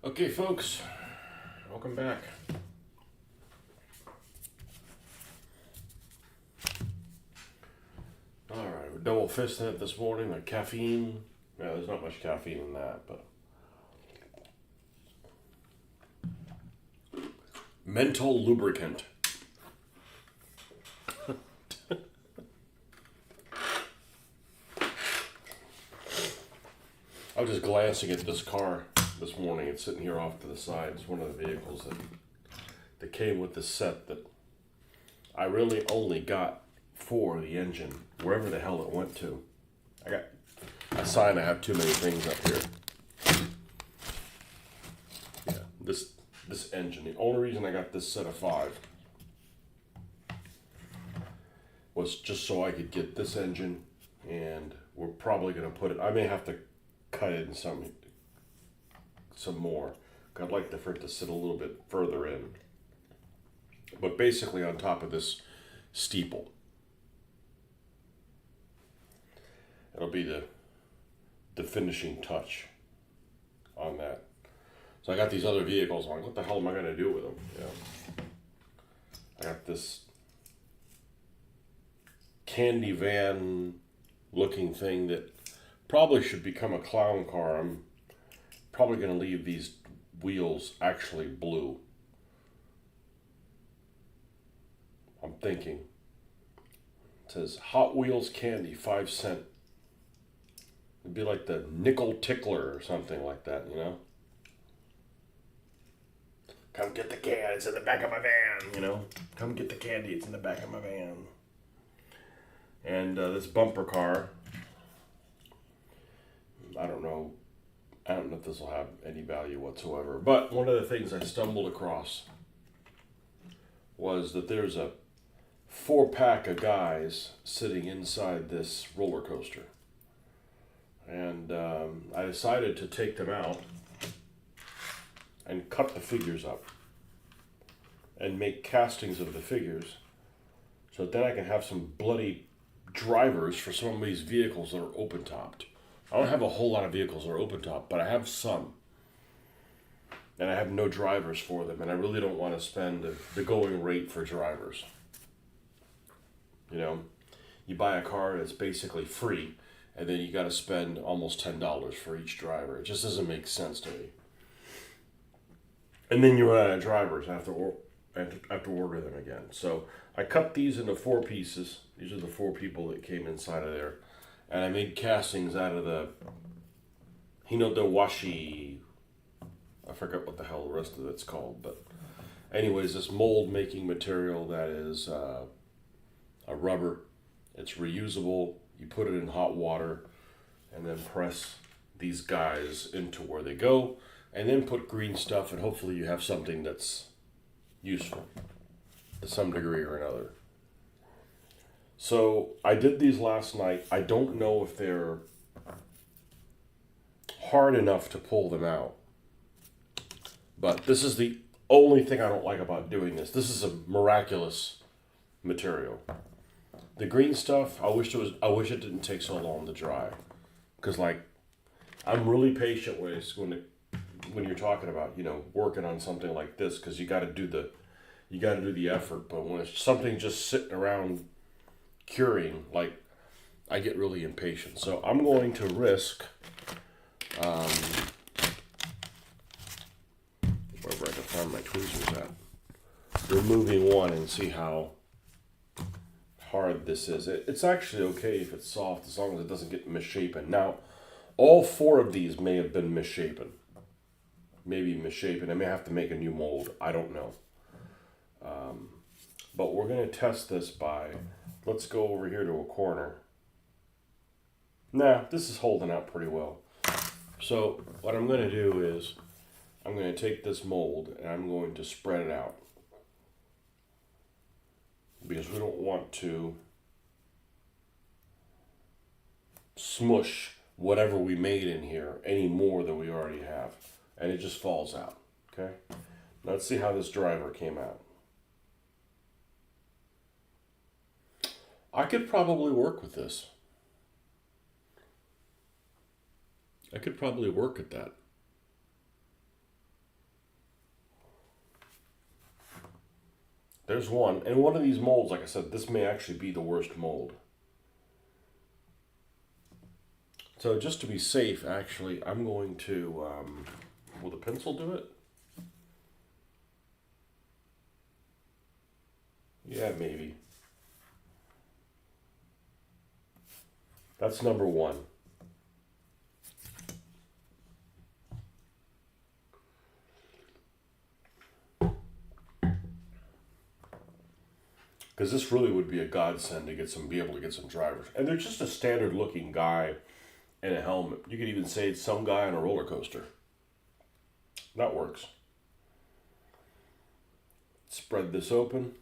Okay, folks, welcome back. All right, we're double fisting it this morning. Like caffeine. Yeah, there's not much caffeine in that, but mental lubricant. I was just glancing at this car this morning. It's sitting here off to the side. It's one of the vehicles that came with this set that I really only got for the engine, wherever the hell it went to. I got a sign I have too many things up here. Yeah, this engine. The only reason I got this set of 5 was just so I could get this engine, and we're probably gonna put it. I may have to cut it in some more. I'd like for it to sit a little bit further in, but basically on top of this steeple. It'll be the finishing touch on that. So I got these other vehicles. I'm like, what the hell am I going to do with them? Yeah. I got this candy van looking thing that probably should become a clown car. I'm probably going to leave these wheels actually blue. I'm thinking. It says Hot Wheels candy, 5 cents. It'd be like the nickel tickler or something like that, you know? Come get the can, it's in the back of my van, you know? Come get the candy, it's in the back of my van. And this bumper car, I don't know if this will have any value whatsoever, but one of the things I stumbled across was that there's a 4-pack of guys sitting inside this roller coaster. And I decided to take them out and cut the figures up and make castings of the figures so that then I can have some bloody drivers for some of these vehicles that are open-topped. I don't have a whole lot of vehicles that are open-top, but I have some. And I have no drivers for them, and I really don't want to spend the going rate for drivers. You know, you buy a car that's basically free, and then you got to spend almost $10 for each driver. It just doesn't make sense to me. And then you run out of drivers after order them again. So I cut these into 4 pieces. These are the 4 people that came inside of there. And I made castings out of the Hinodawashi. I forgot what the hell the rest of it's called. But anyways, this mold making material that is a rubber. It's reusable. You put it in hot water and then press these guys into where they go, and then put green stuff, and hopefully you have something that's useful to some degree or another. So I did these last night. I don't know if they're hard enough to pull them out, but this is the only thing I don't like about doing this. This is a miraculous material. The green stuff, I wish it didn't take so long to dry, because like I'm really patient when you're talking about, you know, working on something like this, because you got to do the effort. But when it's something just sitting around curing, like I get really impatient. So I'm going to risk wherever I can find my tweezers at, removing one and see how hard this is. It's actually okay if it's soft, as long as it doesn't get misshapen. Now, all 4 of these may have been misshapen. Maybe misshapen. I may have to make a new mold. I don't know. But we're going to test this by, let's go over here to a corner. Nah, this is holding out pretty well. So what I'm going to do is, I'm going to take this mold and I'm going to spread it out, because we don't want to smush whatever we made in here any more than we already have. And it just falls out, okay? Let's see how this driver came out. I could probably work with this. I could probably work at that. there's one. And one of these molds, like I said, this may actually be the worst mold. So just to be safe, actually, I'm going to, will the pencil do it? Yeah, maybe. That's number one. Because this really would be a godsend to be able to get some drivers. And they're just a standard looking guy in a helmet. You could even say it's some guy on a roller coaster. That works. Spread this open.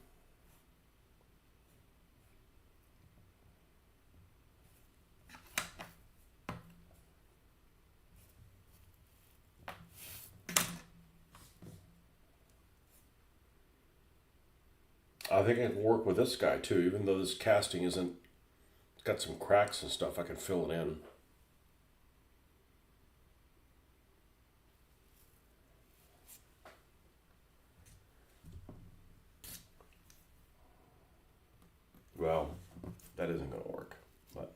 I think I can work with this guy too, even though this casting isn't, it's got some cracks and stuff, I can fill it in. Well, that isn't going to work. But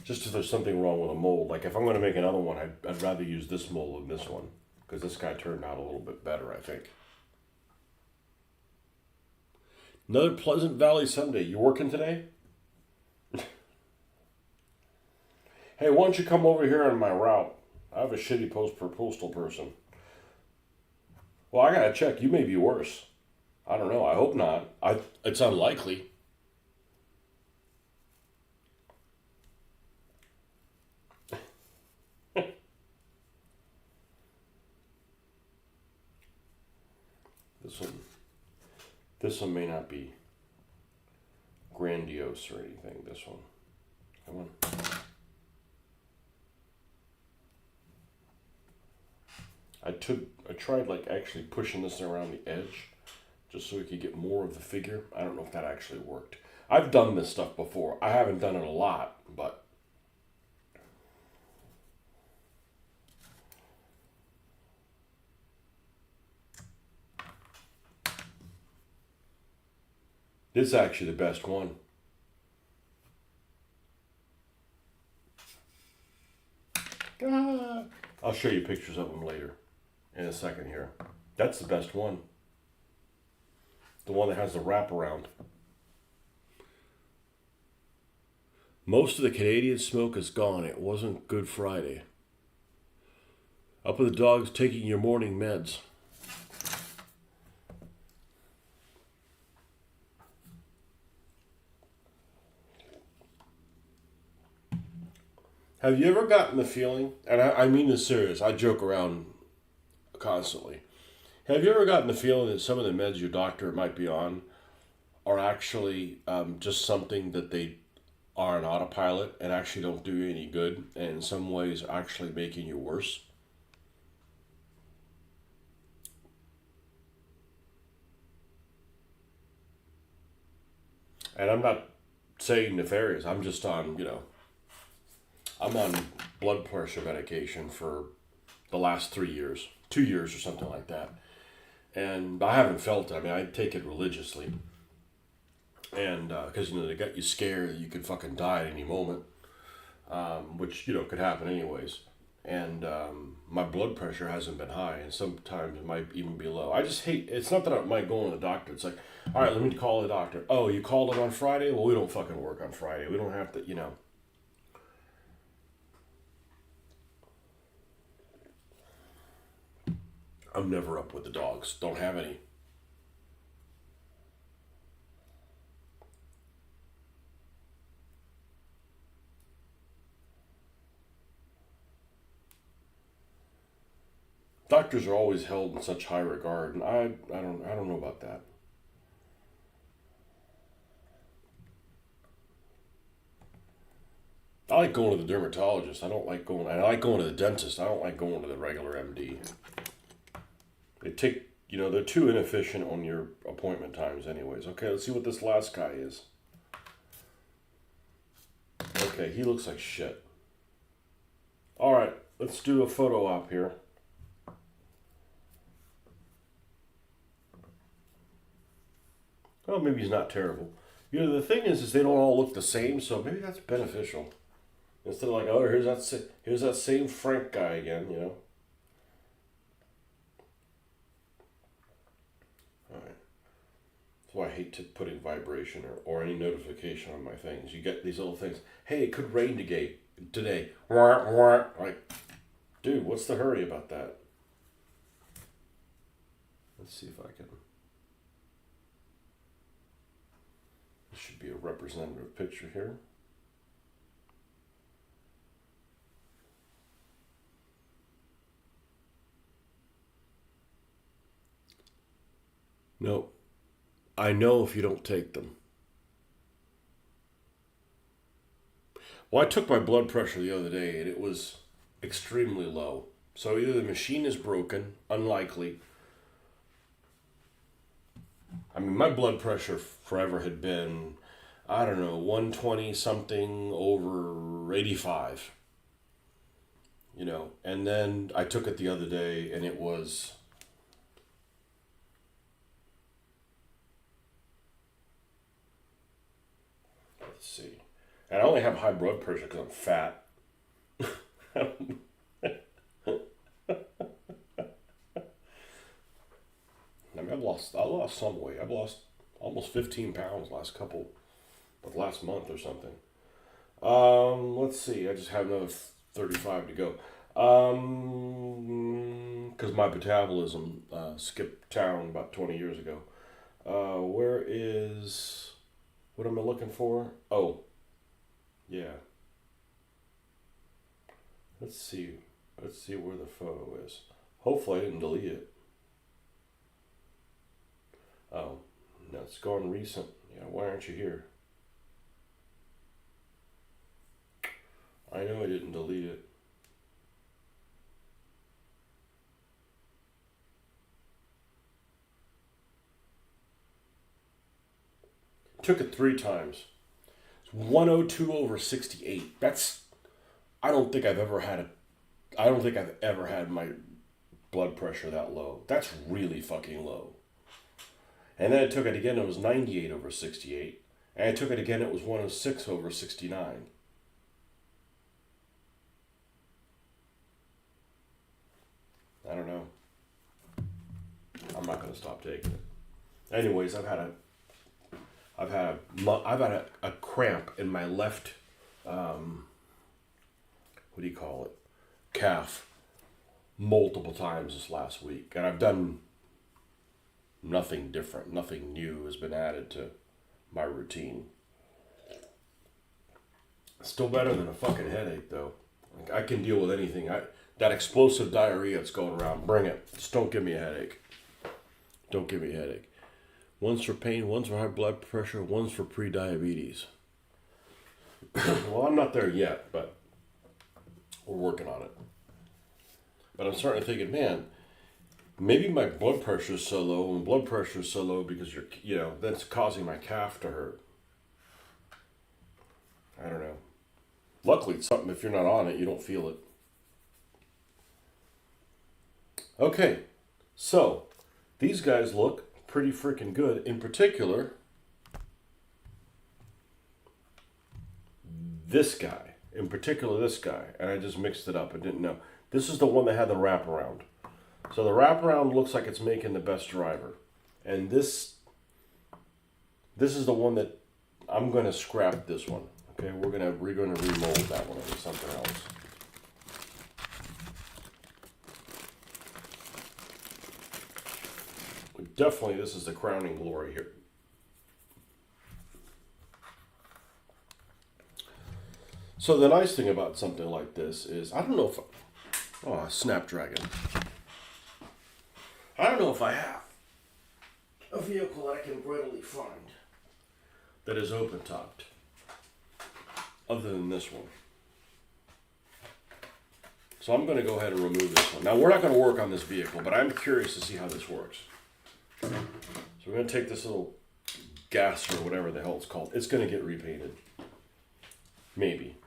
just if there's something wrong with a mold, like if I'm going to make another one, I'd rather use this mold than this one. Because this guy turned out a little bit better, I think. Another Pleasant Valley Sunday. You working today? Hey, why don't you come over here on my route? I have a shitty postal person. Well, I gotta check. You may be worse. I don't know. I hope not. It's unlikely. This one may not be grandiose or anything. This one. Come on. I tried like actually pushing this around the edge just so we could get more of the figure. I don't know if that actually worked. I've done this stuff before. I haven't done it a lot, but this is actually the best one. Ah, I'll show you pictures of them later in a second here. That's the best one. The one that has the wraparound. Most of the Canadian smoke is gone. It wasn't Good Friday. Up with the dogs taking your morning meds. Have you ever gotten the feeling, and I mean this serious, I joke around constantly. Have you ever gotten the feeling that some of the meds your doctor might be on are actually just something that they are an autopilot and actually don't do you any good, and in some ways actually making you worse? And I'm not saying nefarious, I'm just on, I'm on blood pressure medication for the last 3 years, 2 years or something like that. And I haven't felt it. I mean, I take it religiously. And because, they got you scared that you could fucking die at any moment, which, could happen anyways. And my blood pressure hasn't been high, and sometimes it might even be low. I just hate, it's not that I might go to the doctor. It's like, all right, let me call the doctor. Oh, you called him on Friday? Well, we don't fucking work on Friday. We don't have to, I'm never up with the dogs. Don't have any. Doctors are always held in such high regard, and I don't know about that. I like going to the dermatologist. I like going to the dentist. I don't like going to the regular MD. They're too inefficient on your appointment times anyways. Okay, let's see what this last guy is. Okay, he looks like shit. All right, let's do a photo op here. Well, maybe he's not terrible. You know, the thing is they don't all look the same, so maybe that's beneficial. Instead of like, oh, here's that same Frank guy again, you know. All right. That's why I hate putting vibration or any notification on my things. You get these little things. Hey, it could rain today. Like, dude, what's the hurry about that? Let's see if I can. This should be a representative picture here. No, I know if you don't take them. Well, I took my blood pressure the other day and it was extremely low. So either the machine is broken, unlikely. I mean, my blood pressure forever had been, I don't know, 120 something over 85. You know, and then I took it the other day and it was, let's see. And I only have high blood pressure because I'm fat. I mean, I lost some weight. I've lost almost 15 pounds last month or something. Let's see. I just have another 35 to go. Because my metabolism skipped town about 20 years ago. What am I looking for? Oh, yeah. Let's see. Let's see where the photo is. Hopefully I didn't delete it. Oh, no, it's gone recent. Yeah, why aren't you here? I know I didn't delete it. Took it 3 times. It's 102 over 68. I don't think I've ever had my blood pressure that low. That's really fucking low. And then I took it again, it was 98 over 68. And I took it again, it was 106 over 69. I don't know. I'm not going to stop taking it. Anyways, I've had a cramp in my left, what do you call it, calf, multiple times this last week. And I've done nothing different. Nothing new has been added to my routine. Still better than a fucking headache, though. Like, I can deal with anything. That explosive diarrhea that's going around, bring it. Just don't give me a headache. Don't give me a headache. One's for pain, one's for high blood pressure, one's for pre-diabetes. Well, I'm not there yet, but we're working on it. But I'm starting thinking, man, maybe my blood pressure is so low, and blood pressure is so low because that's causing my calf to hurt. I don't know. Luckily, it's something, if you're not on it, you don't feel it. Okay, so these guys look pretty freaking good. In particular, this guy. And I just mixed it up. I didn't know. This is the one that had the wraparound. So the wraparound looks like it's making the best driver. And this is the one that I'm going to scrap this one. Okay, we're going to remold that one into something else. But definitely this is the crowning glory here. So the nice thing about something like this is, I don't know if... Oh, Snapdragon. I don't know if I have a vehicle that I can readily find that is open-topped, other than this one. So I'm going to go ahead and remove this one. Now, we're not going to work on this vehicle, but I'm curious to see how this works. So we're going to take this little gas or whatever the hell it's called. It's going to get repainted. Maybe.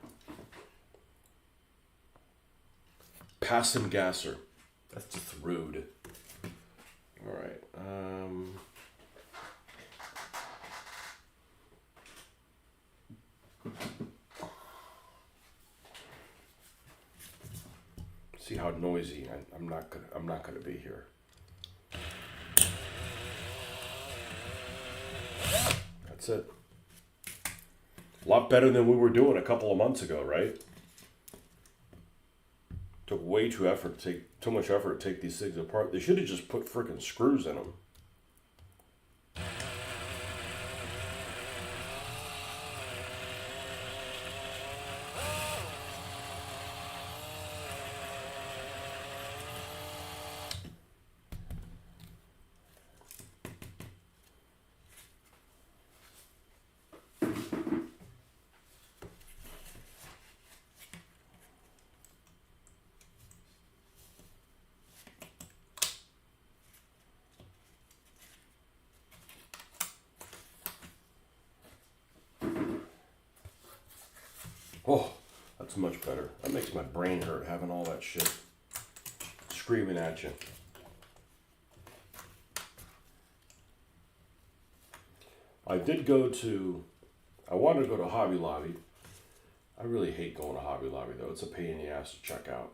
Passin gasser. That's just rude. All right. See how noisy. I'm not gonna be here. That's it. A lot better than we were doing a couple of months ago, right? Took way too much effort to take these things apart. They should have just put freaking screws in them. Oh, that's much better. That makes my brain hurt having all that shit screaming at you. I wanted to go to Hobby Lobby. I really hate going to Hobby Lobby though. It's a pain in the ass to check out.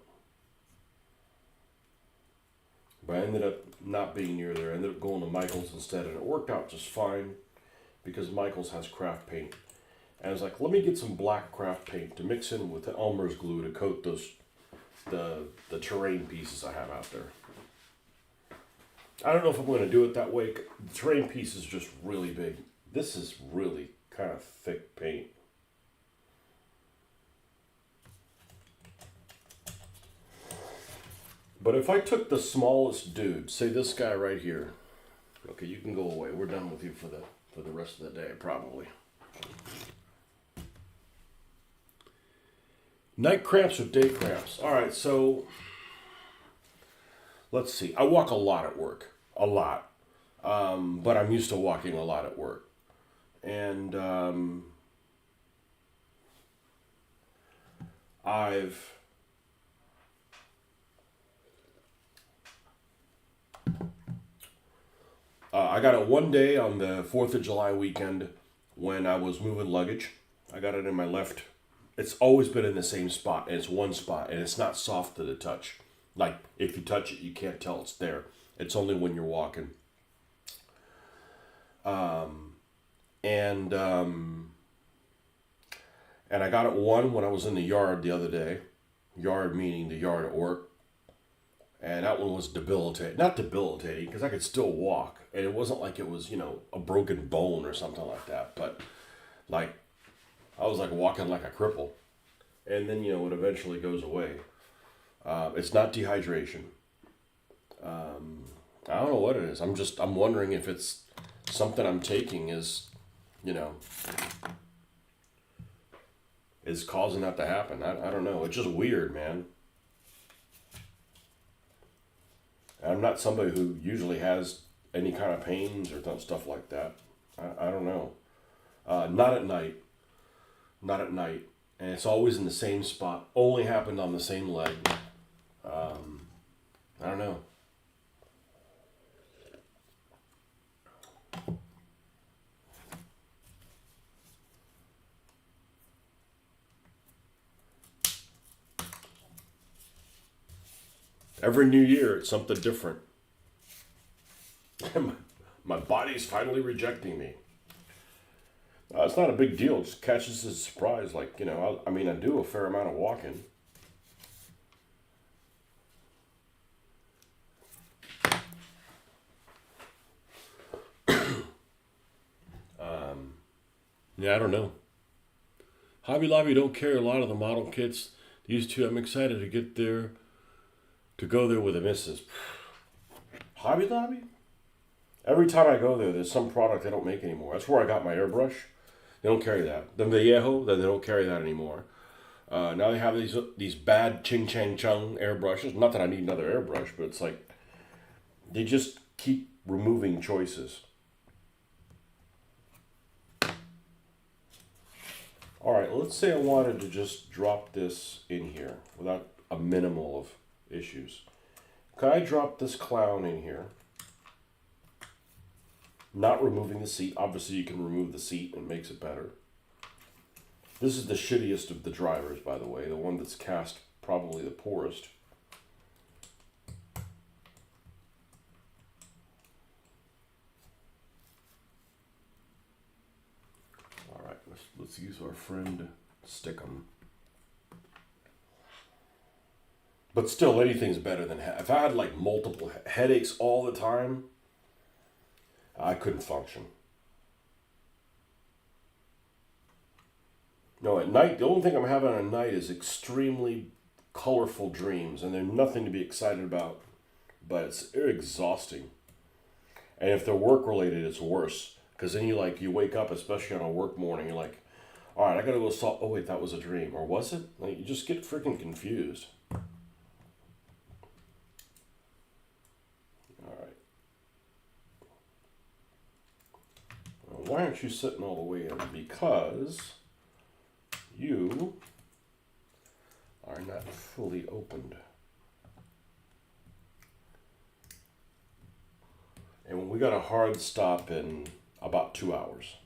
But I ended up not being near there. I ended up going to Michael's instead, and it worked out just fine because Michael's has craft paint. And I was like, let me get some black craft paint to mix in with the Elmer's glue to coat the terrain pieces I have out there. I don't know if I'm going to do it that way. The terrain piece is just really big. This is really kind of thick paint. But if I took the smallest dude, say this guy right here. Okay, you can go away. We're done with you for the rest of the day, probably. Night cramps or day cramps? All right, so let's see. I walk a lot at work, a lot, but I'm used to walking a lot at work, and I got it one day on the 4th of July weekend when I was moving luggage. I got it in my left. It's always been in the same spot, and it's one spot, and it's not soft to the touch. Like, if you touch it, you can't tell it's there. It's only when you're walking. And I got it one when I was in the yard the other day. Yard meaning the yard at work. And that one was debilitating. Not debilitating, because I could still walk. And it wasn't like it was, a broken bone or something like that. But, like, I was like walking like a cripple. And then, it eventually goes away. It's not dehydration. I don't know what it is. I'm wondering if it's something I'm taking is causing that to happen. I don't know. It's just weird, man. I'm not somebody who usually has any kind of pains or stuff like that. I don't know. Not at night. Not at night. And it's always in the same spot. Only happened on the same leg. I don't know. Every new year, it's something different. My body's finally rejecting me. It's not a big deal. It just catches us a surprise. Like, I do a fair amount of walking. Yeah, I don't know. Hobby Lobby don't carry a lot of the model kits. These two, I'm excited to get there, to go there with the missus. Hobby Lobby? Every time I go there, there's some product they don't make anymore. That's where I got my airbrush. They don't carry that. The Vallejo, then they don't carry that anymore. Now they have these bad Ching Chang Chung airbrushes. Not that I need another airbrush, but it's like they just keep removing choices. All right, let's say I wanted to just drop this in here without a minimal of issues. Could I drop this clown in here? Not removing the seat. Obviously, you can remove the seat and it makes it better. This is the shittiest of the drivers, by the way. The one that's cast probably the poorest. Use our friend Stickum. But still, anything's better than if I had like multiple headaches all the time, I couldn't function. No, at night, the only thing I'm having at night is extremely colorful dreams, and they're nothing to be excited about, but it's exhausting. And if they're work related, it's worse, because then you wake up, especially on a work morning, you're like, all right, I gotta go solve. Oh wait, that was a dream, or was it? Like, you just get freaking confused. All right. Well, why aren't you sitting all the way in? Because you are not fully opened. And we got a hard stop in about 2 hours.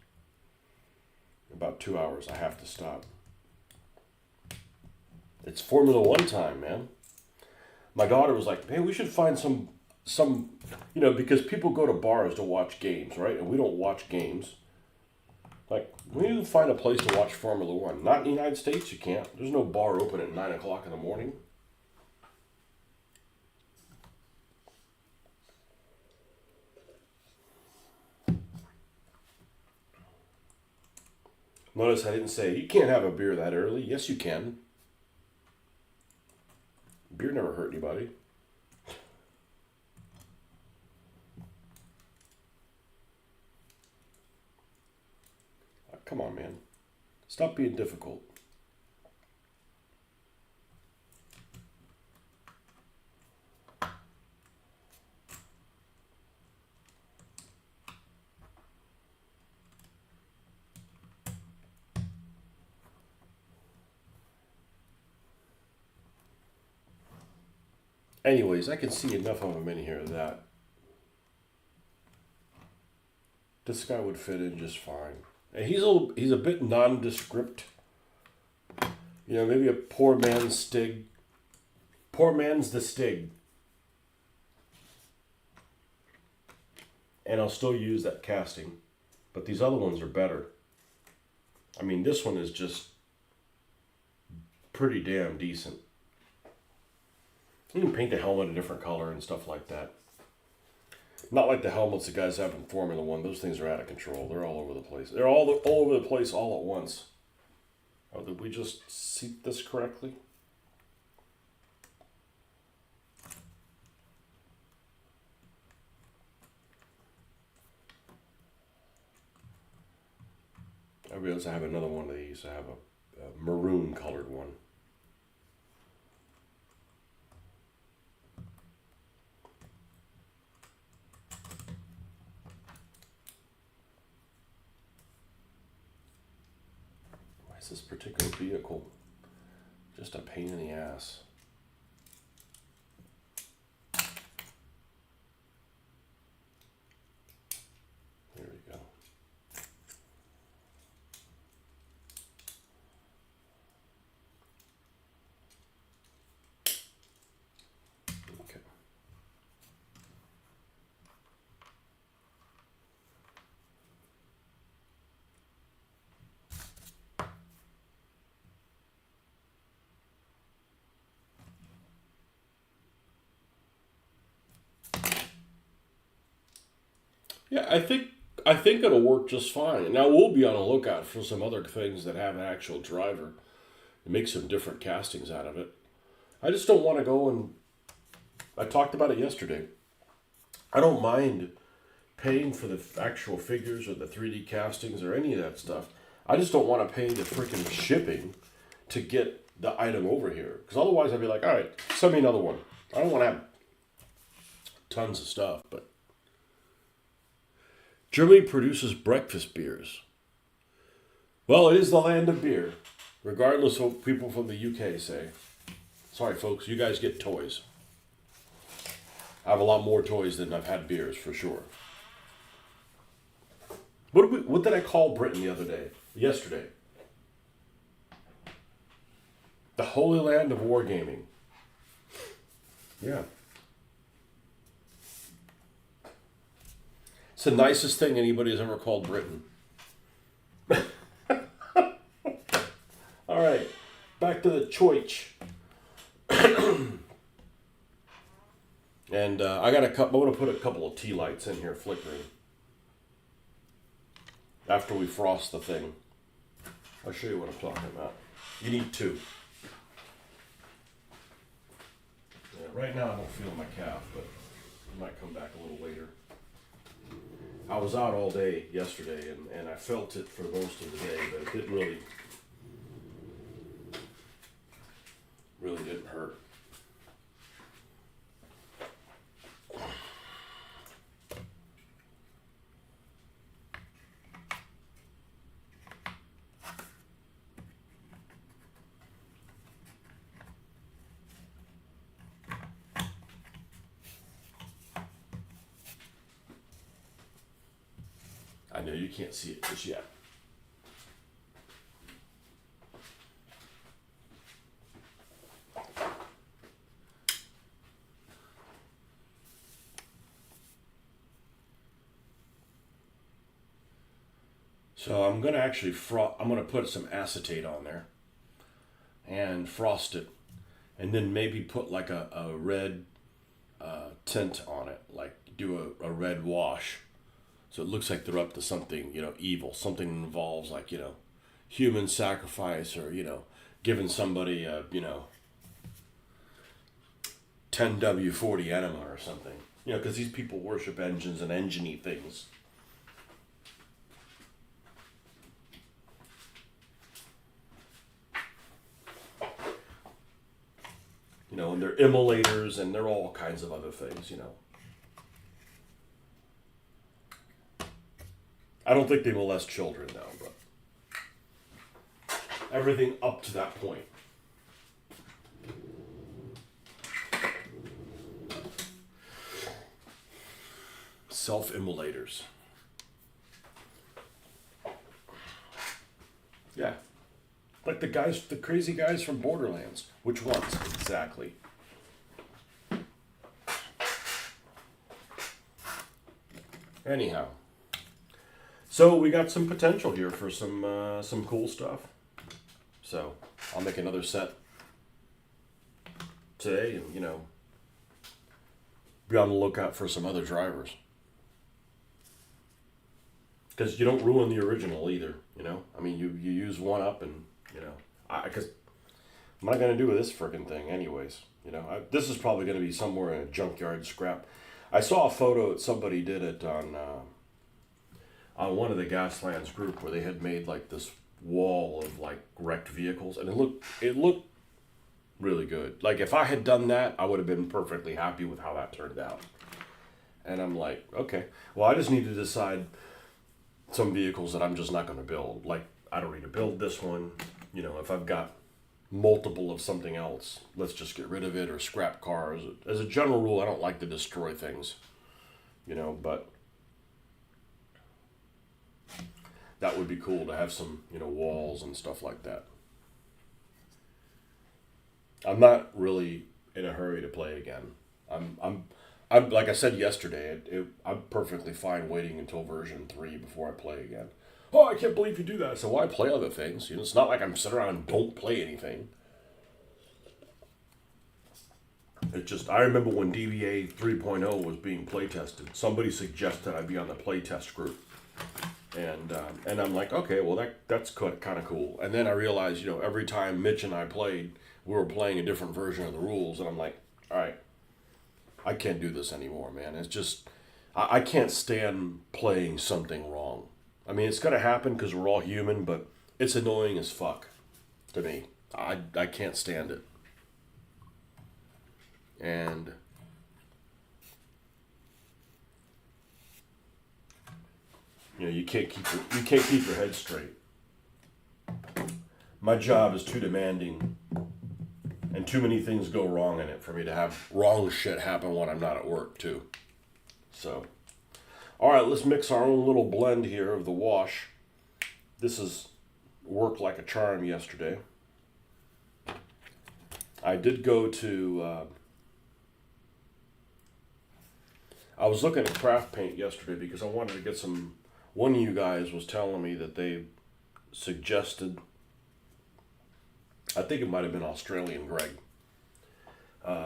About 2 hours, I have to stop. It's Formula One time, man. My daughter was like, hey, we should find some, because people go to bars to watch games, right? And we don't watch games. Like, we need to find a place to watch Formula One. Not in the United States, you can't. There's no bar open at 9 o'clock in the morning. Notice I didn't say, you can't have a beer that early. Yes, you can. Beer never hurt anybody. Come on, man. Stop being difficult. Anyways, I can see enough of them in here that this guy would fit in just fine. And he's a bit nondescript. Maybe a poor man's Stig. Poor man's the Stig. And I'll still use that casting. But these other ones are better. I mean, this one is just pretty damn decent. You can paint the helmet a different color and stuff like that. Not like the helmets the guys have in Formula One. Those things are out of control. They're all over the place. They're all over the place all at once. Oh, did we just see this correctly? I realize I have another one of these. I have a maroon colored one. This particular vehicle just a pain in the ass. There we go. Okay. Yeah, I think it'll work just fine. Now we'll be on the lookout for some other things that have an actual driver and make some different castings out of it. I just don't want to go and I talked about it yesterday. I don't mind paying for the actual figures or the 3D castings or any of that stuff. I just don't want to pay the freaking shipping to get the item over here. Because otherwise I'd be like, all right, send me another one. I don't want to have tons of stuff, but Germany produces breakfast beers. Well, it is the land of beer, regardless of what people from the UK say. Sorry, folks, you guys get toys. I have a lot more toys than I've had beers, for sure. What did I call Britain the other day? Yesterday. The Holy Land of Wargaming. Yeah. It's the nicest thing anybody's ever called Britain. right, back to the choich. And I got I'm going to put a couple of tea lights in here flickering after we frost the thing. I'll show you what I'm talking about. You need two. Yeah, right now I don't feel my calf, but it might come back a little later. I was out all day yesterday and I felt it for most of the day, but it didn't really didn't hurt. I know you can't see it just yet. So I'm gonna actually I'm gonna put some acetate on there and frost it, and then maybe put like a red tint on it, like do a red wash. So it looks like they're up to something, evil. Something involves like, human sacrifice or, giving somebody a, 10W40 enema or something. Because these people worship engines and engine-y things. And they're immolators and they're all kinds of other things, I don't think they molest children now, but everything up to that point. Self-immolators. Yeah. Like the crazy guys from Borderlands. Which ones exactly? Anyhow. So we got some potential here for some cool stuff. So I'll make another set today, and be on the lookout for some other drivers. Because you don't ruin the original either, I mean, you use one up, and because what am I gonna do with this frickin' thing, anyways? This is probably gonna be somewhere in a junkyard scrap. I saw a photo that somebody did it on one of the Gaslands group where they had made like this wall of like wrecked vehicles, and it looked really good. Like if I had done that, I would have been perfectly happy with how that turned out. And I'm like, okay, well, I just need to decide some vehicles that I'm just not going to build. Like I don't need to build this one. If I've got multiple of something else, let's just get rid of it or scrap cars. As a general rule, I don't like to destroy things, but that would be cool to have some, walls and stuff like that. I'm not really in a hurry to play again. I'm like I said yesterday, I'm perfectly fine waiting until version 3 before I play again. Oh, I can't believe you do that. So why play other things? It's not like I'm sitting around and don't play anything. It just, I remember when DBA 3.0 was being play tested, somebody suggested I be on the play test group. And I'm like, okay, well that's kind of cool. And then I realized, every time Mitch and I played, we were playing a different version of the rules, and I'm like, all right, I can't do this anymore, man. It's just, I can't stand playing something wrong. I mean, it's gonna happen because we're all human, but it's annoying as fuck to me. I can't stand it. And you can't keep your head straight. My job is too demanding, and too many things go wrong in it for me to have wrong shit happen when I'm not at work too. So, all right, let's mix our own little blend here of the wash. This has worked like a charm yesterday. I did go to. I was looking at craft paint yesterday because I wanted to get some. One of you guys was telling me that they suggested I think it might have been Australian Greg,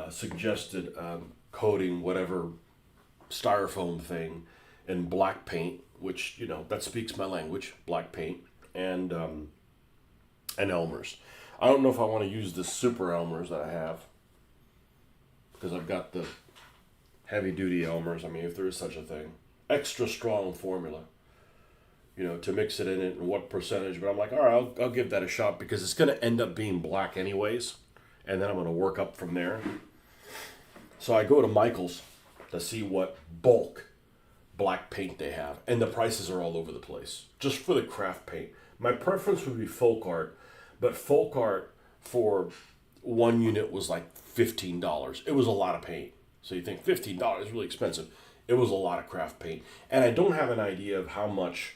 suggested coating whatever styrofoam thing in black paint, which, that speaks my language, black paint, and Elmer's. I don't know if I want to use the super Elmer's that I have, because I've got the heavy duty Elmer's. I mean, if there is such a thing, extra strong formula, to mix it in it and what percentage. But I'm like, all right, I'll give that a shot, because it's going to end up being black anyways, and then I'm going to work up from there. So I go to Michael's to see what bulk black paint they have, and the prices are all over the place just for the craft paint. My preference would be folk art, but folk art for one unit was like $15. It was a lot of paint. So you think $15 is really expensive. It was a lot of craft paint, and I don't have an idea of how much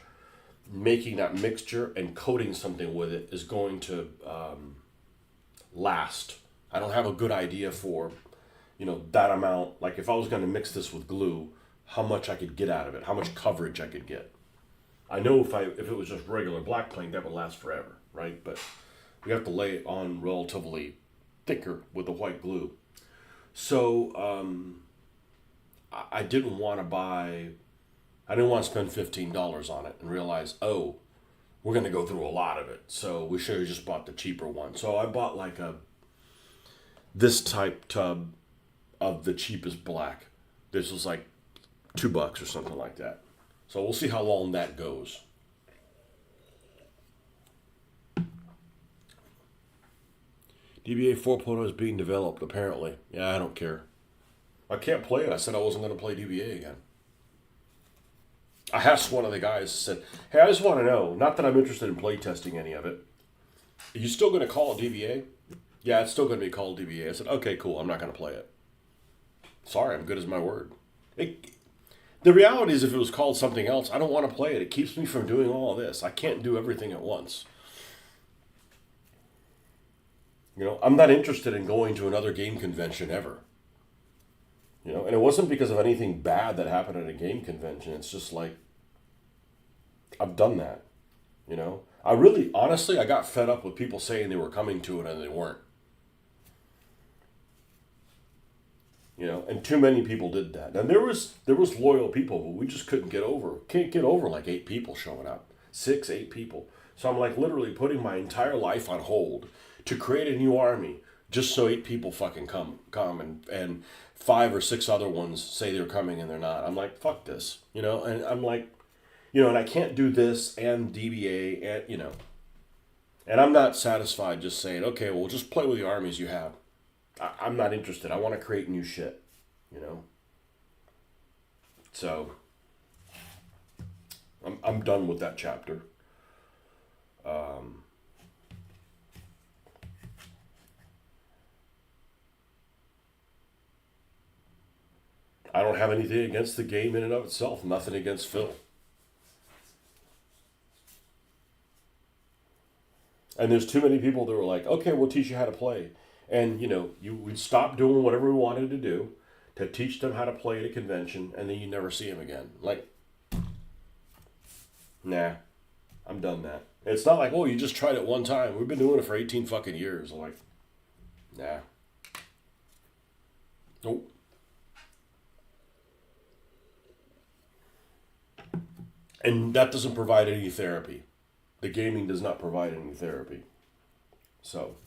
making that mixture and coating something with it is going to last. I don't have a good idea for that amount. Like if I was going to mix this with glue, how much I could get out of it, how much coverage I could get. I know if it was just regular black paint, that would last forever, right? But we have to lay it on relatively thicker with the white glue. So I didn't want to spend $15 on it and realize, oh, we're going to go through a lot of it. So we should have just bought the cheaper one. So I bought like this type tub of the cheapest black. This was like $2 or something like that. So we'll see how long that goes. DBA 4.0 is being developed, apparently. Yeah, I don't care. I can't play it. I said I wasn't going to play DBA again. I asked one of the guys, said, hey, I just want to know, not that I'm interested in playtesting any of it, are you still going to call it DBA? Yeah, it's still going to be called DBA. I said, okay, cool, I'm not going to play it. Sorry, I'm good as my word. The reality is, if it was called something else, I don't want to play it. It keeps me from doing all of this. I can't do everything at once. I'm not interested in going to another game convention ever. And it wasn't because of anything bad that happened at a game convention. It's just like, I've done that. I really, honestly, I got fed up with people saying they were coming to it and they weren't. And too many people did that. And there was loyal people, but we just can't get over like 8 people showing up. 6, 8 people. So I'm like literally putting my entire life on hold to create a new army just so 8 people fucking come and 5 or 6 other ones say they're coming and they're not. I'm like, fuck this. And I'm like, and I can't do this and DBA and, and I'm not satisfied just saying, okay, well, just play with the armies you have. I'm not interested. I want to create new shit, So I'm done with that chapter. I don't have anything against the game in and of itself. Nothing against Phil. And there's too many people that were like, okay, we'll teach you how to play. And, we'd stop doing whatever we wanted to do to teach them how to play at a convention, and then you never see them again. Like, nah, I'm done that. It's not like, oh, you just tried it one time. We've been doing it for 18 fucking years. I'm like, nah. Nope. And that doesn't provide any therapy. The gaming does not provide any therapy. So...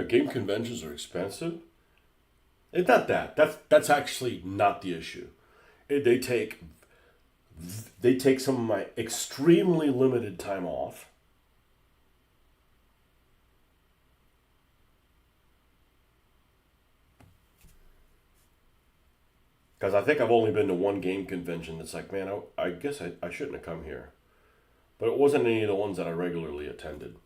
game conventions are expensive. It's not that. That's actually not the issue. They take some of my extremely limited time off. Because I think I've only been to one game convention that's like, man, I guess I shouldn't have come here. But it wasn't any of the ones that I regularly attended.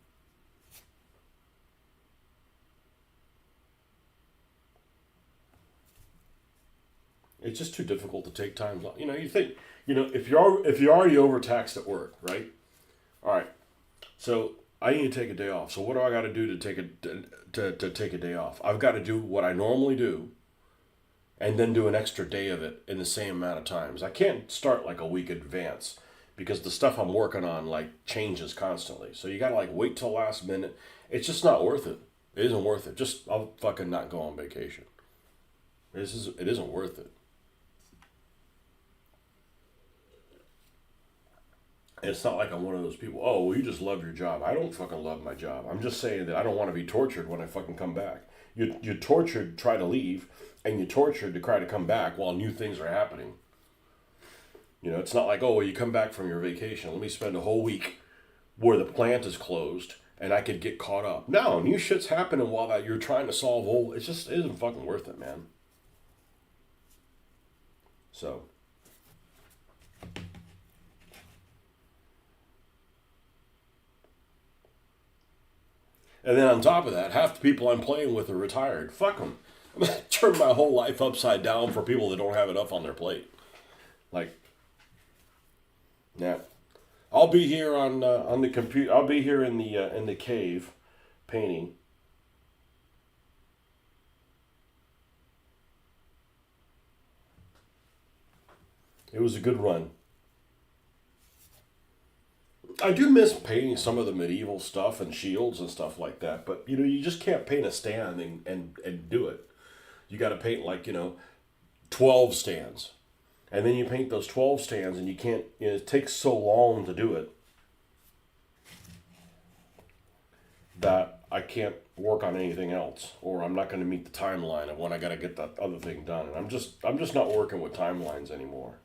It's just too difficult to take time. You know, you think, if you're already overtaxed at work, right? All right. So I need to take a day off. So what do I got to do to take a day off? I've got to do what I normally do, and then do an extra day of it in the same amount of times. I can't start like a week in advance because the stuff I'm working on like changes constantly. So you got to like wait till last minute. It's just not worth it. It isn't worth it. Just I'll fucking not go on vacation. It isn't worth it. It's not like I'm one of those people, oh, well, you just love your job. I don't fucking love my job. I'm just saying that I don't want to be tortured when I fucking come back. You're tortured to try to leave, and you're tortured to try to come back while new things are happening. It's not like, oh, well, you come back from your vacation. Let me spend a whole week where the plant is closed, and I could get caught up. No, new shit's happening while that you're trying to solve old. It isn't fucking worth it, man. So... And then on top of that, half the people I'm playing with are retired. Fuck them. I'm going to turn my whole life upside down for people that don't have enough on their plate. Like, yeah. I'll be here on the computer. I'll be here in the cave painting. It was a good run. I do miss painting some of the medieval stuff and shields and stuff like that, but you just can't paint a stand and do it. You got to paint like 12 stands, and then you paint those 12 stands, and you can't. It takes so long to do it that I can't work on anything else, or I'm not going to meet the timeline of when I got to get that other thing done. And I'm just not working with timelines anymore.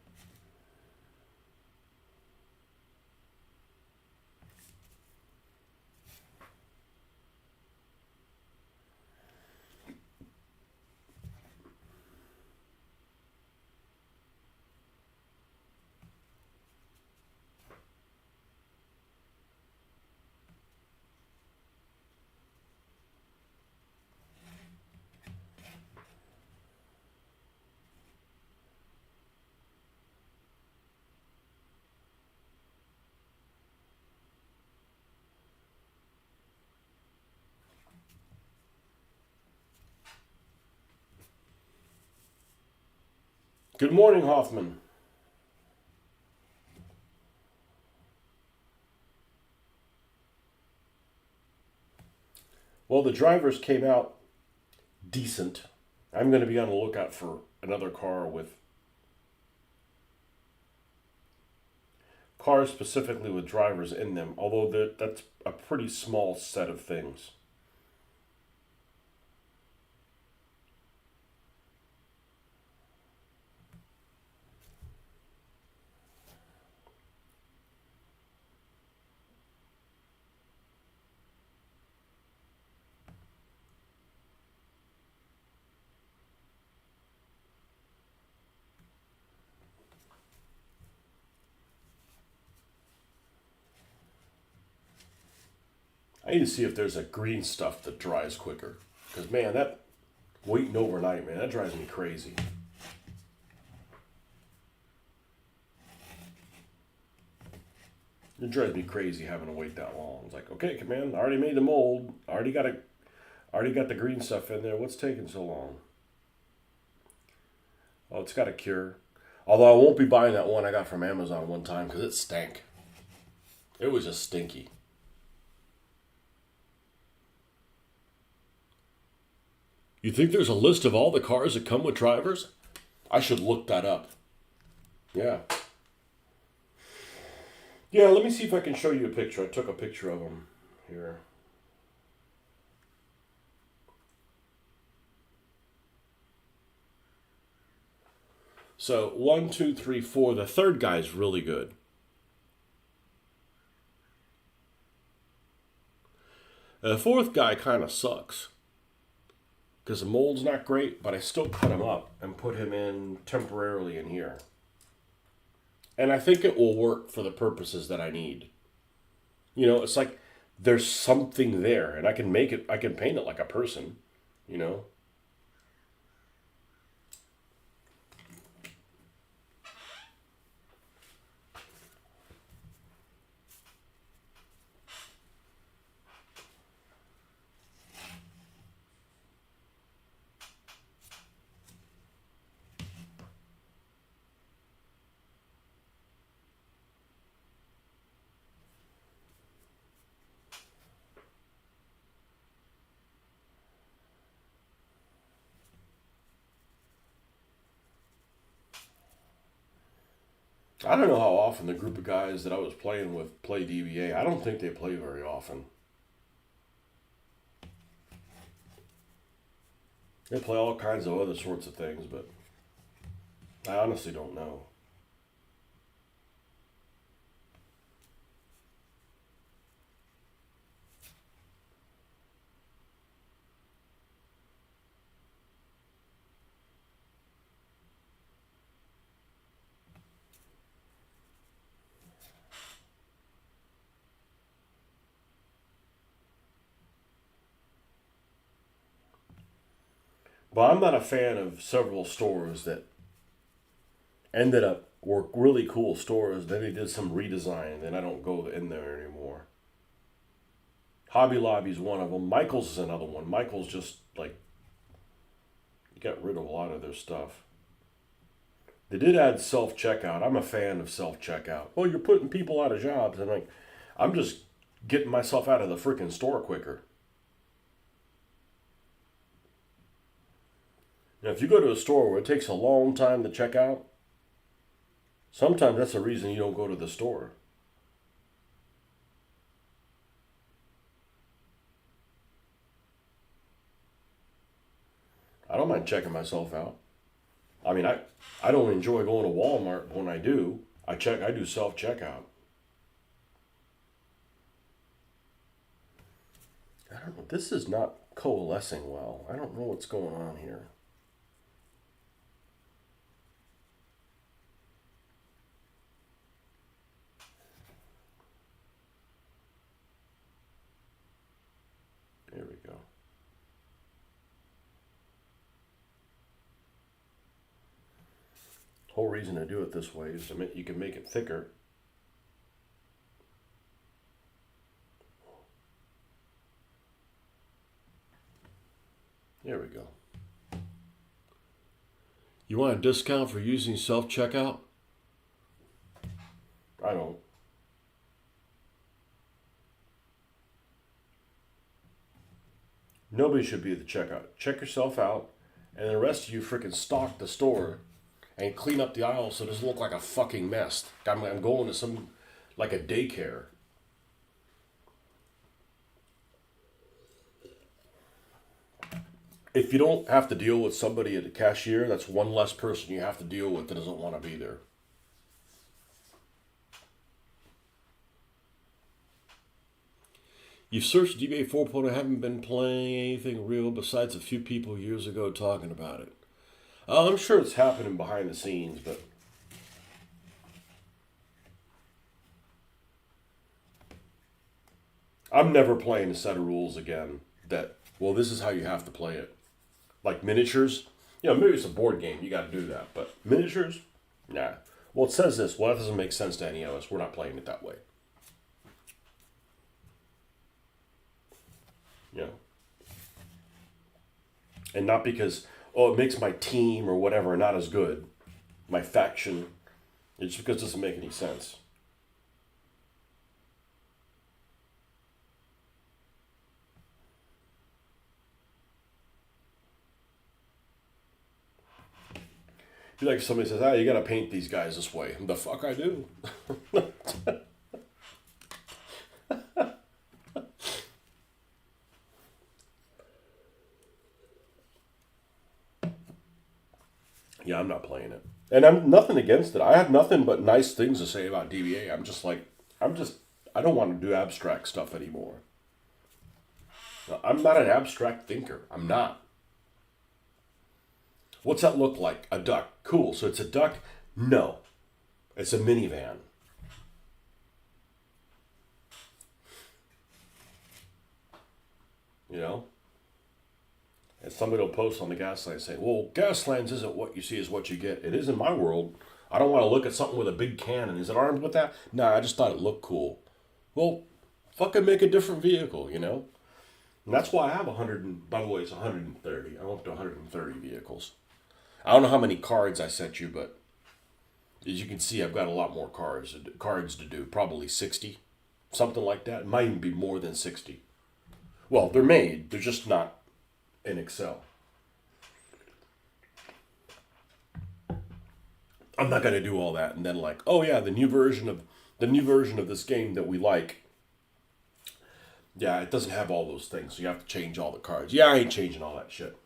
Good morning, Hoffman. Well, the drivers came out decent. I'm going to be on the lookout for another car with cars specifically with drivers in them, although that's a pretty small set of things. I need to see if there's a green stuff that dries quicker. Because, man, that waiting overnight, man, that drives me crazy. It drives me crazy having to wait that long. It's like, okay, man, I already made the mold. I already got the green stuff in there. What's taking so long? Oh, it's got a cure. Although I won't be buying that one I got from Amazon one time because it stank. It was just stinky. You think there's a list of all the cars that come with drivers? I should look that up. Yeah. Yeah, let me see if I can show you a picture. I took a picture of them here. So 1, 2, 3, 4. The third guy's really good. The fourth guy kind of sucks. Because the mold's not great, but I still cut him up and put him in temporarily in here. And I think it will work for the purposes that I need. You know, it's like there's something there, and I can make it. I can paint it like a person. You know. I don't know how often the group of guys that I was playing with play DBA. I don't think they play very often. They play all kinds of other sorts of things, but I honestly don't know. But I'm not a fan of several stores that ended up were really cool stores. Then they did some redesign, and I don't go in there anymore. Hobby Lobby's one of them. Michael's is another one. Michael's just like got rid of a lot of their stuff. They did add self checkout. I'm a fan of self checkout. Well, you're putting people out of jobs, and like, I'm just getting myself out of the freaking store quicker. Now, if you go to a store where it takes a long time to check out, sometimes that's the reason you don't go to the store. I don't mind checking myself out. I mean, I don't enjoy going to Walmart, but when I do, I do self checkout. I don't know. This is not coalescing well. I don't know what's going on here. There we go. Whole reason to do it this way is you can make it thicker. There we go. You want a discount for using self checkout? I don't. Nobody should be at the checkout. Check yourself out, and the rest of you freaking stock the store and clean up the aisle so it doesn't look like a fucking mess. I'm going to some, like a daycare. If you don't have to deal with somebody at the cashier, that's one less person you have to deal with that doesn't want to be there. You've searched DBA 4.0, haven't been playing anything real besides a few people years ago talking about it. I'm sure it's happening behind the scenes, but I'm never playing a set of rules again that, well, this is how you have to play it. Like miniatures, maybe it's a board game, you got to do that, but miniatures, nah. Well, it says this, well, that doesn't make sense to any of us. We're not playing it that way. You know? And not because, it makes my team or whatever not as good, my faction. It's because it doesn't make any sense. Be like somebody says, you gotta paint these guys this way. The fuck I do. Yeah, I'm not playing it. And I'm nothing against it. I have nothing but nice things to say about DBA. I don't want to do abstract stuff anymore. I'm not an abstract thinker. I'm not. What's that look like? A duck. Cool. So it's a duck? No. It's a minivan. you know. And somebody will post on the Gasland saying, well, Gaslands isn't what you see is what you get. It is in my world. I don't want to look at something with a big cannon. Is it armed with that? Nah, I just thought it looked cool. Well, fucking make a different vehicle, you know? And that's why I have 100, by the way, it's 130. I'm up to 130 vehicles. I don't know how many cards I sent you, but as you can see, I've got a lot more cards to do. Probably 60, something like that. It might even be more than 60. Well, they're made. They're just not in Excel. I'm not going to do all that and then like, oh yeah, the new version of this game that we like. Yeah, it doesn't have all those things. So you have to change all the cards. Yeah, I ain't changing all that shit.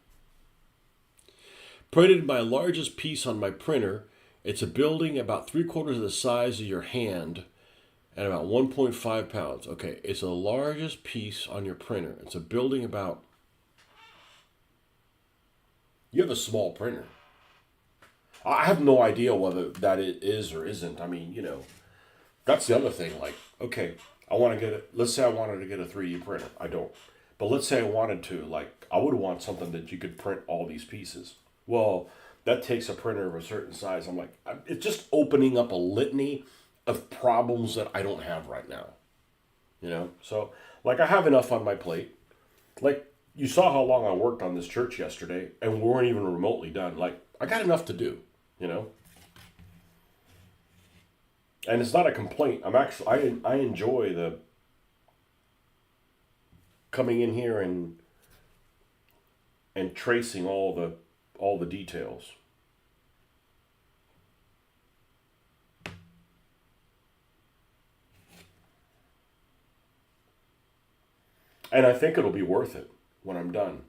Printed my largest piece on my printer. It's a building about 3/4 of the size of your hand and about 1.5 pounds. Okay, it's the largest piece on your printer. It's a building about. You have a small printer. I have no idea whether that it is or isn't. I mean, you know, that's the other thing. Like, okay, I want to get it. Let's say I wanted to get a 3D printer. I don't. But let's say I wanted to. Like, I would want something that you could print all these pieces. Well, that takes a printer of a certain size. I'm like, it's just opening up a litany of problems that I don't have right now. You know? So, like, I have enough on my plate. Like, you saw how long I worked on this church yesterday, and we weren't even remotely done. Like, I got enough to do, you know? And it's not a complaint. I enjoy the coming in here and tracing all the details. And I think it'll be worth it when I'm done.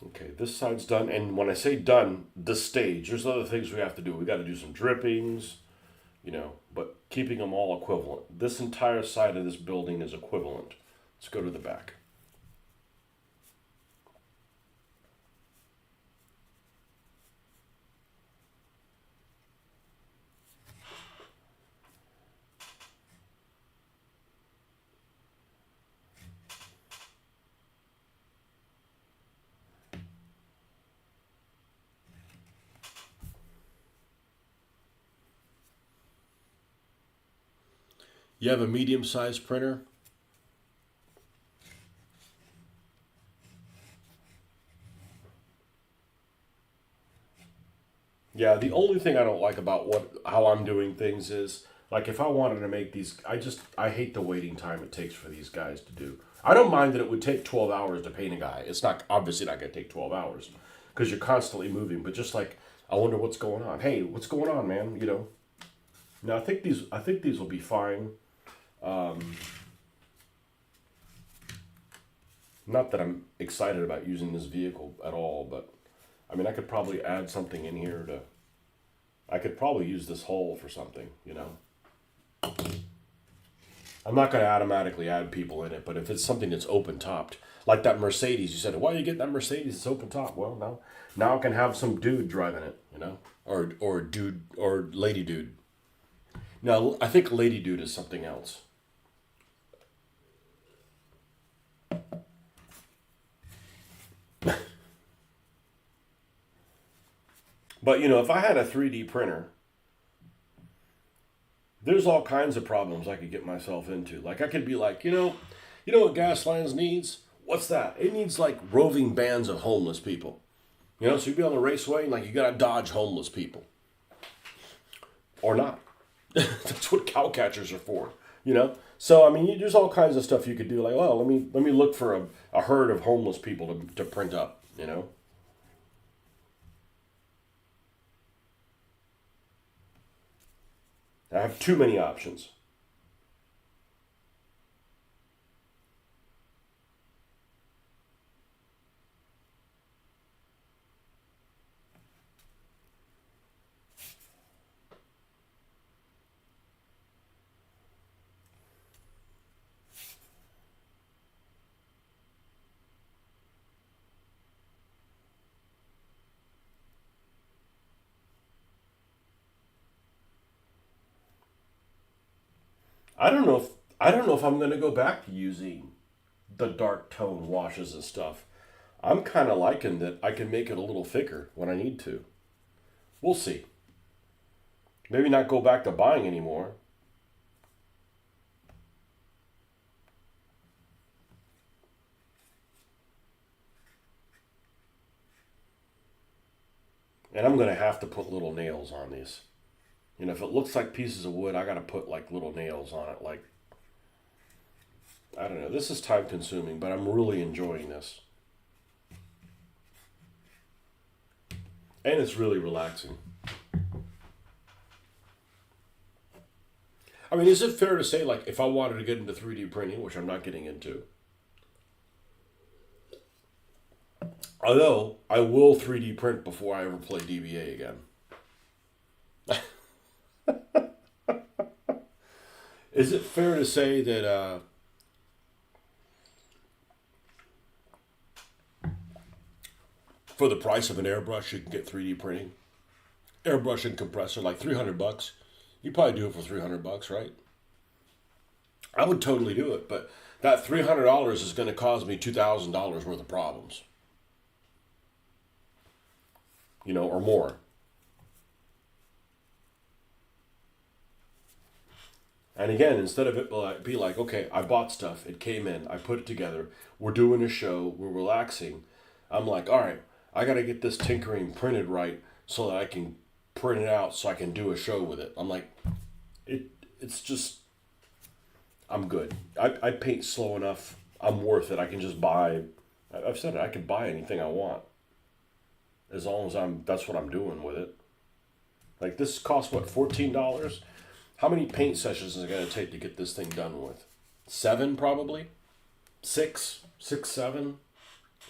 Okay, this side's done. And when I say done, the stage, there's other things we have to do. We got to do some drippings, you know, but keeping them all equivalent. This entire side of this building is equivalent. Let's go to the back. You have a medium-sized printer? Yeah, the only thing I don't like about how I'm doing things is like if I wanted to make these, I hate the waiting time it takes for these guys to do. I don't mind that it would take 12 hours to paint a guy. It's not obviously not going to take 12 hours because you're constantly moving. But just like I wonder what's going on. Hey, what's going on, man? You know. Now I think these will be fine. Not that I'm excited about using this vehicle at all, but I mean I could probably add something in here to. I could probably use this hole for something, you know. I'm not going to automatically add people in it, but if it's something that's open topped, like that Mercedes, you said, why are you getting that Mercedes? It's open top. Well, now I can have some dude driving it, you know, or dude or lady dude. Now I think lady dude is something else. But you know, if I had a 3D printer, there's all kinds of problems I could get myself into. Like I could be like, you know what Gaslands needs? What's that? It needs like roving bands of homeless people. You know, so you'd be on the raceway and like you gotta dodge homeless people. Or not. That's what cow catchers are for. You know? So I mean there's all kinds of stuff you could do, like, well, let me look for a herd of homeless people to print up, you know? I have too many options. I don't know if I don't know if I'm gonna go back to using. the dark tone washes and stuff. I'm kind of liking that I can make it a little thicker when I need to. We'll see. Maybe not go back to buying anymore. And I'm going to have to put little nails on these. You know, if it looks like pieces of wood, I got to put like little nails on it. Like, I don't know. This is time consuming, but I'm really enjoying this. And it's really relaxing. I mean, is it fair to say, like, if I wanted to get into 3D printing, which I'm not getting into, although I will 3D print before I ever play DBA again. Is it fair to say that for the price of an airbrush, you can get 3D printing? Airbrush and compressor, like $300. You probably do it for $300, right? I would totally do it, but that $300 is going to cause me $2,000 worth of problems. You know, or more. And again, instead of it be like, okay, I bought stuff, it came in, I put it together, we're doing a show, we're relaxing. I'm like, all right, I got to get this tinkering printed right so that I can print it out so I can do a show with it. I'm like, it's just, I'm good. I paint slow enough. I'm worth it. I can just buy, I've said it, I can buy anything I want. As long as that's what I'm doing with it. Like this costs what, $14? How many paint sessions is it going to take to get this thing done with? 7 probably? 6? 6, 7?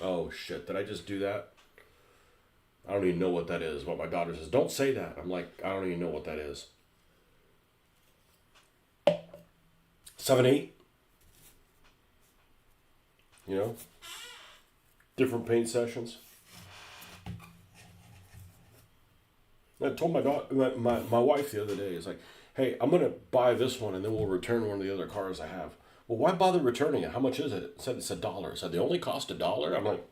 Oh shit, did I just do that? I don't even know what that is. What my daughter says, don't say that. I'm like, I don't even know what that is. 7, 8? You know? Different paint sessions. I told my daughter, my wife the other day, is like, hey, I'm going to buy this one and then we'll return one of the other cars I have. Well, why bother returning it? How much is it? It said it's $1. It said they only cost $1? I'm like,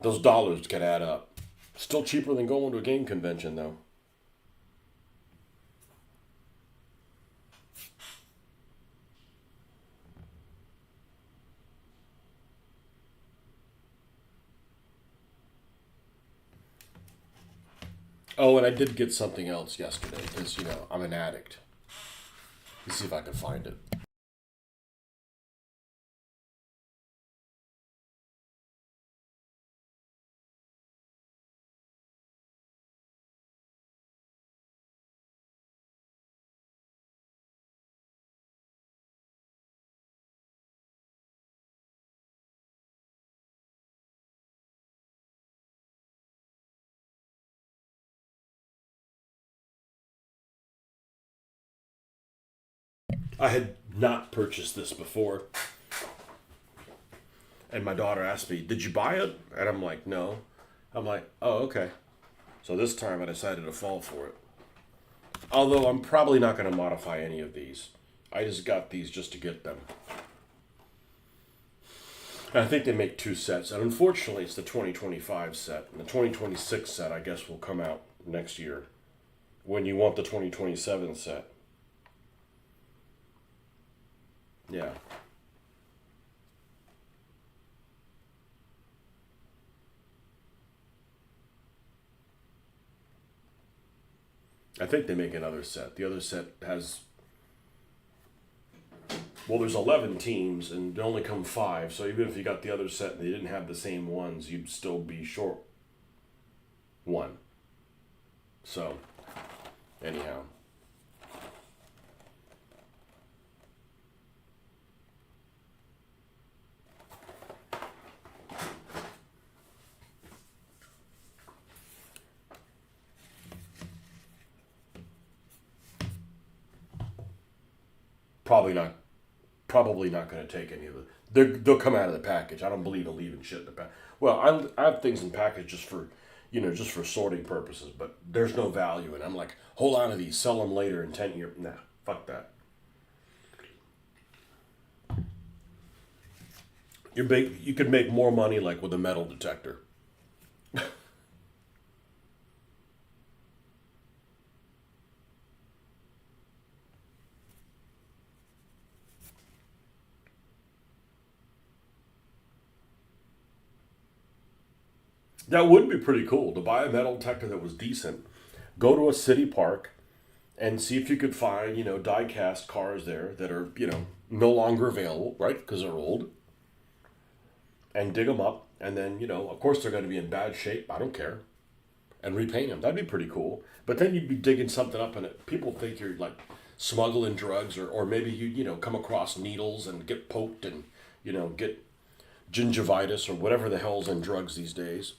those dollars can add up. Still cheaper than going to a game convention, though. Oh, and I did get something else yesterday because, you know, I'm an addict. Let's see if I can find it. I had not purchased this before. And my daughter asked me, did you buy it? And I'm like, no. I'm like, oh, okay. So this time I decided to fall for it. Although I'm probably not going to modify any of these. I just got these just to get them. And I think they make 2 sets. And unfortunately, it's the 2025 set. And the 2026 set, I guess, will come out next year. When you want the 2027 set. Yeah. I think they make another set. The other set has, well, there's 11 teams and they only come 5. So even if you got the other set and they didn't have the same ones, you'd still be short 1. So, anyhow. Probably not. Probably not going to take any of it. They'll come out of the package. I don't believe in leaving shit in the pack. Well, I have things in package just for, you know, just for sorting purposes. But there's no value in. I'm like, hold on to these, sell them later in 10 years. Nah, fuck that. You could make more money like with a metal detector. That would be pretty cool to buy a metal detector that was decent. Go to a city park and see if you could find, die cast cars there that are, no longer available, right? Because they're old, and dig them up. And then, of course, they're going to be in bad shape. I don't care. And repaint them. That'd be pretty cool. But then you'd be digging something up, and people think you're like smuggling drugs, or maybe you come across needles and get poked and, get gingivitis or whatever the hell's in drugs these days.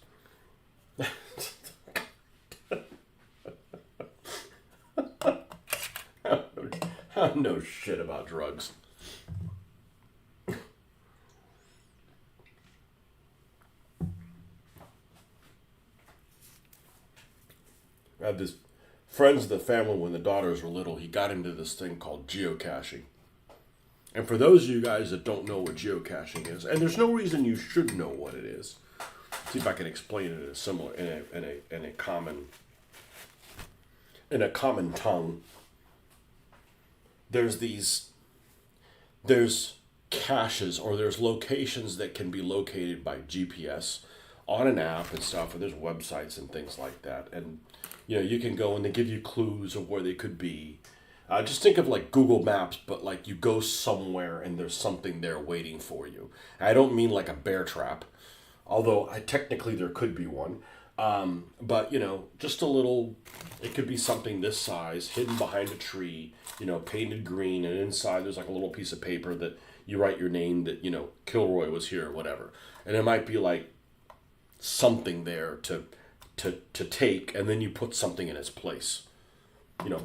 I know shit about drugs. I had this friends of the family when the daughters were little. He got into this thing called geocaching. And for those of you guys that don't know what geocaching is, and there's no reason you should know what it is. See if I can explain it in a similar in a common tongue. There's caches, or there's locations that can be located by GPS on an app and stuff, and there's websites and things like that. And you can go and they give you clues of where they could be. Just think of like Google Maps, but like you go somewhere and there's something there waiting for you. I don't mean like a bear trap, although technically there could be one. But just a little. It could be something this size, hidden behind a tree, painted green, and inside there's like a little piece of paper that you write your name, that Kilroy was here or whatever, and it might be like something there to take, and then you put something in its place,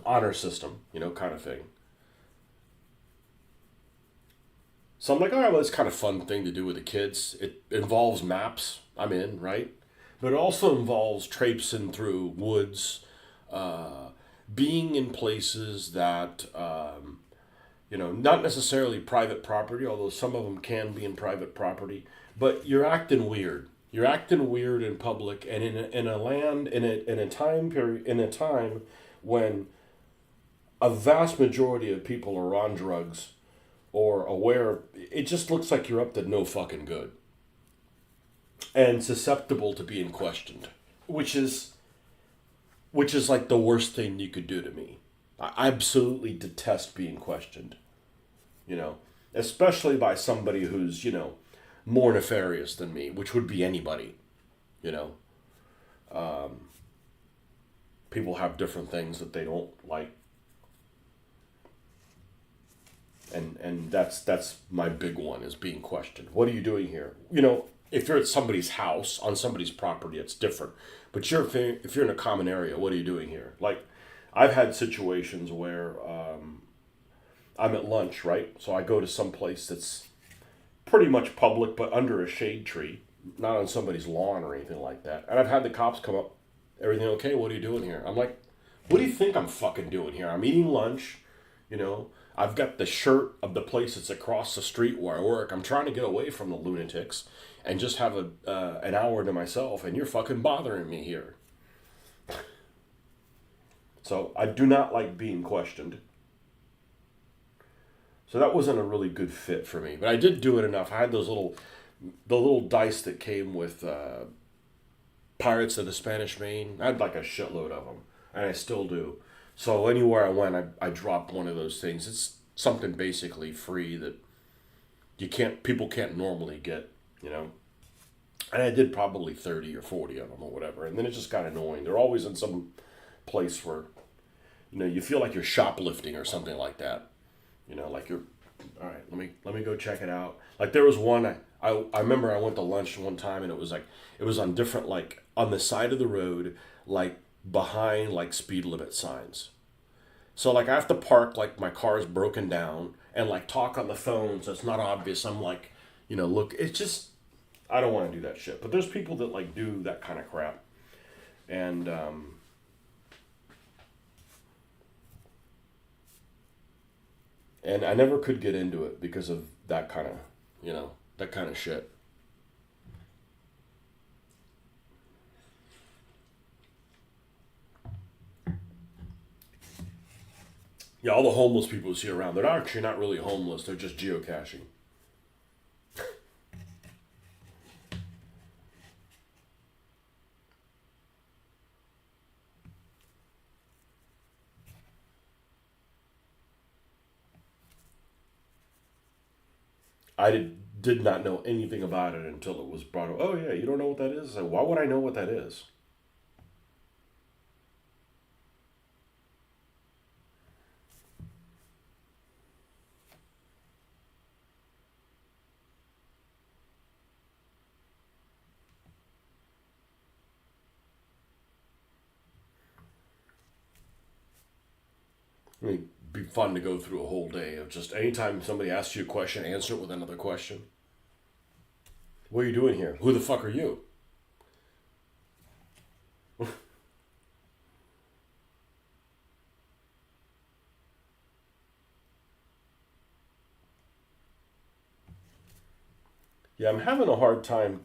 honor system, kind of thing. So I'm like, all right, well, it's kind of fun thing to do with the kids. It involves maps. I'm in, right? But it also involves traipsing through woods, being in places that, not necessarily private property, although some of them can be in private property, but you're acting weird. You're acting weird in public, and in a land, in a time period, in a time when a vast majority of people are on drugs or aware, it just looks like you're up to no fucking good and susceptible to being questioned, which is like the worst thing you could do to me. I absolutely detest being questioned, especially by somebody who's, more nefarious than me, which would be anybody, you know. People have different things that they don't like. And that's my big one, is being questioned. What are you doing here? If you're at somebody's house, on somebody's property, it's different. But if you're in a common area, what are you doing here? Like, I've had situations where I'm at lunch, right? So I go to some place that's pretty much public, but under a shade tree, not on somebody's lawn or anything like that. And I've had the cops come up. Everything okay? What are you doing here? I'm like, what do you think I'm fucking doing here? I'm eating lunch, I've got the shirt of the place that's across the street where I work. I'm trying to get away from the lunatics and just have an hour to myself, and you're fucking bothering me here. So I do not like being questioned. So that wasn't a really good fit for me, but I did do it enough. I had the little dice that came with Pirates of the Spanish Main. I had like a shitload of them, and I still do. So anywhere I went, I dropped one of those things. It's something basically free that people can't normally get, And I did probably 30 or 40 of them or whatever, and then it just got annoying. They're always in some place where, you feel like you're shoplifting or something like that. Like you're, all right, let me go check it out. Like there was one, I remember I went to lunch one time, and it was on different, like on the side of the road, like behind like speed limit signs. So like I have to park, like my car's broken down, and like talk on the phone so it's not obvious. I'm like, look, it's just, I don't want to do that shit. But there's people that like do that kind of crap. And I never could get into it because of that kind of, that kind of shit. Yeah, all the homeless people you see around, they're actually not really homeless. They're just geocaching. I did not know anything about it until it was brought up. Oh yeah, you don't know what that is? Like, why would I know what that is? I mean, it'd be fun to go through a whole day of just anytime somebody asks you a question, answer it with another question. What are you doing here? Who the fuck are you? Yeah, I'm having a hard time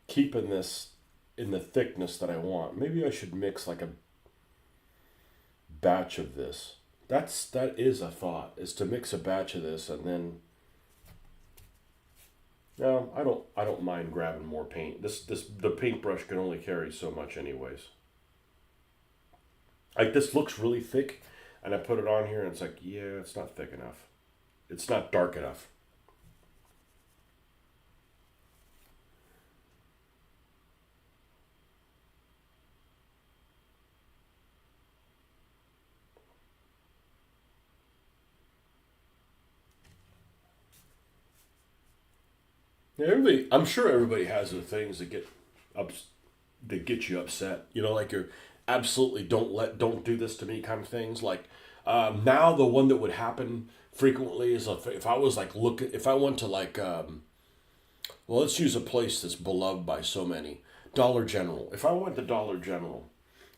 keeping this in the thickness that I want. Maybe I should mix like a batch of this. That is a thought, is to mix a batch of this and then no, I don't mind grabbing more paint. This the paintbrush can only carry so much anyways. Like this looks really thick and I put it on here and it's like, yeah, it's not thick enough. It's not dark enough. Yeah, everybody, I'm sure everybody has the things that get you upset. You know, like you're absolutely don't do this to me kind of things. Like now, the one that would happen frequently is if I was like if I went to like well, let's use a place that's beloved by so many, Dollar General. If I went to Dollar General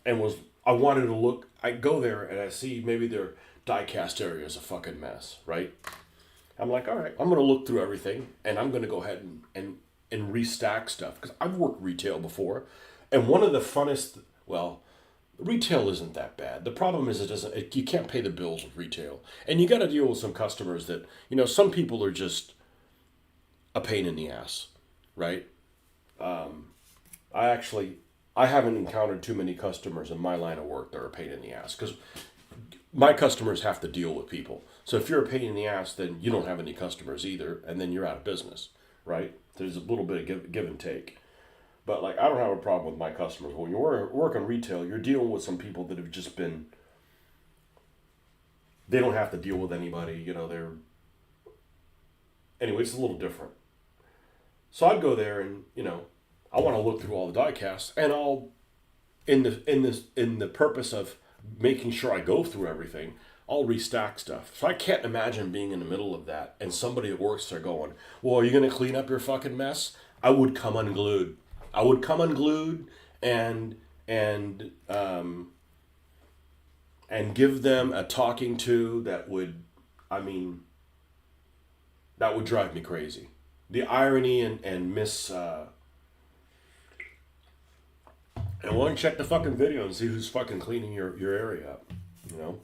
and I wanted to look, I go there and I see maybe their die-cast area is a fucking mess, right? I'm like, all right, I'm gonna look through everything, and I'm gonna go ahead and restack stuff because I've worked retail before, and one of the funnest, well, retail isn't that bad. The problem is you can't pay the bills with retail, and you got to deal with some customers that some people are just a pain in the ass, right? I actually I haven't encountered too many customers in my line of work that are a pain in the ass because my customers have to deal with people. So if you're a pain in the ass, then you don't have any customers either, and then you're out of business, right? There's a little bit of give and take. But like, I don't have a problem with my customers. When you're working retail, you're dealing with some people that have just been. They don't have to deal with anybody. They're anyway. It's a little different. So I'd go there and I want to look through all the die casts, and I'll in the purpose of making sure I go through everything, I'll restack stuff. So I can't imagine being in the middle of that and somebody at work there going, "Well, are you gonna clean up your fucking mess?" I would come unglued. I would come unglued and and um, and give them a talking to that would, I mean, that would drive me crazy. The irony and miss. And why don't you check the fucking video and see who's fucking cleaning your area up, you know?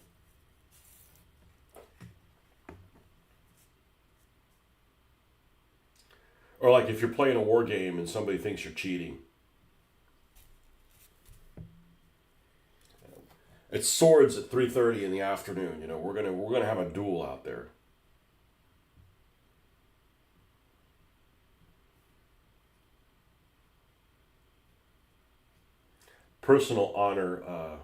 Or like if you're playing a war game and somebody thinks you're cheating. It's swords at 3:30 in the afternoon. We're gonna have a duel out there. Personal honor,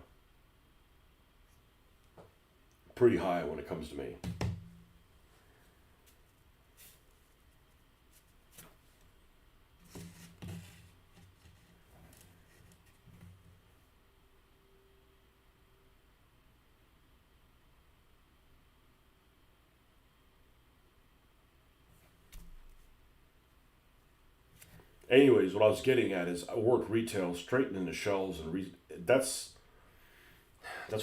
pretty high when it comes to me. Anyways, what I was getting at is I work retail, straightening the shelves, and that's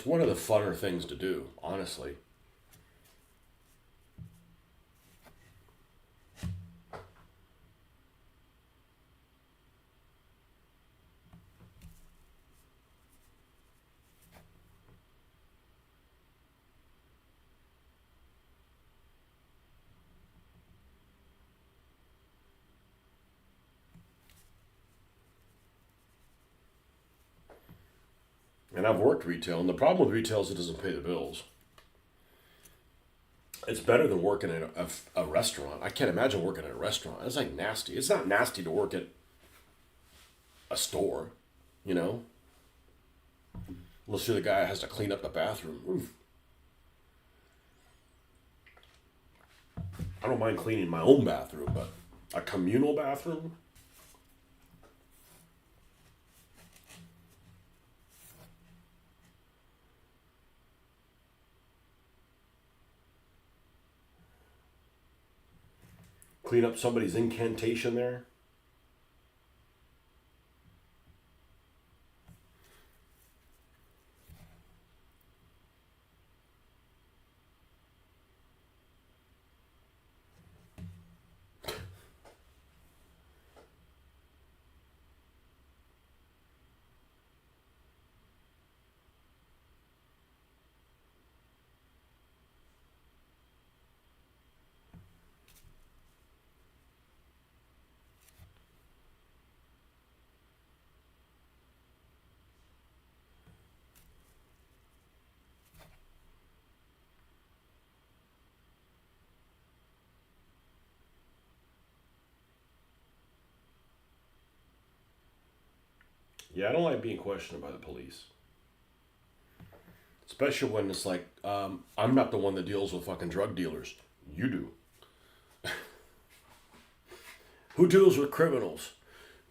one of the funner things to do, honestly. And I've worked retail, and the problem with retail is it doesn't pay the bills. It's better than working at a restaurant. I can't imagine working at a restaurant. It's like nasty. It's not nasty to work at a store, you know? Unless you're the guy that has to clean up the bathroom. Oof. I don't mind cleaning my own bathroom, but a communal bathroom? Clean up somebody's incantation there? Yeah, I don't like being questioned by the police. Especially when it's like, I'm not the one that deals with fucking drug dealers. You do. Who deals with criminals?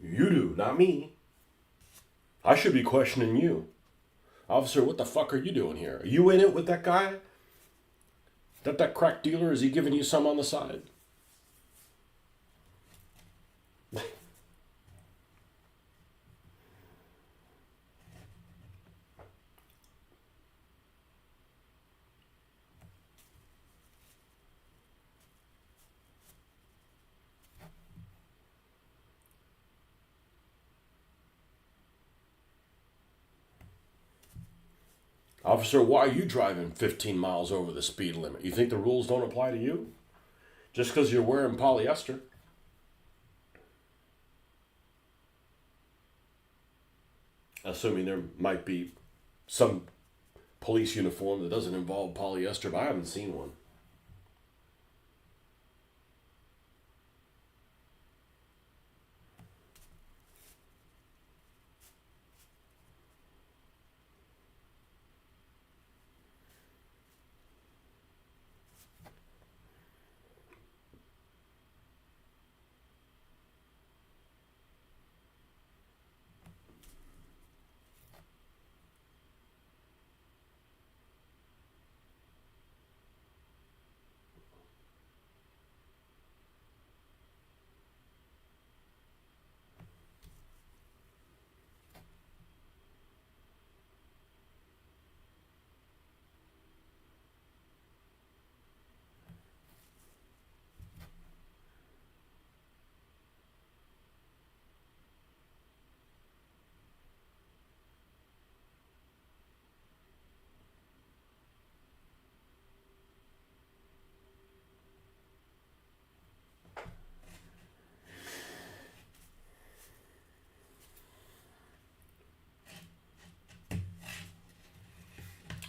You do, not me. I should be questioning you. Officer, what the fuck are you doing here? Are you in it with that guy? That crack dealer? Is he giving you some on the side? Officer, why are you driving 15 miles over the speed limit? You think the rules don't apply to you? Just because you're wearing polyester? Assuming there might be some police uniform that doesn't involve polyester, but I haven't seen one.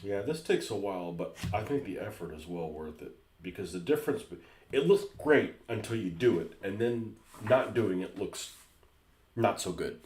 Yeah, this takes a while, but I think the effort is well worth it because the difference, it looks great until you do it, and then not doing it looks not so good.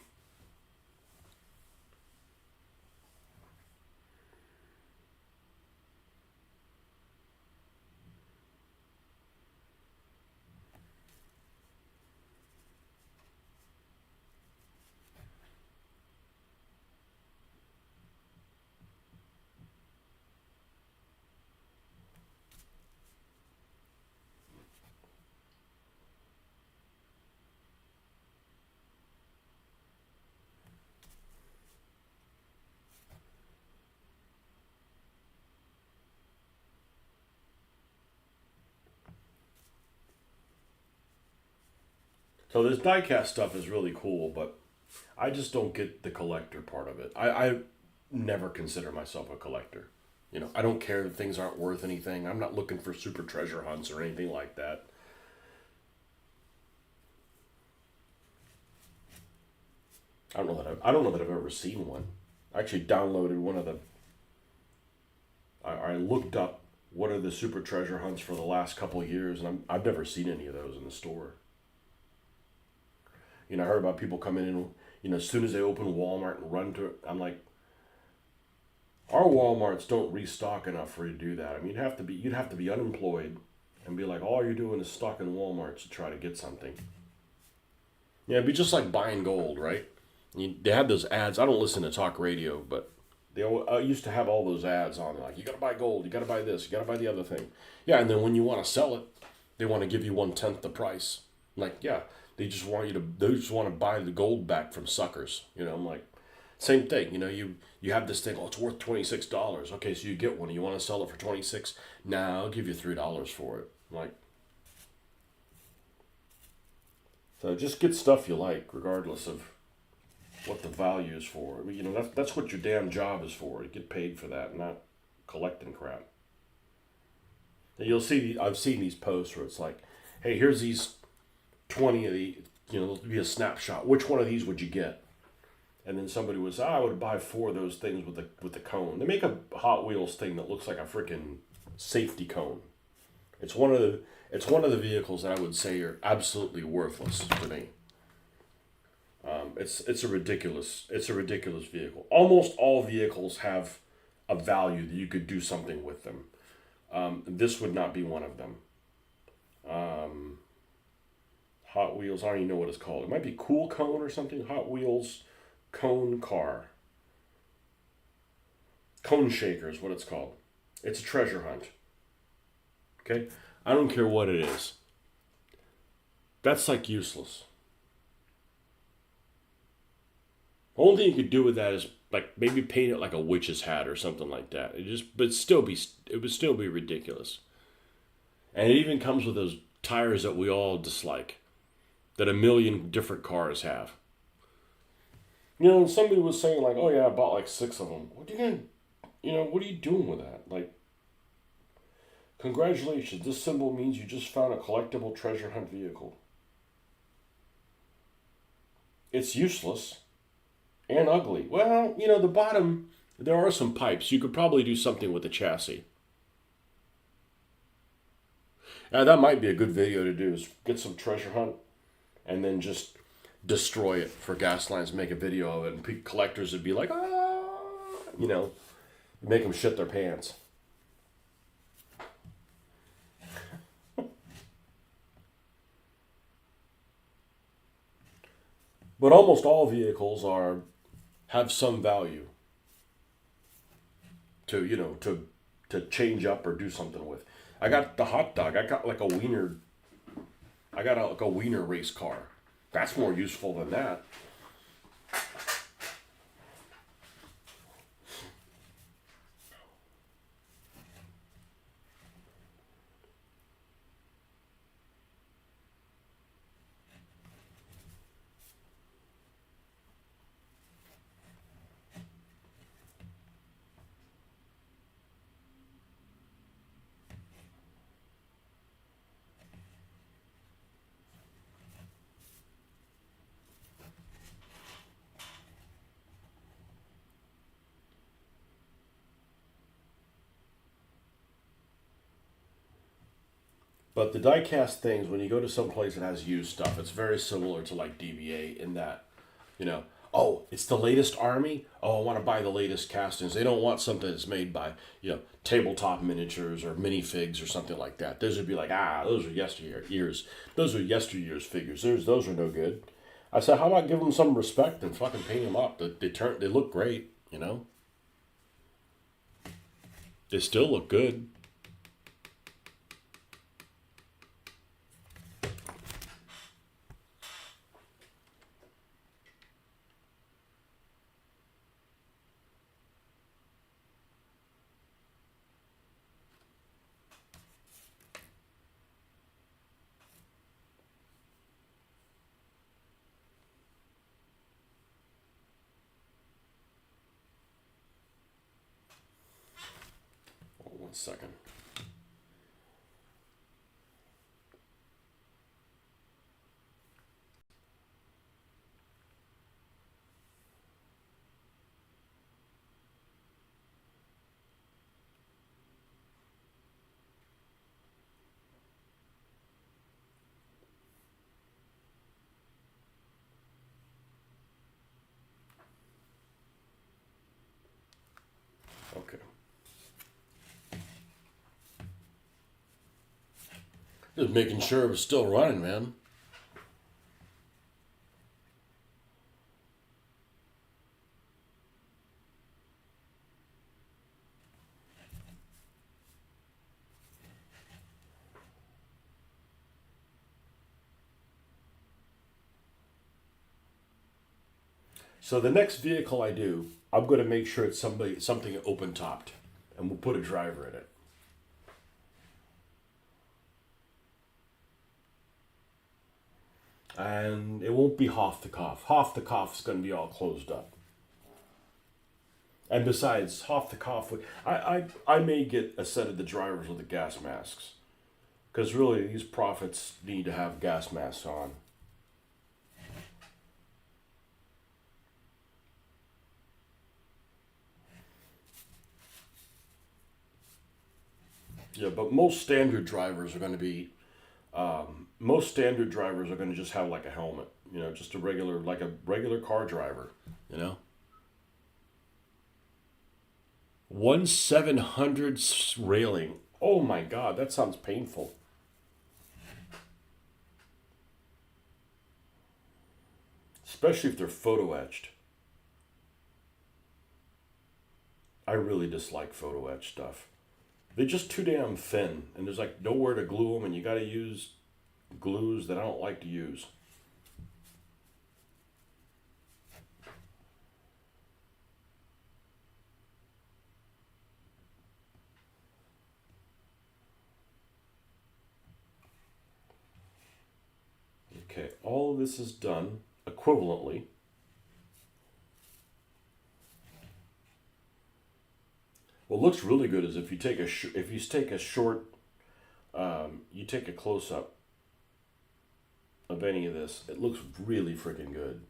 So this diecast stuff is really cool, but I just don't get the collector part of it. I never consider myself a collector. You know, I don't care that things aren't worth anything. I'm not looking for super treasure hunts or anything like that. I don't know that I've ever seen one. I actually downloaded one of the. I looked up what are the super treasure hunts for the last couple of years, and I've never seen any of those in the store. I heard about people coming in. As soon as they open Walmart and run to it, I'm like, our WalMarts don't restock enough for you to do that. I mean, you'd have to be unemployed and be like, all you're doing is stocking Walmarts to try to get something. Yeah, it'd be just like buying gold, right? They had those ads. I don't listen to talk radio, but they used to have all those ads on. Like, you got to buy gold, you got to buy this, you got to buy the other thing. Yeah, and then when you want to sell it, they want to give you 1/10 the price. Like, yeah, they just want to buy the gold back from suckers. I'm like, same thing. You have this thing. Oh, it's worth $26. Okay, so you get one. You want to sell it for 26? Nah, I'll give you $3 for it. Like, so just get stuff you like, regardless of what the value is for. I mean, that's what your damn job is for. You get paid for that, not collecting crap. And you'll see. I've seen these posts where it's like, "Hey, here's these 20 of the. There'll be a snapshot. Which one of these would you get?" And then somebody was, I would buy 4 of those things with the cone. They make a Hot Wheels thing that looks like a freaking safety cone. It's one of the vehicles that I would say are absolutely worthless to me. It's a ridiculous vehicle. Almost all vehicles have a value that you could do something with them. This would not be one of them. Hot Wheels, I don't even know what it's called. It might be Cool Cone or something. Hot Wheels Cone Car. Cone Shaker is what it's called. It's a treasure hunt. Okay? I don't care what it is. That's like useless. The only thing you could do with that is like maybe paint it like a witch's hat or something like that. But it would still be ridiculous. And it even comes with those tires that we all dislike, that a million different cars have. Somebody was saying like, "Oh yeah, I bought like 6 of them." What are you gonna, what are you doing with that? Like, congratulations, this symbol means you just found a collectible treasure hunt vehicle. It's useless and ugly. Well, the bottom, there are some pipes. You could probably do something with the chassis. That might be a good video to do, is get some treasure hunt and then just destroy it for gas lines, make a video of it, and collectors would be like, make them shit their pants. But almost all vehicles have some value to change up or do something with. I got the hot dog. I got like a wiener. I got like a wiener race car. That's more useful than that. But the die-cast things, when you go to some place that has used stuff, it's very similar to like DBA in that, oh, it's the latest Army. Oh, I want to buy the latest castings. They don't want something that's made by, tabletop miniatures or minifigs or something like that. Those would be like, those are yesteryears. Those are yesteryear's figures. Those are no good. I said, how about give them some respect and fucking paint them up? They look great, They still look good. Hold on 1 second. Just making sure it was still running, man. So the next vehicle I do, I'm going to make sure it's something open topped, and we'll put a driver in it. And it won't be Hoff the Cough. Hoff the Cough is going to be all closed up. And besides, Hoff the Cough, I may get a set of the drivers with the gas masks. Because really, these prophets need to have gas masks on. Yeah, but most standard drivers are going to be, most standard drivers are going to just have like a helmet. You know, just a regular, like a regular car driver. You know? 1/700 railing. Oh my God, that sounds painful. Especially if they're photo etched. I really dislike photo etched stuff. They're just too damn thin, and there's like nowhere to glue them, and you got to use glues that I don't like to use. Okay, all of this is done equivalently. What looks really good is if you take if you take a short, you take a close up of any of this, it looks really freaking good.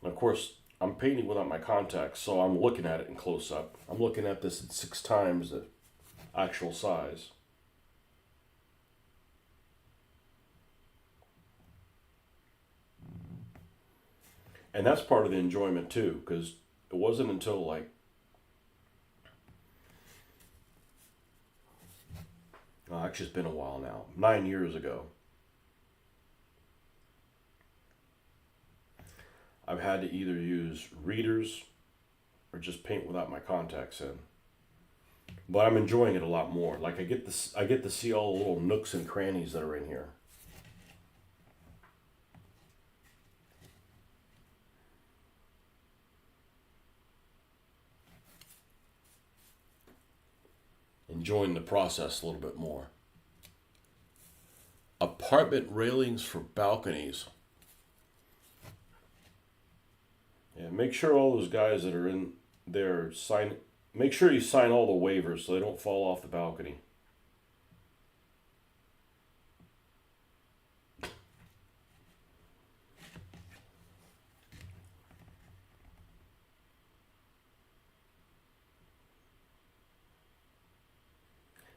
And of course, I'm painting without my contacts, so I'm looking at it in close up. I'm looking at this at 6 times the actual size. And that's part of the enjoyment too, because it wasn't until like, oh, actually, it's been a while now, 9 years ago, I've had to either use readers or just paint without my contacts in. But I'm enjoying it a lot more. Like I get to see all the little nooks and crannies that are in here. Enjoying the process a little bit more. Apartment railings for balconies. Yeah, make sure all those guys that are in there sign. Make sure you sign all the waivers so they don't fall off the balcony.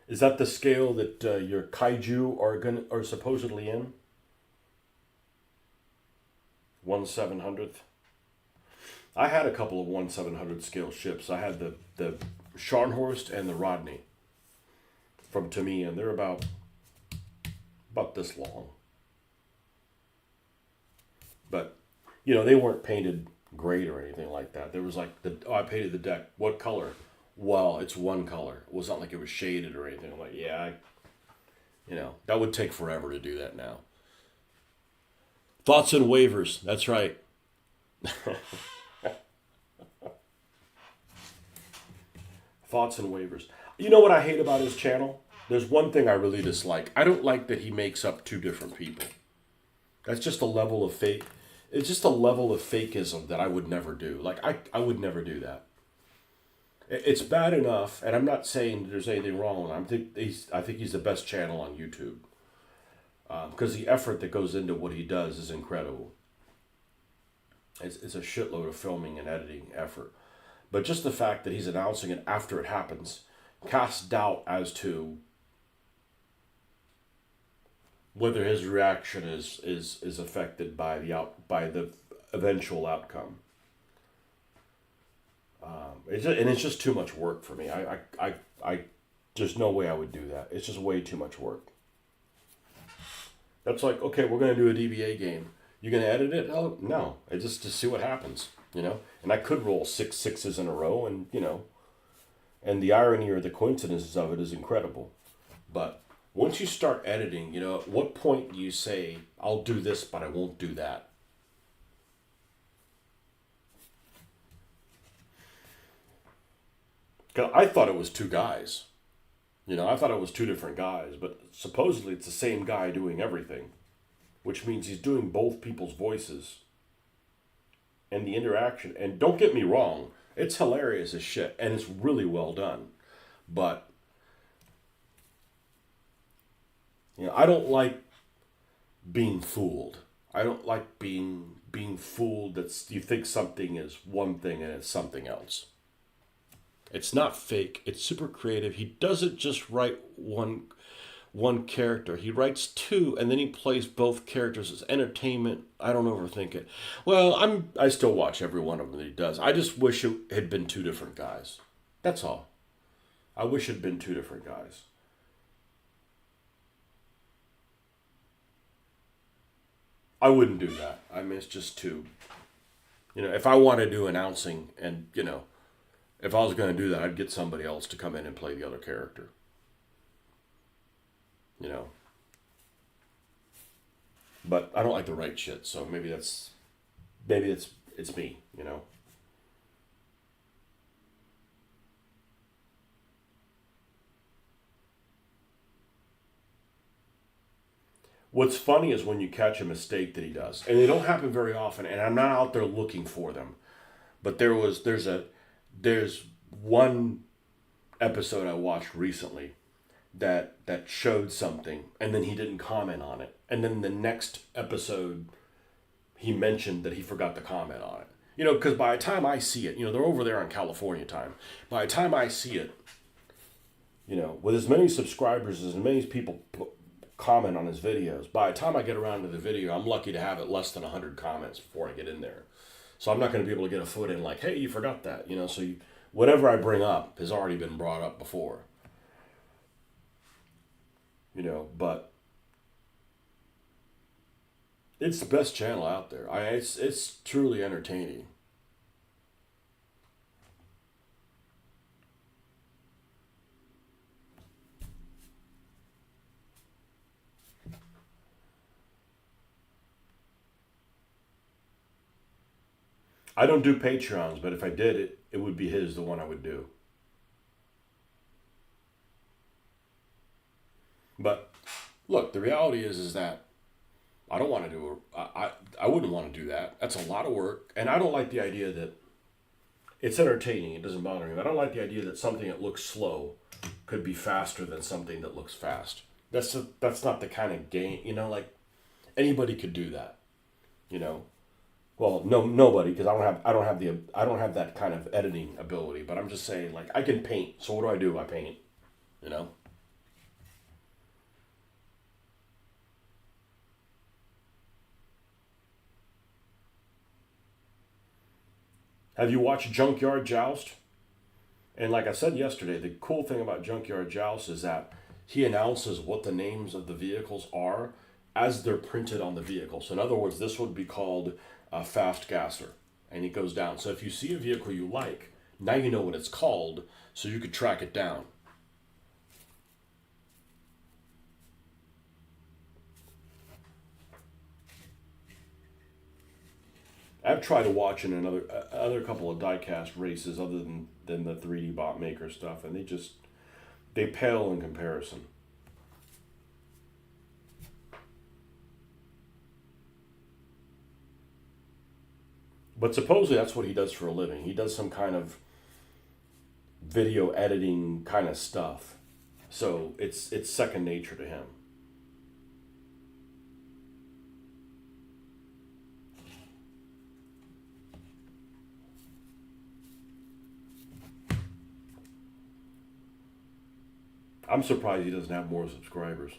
Is that the scale that your kaiju are supposedly in? 1/700th. I had a couple of 1/700 scale ships. I had the Scharnhorst and the Rodney from Tamiya, and they're about this long. But you know, they weren't painted great or anything like that. There was like I painted the deck. What color? Well, it's one color. It was not like it was shaded or anything. I'm like, yeah, you know, that would take forever to do that now. Thoughts and waivers. That's right. Thoughts and waivers. You know what I hate about his channel? There's one thing I really dislike. I don't like that he makes up two different people. That's just a level of fake. It's just a level of fakeism that I would never do. Like I would never do that. It's bad enough, and I'm not saying there's anything wrong with him. I think he's the best channel on YouTube because the effort that goes into what he does is incredible. It's a shitload of filming and editing effort, but just the fact that he's announcing it after it happens casts doubt as to whether his reaction is affected by the eventual outcome. It's just too much work for me. I there's no way I would do that. It's just way too much work. That's like, okay, we're going to do a DBA game. You going to edit it? Oh, no. I just to see what happens, you know? And I could roll 6 6s in a row, and, you know, and the irony or the coincidences of it is incredible. But once you start editing, you know, at what point do you say, I'll do this, but I won't do that? 'Cause I thought it was two guys. You know, I thought it was two different guys, but supposedly it's the same guy doing everything, which means he's doing both people's voices and the interaction. And don't get me wrong, it's hilarious as shit, and it's really well done. But, you know, I don't like being fooled. I don't like being fooled that you think something is one thing and it's something else. It's not fake. It's super creative. He doesn't just write one character. He writes two, and then he plays both characters as entertainment. I don't overthink it. Well, I still watch every one of them that he does. I just wish it had been two different guys. That's all. I wish it had been two different guys. I wouldn't do that. I mean, it's just two. You know, if I want to do announcing, and you know, if I was going to do that, I'd get somebody else to come in and play the other character. You know, but I don't like to write shit, so maybe it's me. You know. What's funny is when you catch a mistake that he does, and they don't happen very often. And I'm not out there looking for them, but there's one episode I watched recently that showed something, and then he didn't comment on it, and then the next episode he mentioned that he forgot to comment on it. You know, because by the time I see it, you know, they're over there on California time. By the time I see it, you know, with as many subscribers as many people comment on his videos, by the time I get around to the video, I'm lucky to have it less than 100 comments before I get in there. So I'm not going to be able to get a foot in like, hey, you forgot that, you know. So whatever I bring up has already been brought up before, you know. But it's the best channel out there. It's truly entertaining. I don't do Patreons, but if I did it, it would be the one I would do. But look, the reality is that I don't want to do I wouldn't want to do that. That's a lot of work, and I don't like the idea that it's entertaining. It doesn't bother me. I don't like the idea that something that looks slow could be faster than something that looks fast. That's not the kind of game, you know. Like anybody could do that, you know. Well, no, nobody, because I don't have that kind of editing ability. But I'm just saying, like, I can paint. So what do I do? I paint, you know. Have you watched Junkyard Joust? And like I said yesterday, the cool thing about Junkyard Joust is that he announces what the names of the vehicles are as they're printed on the vehicle. So in other words, this would be called a fast gasser, and it goes down. So if you see a vehicle you like, now you know what it's called, so you could track it down. I've tried to watch in another other couple of diecast races other than the 3D bot maker stuff, and they pale in comparison. But supposedly that's what he does for a living. He does some kind of video editing kind of stuff. So it's second nature to him. I'm surprised he doesn't have more subscribers.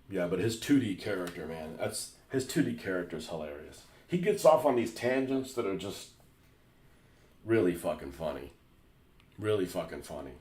Yeah, but his 2D character, man, that's his 2D character is hilarious. He gets off on these tangents that are just really fucking funny. Really fucking funny.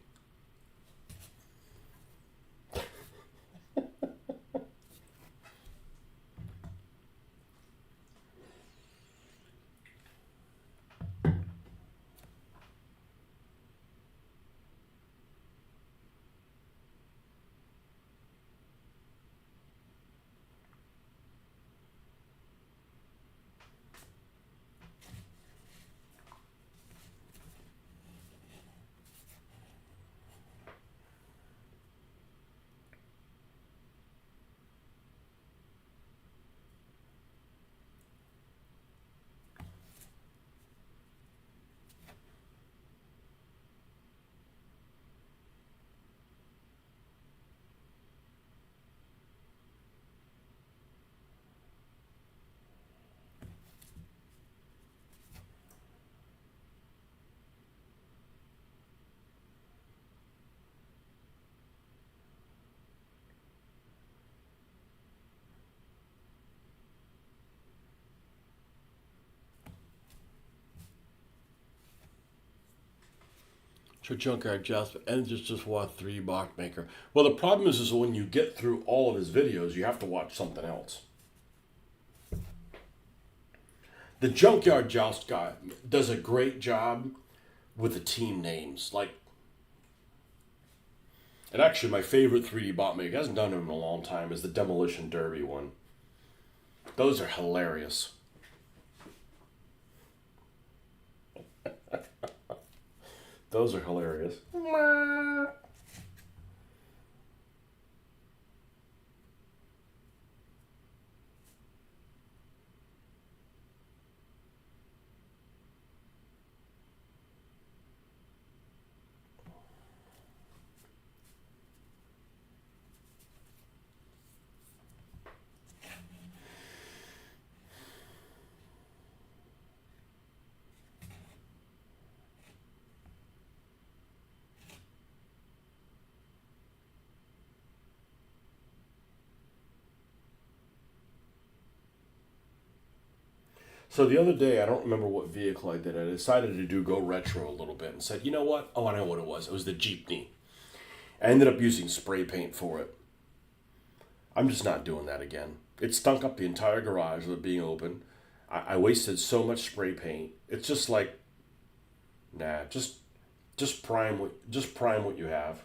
So Junkyard Joust and just watch 3D Box Maker. Well, the problem is when you get through all of his videos, you have to watch something else. The Junkyard Joust guy does a great job with the team names. Like, and actually, my favorite 3D bot maker, hasn't done it in a long time, is the Demolition Derby one. Those are hilarious. Those are hilarious. So the other day, I don't remember what vehicle I did. I decided to go retro a little bit and said, you know what? Oh, I know what it was. It was the Jeepney. I ended up using spray paint for it. I'm just not doing that again. It stunk up the entire garage with it being open. I wasted so much spray paint. It's just like, nah, just prime what you have.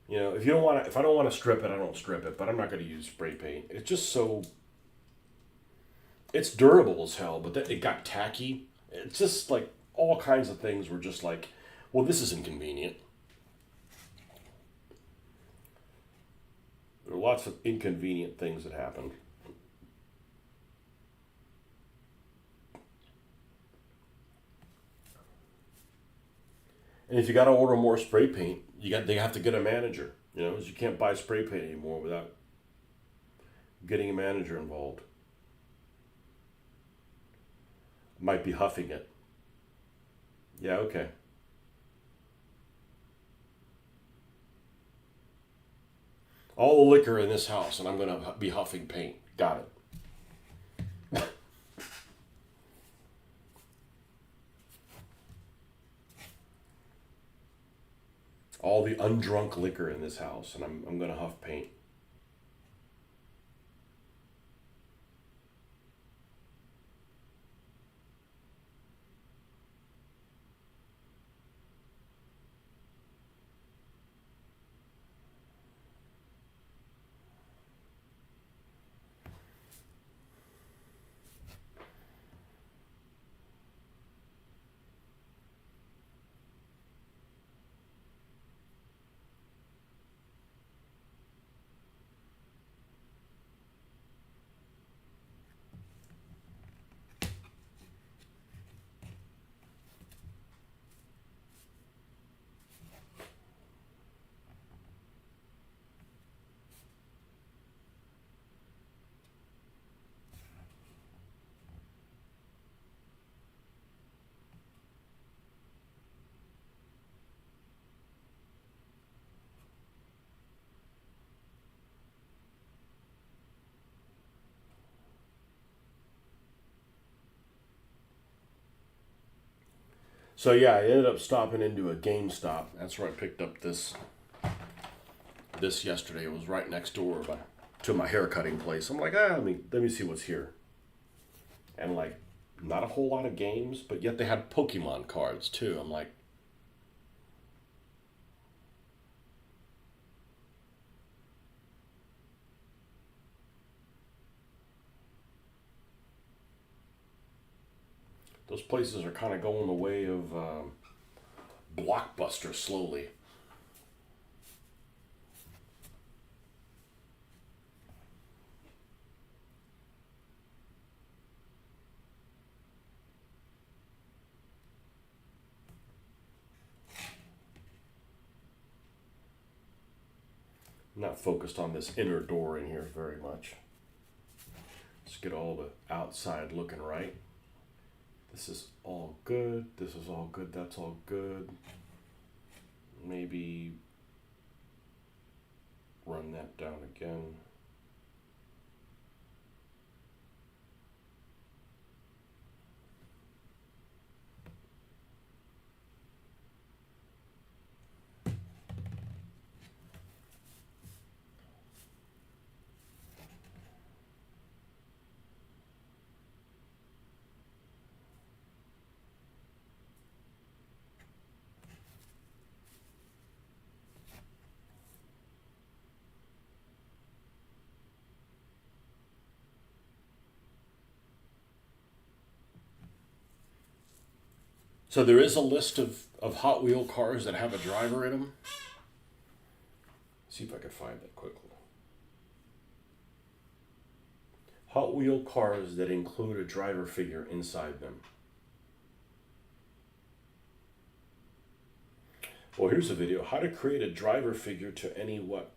You know, if I don't want to strip it, I don't strip it. But I'm not going to use spray paint. It's just so, it's durable as hell. But it got tacky. It's just like all kinds of things were just like, well, this is inconvenient. There are lots of inconvenient things that happened. And if you got to order more spray paint, they have to get a manager. You know, 'cause you can't buy spray paint anymore without getting a manager involved. Might be huffing it. Yeah, okay. All the liquor in this house, and I'm gonna be huffing paint. Got it. All the undrunk liquor in this house, and I'm gonna huff paint. So yeah, I ended up stopping into a GameStop. That's where I picked up this yesterday. It was right next door to my haircutting place. I'm like, let me see what's here. And like, not a whole lot of games, but yet they had Pokemon cards too. I'm like, those places are kind of going the way of Blockbuster slowly. I'm not focused on this inner door in here very much. Let's get all the outside looking right. This is all good. This is all good. That's all good. Maybe run that down again. So there is a list of Hot Wheel cars that have a driver in them. See if I can find that quickly. Hot Wheel cars that include a driver figure inside them. Well, here's a video. How to create a driver figure to any what?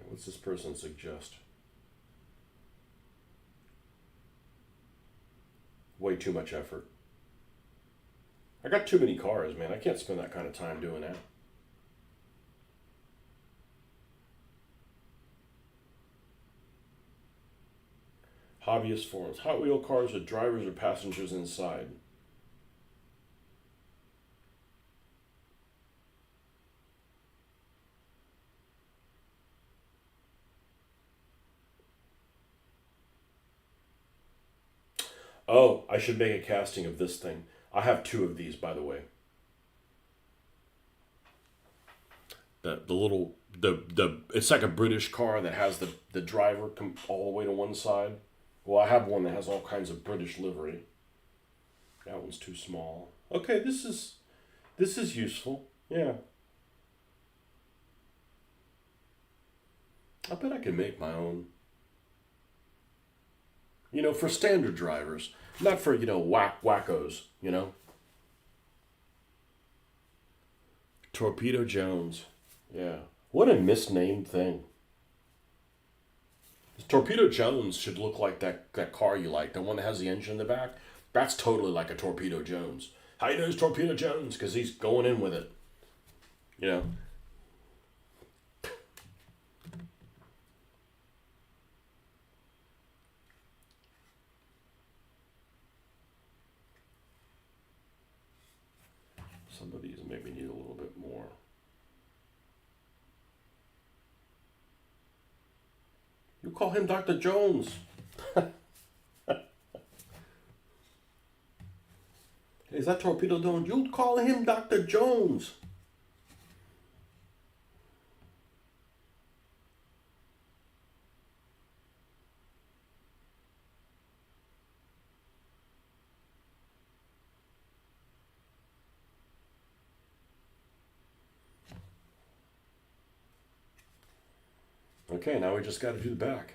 What's this person suggest? Way too much effort. I got too many cars, man. I can't spend that kind of time doing that. Hobbyist forums. Hot Wheel cars with drivers or passengers inside. Oh, I should make a casting of this thing. I have two of these, by the way. The little the it's like a British car that has the driver all the way to one side. Well, I have one that has all kinds of British livery. That one's too small. Okay, this is useful. Yeah. I bet I can make my own. For standard drivers, not for wackos. Torpedo Jones. Yeah. What a misnamed thing. Torpedo Jones should look like that car you like, the one that has the engine in the back. That's totally like a Torpedo Jones. How you know it's Torpedo Jones? Because he's going in with it. You know. Some of these maybe need a little bit more. You call him Dr. Jones. Is that Torpedo Jones? You call him Dr. Jones. Okay, now we just got to do the back.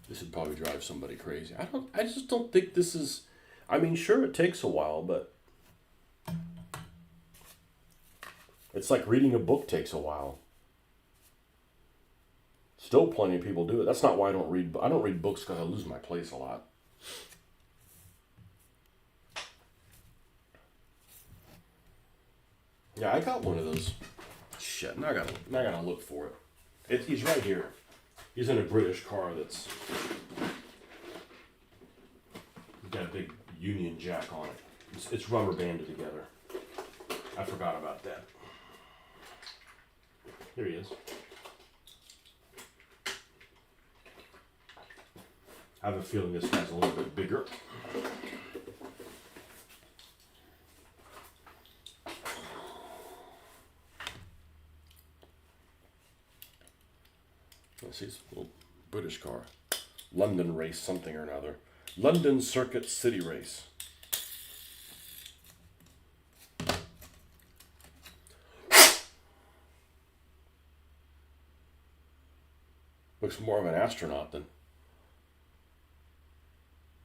This would probably drive somebody crazy. I just don't think this is. I mean, sure, it takes a while, but it's like reading a book takes a while. Still, plenty of people do it. That's not why I don't read. I don't read books because I lose my place a lot. Yeah, I got one of those. Shit, now I gotta look for it. He's right here. He's in a British car that's got a big Union Jack on it. It's rubber banded together. I forgot about that. Here he is. I have a feeling this guy's a little bit bigger. Let's see, it's a little British car. London race something or another. London Circuit City Race. Looks more of an astronaut than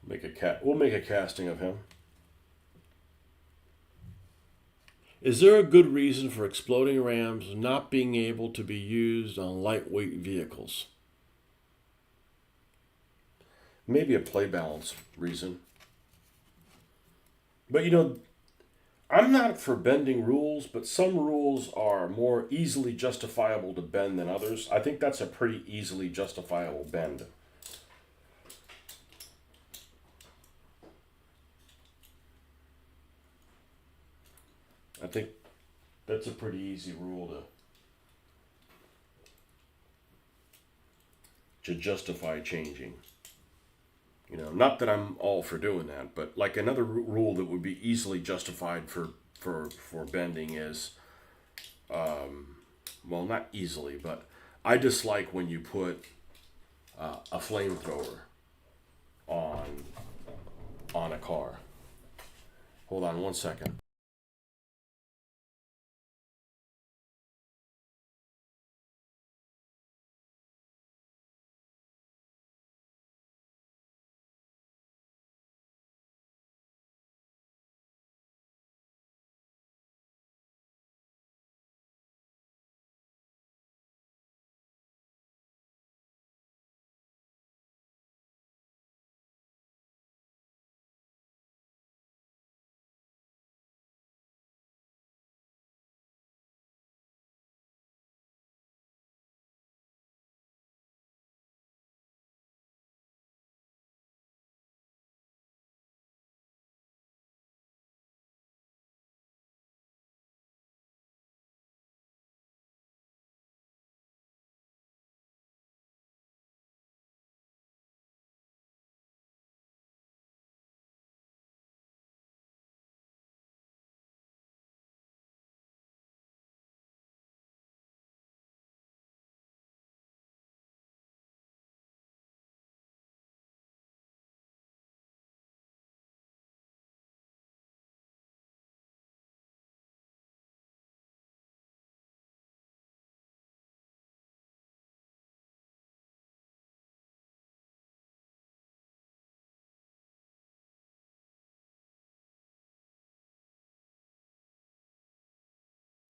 we'll make a casting of him. Is there a good reason for exploding rams not being able to be used on lightweight vehicles? Maybe a play balance reason. But I'm not for bending rules, but some rules are more easily justifiable to bend than others. I think that's a pretty easily justifiable bend. I think that's a pretty easy rule to justify changing. Not that I'm all for doing that, but like another rule that would be easily justified for bending is, well, not easily, but I dislike when you put a flamethrower on a car. Hold on one second.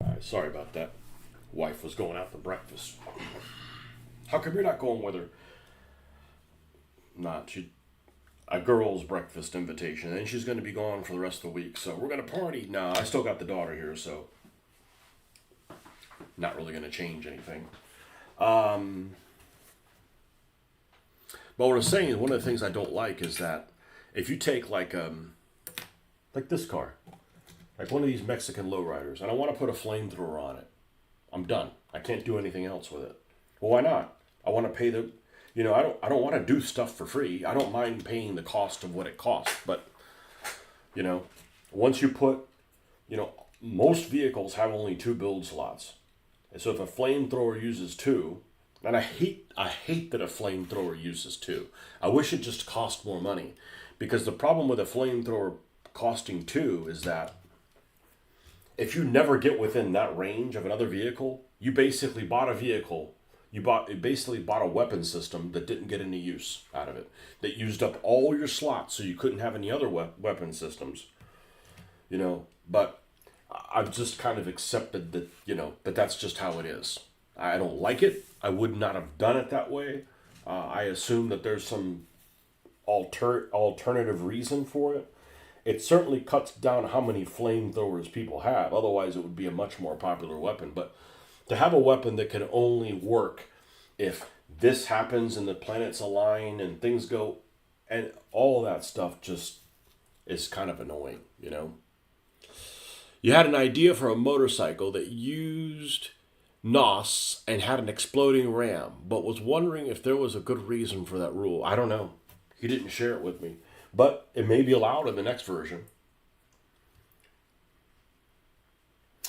All right, sorry about that. Wife was going out for breakfast. How come you're not going with her? Not. She a girl's breakfast invitation, and she's going to be gone for the rest of the week. So we're going to party. No, I still got the daughter here, so not really going to change anything. But what I was saying is one of the things I don't like is that if you take like this car, like one of these Mexican lowriders, and I want to put a flamethrower on it, I'm done. I can't do anything else with it. Well, why not? I want to pay I don't want to do stuff for free. I don't mind paying the cost of what it costs, but you know, once you put, most vehicles have only two build slots. And so if a flamethrower uses two, and I hate that a flamethrower uses two. I wish it just cost more money, because the problem with a flamethrower costing two is that if you never get within that range of another vehicle, you basically bought a vehicle. You basically bought a weapon system that didn't get any use out of it. That used up all your slots, so you couldn't have any other weapon systems. But I've just kind of accepted that that that's just how it is. I don't like it. I would not have done it that way. I assume that there's some alternative reason for it, It certainly cuts down how many flamethrowers people have. Otherwise, it would be a much more popular weapon. But to have a weapon that can only work if this happens and the planets align and things go, and all of that stuff just is kind of annoying, you know? You had an idea for a motorcycle that used NOS and had an exploding ram, but was wondering if there was a good reason for that rule. I don't know. He didn't share it with me, but it may be allowed in the next version.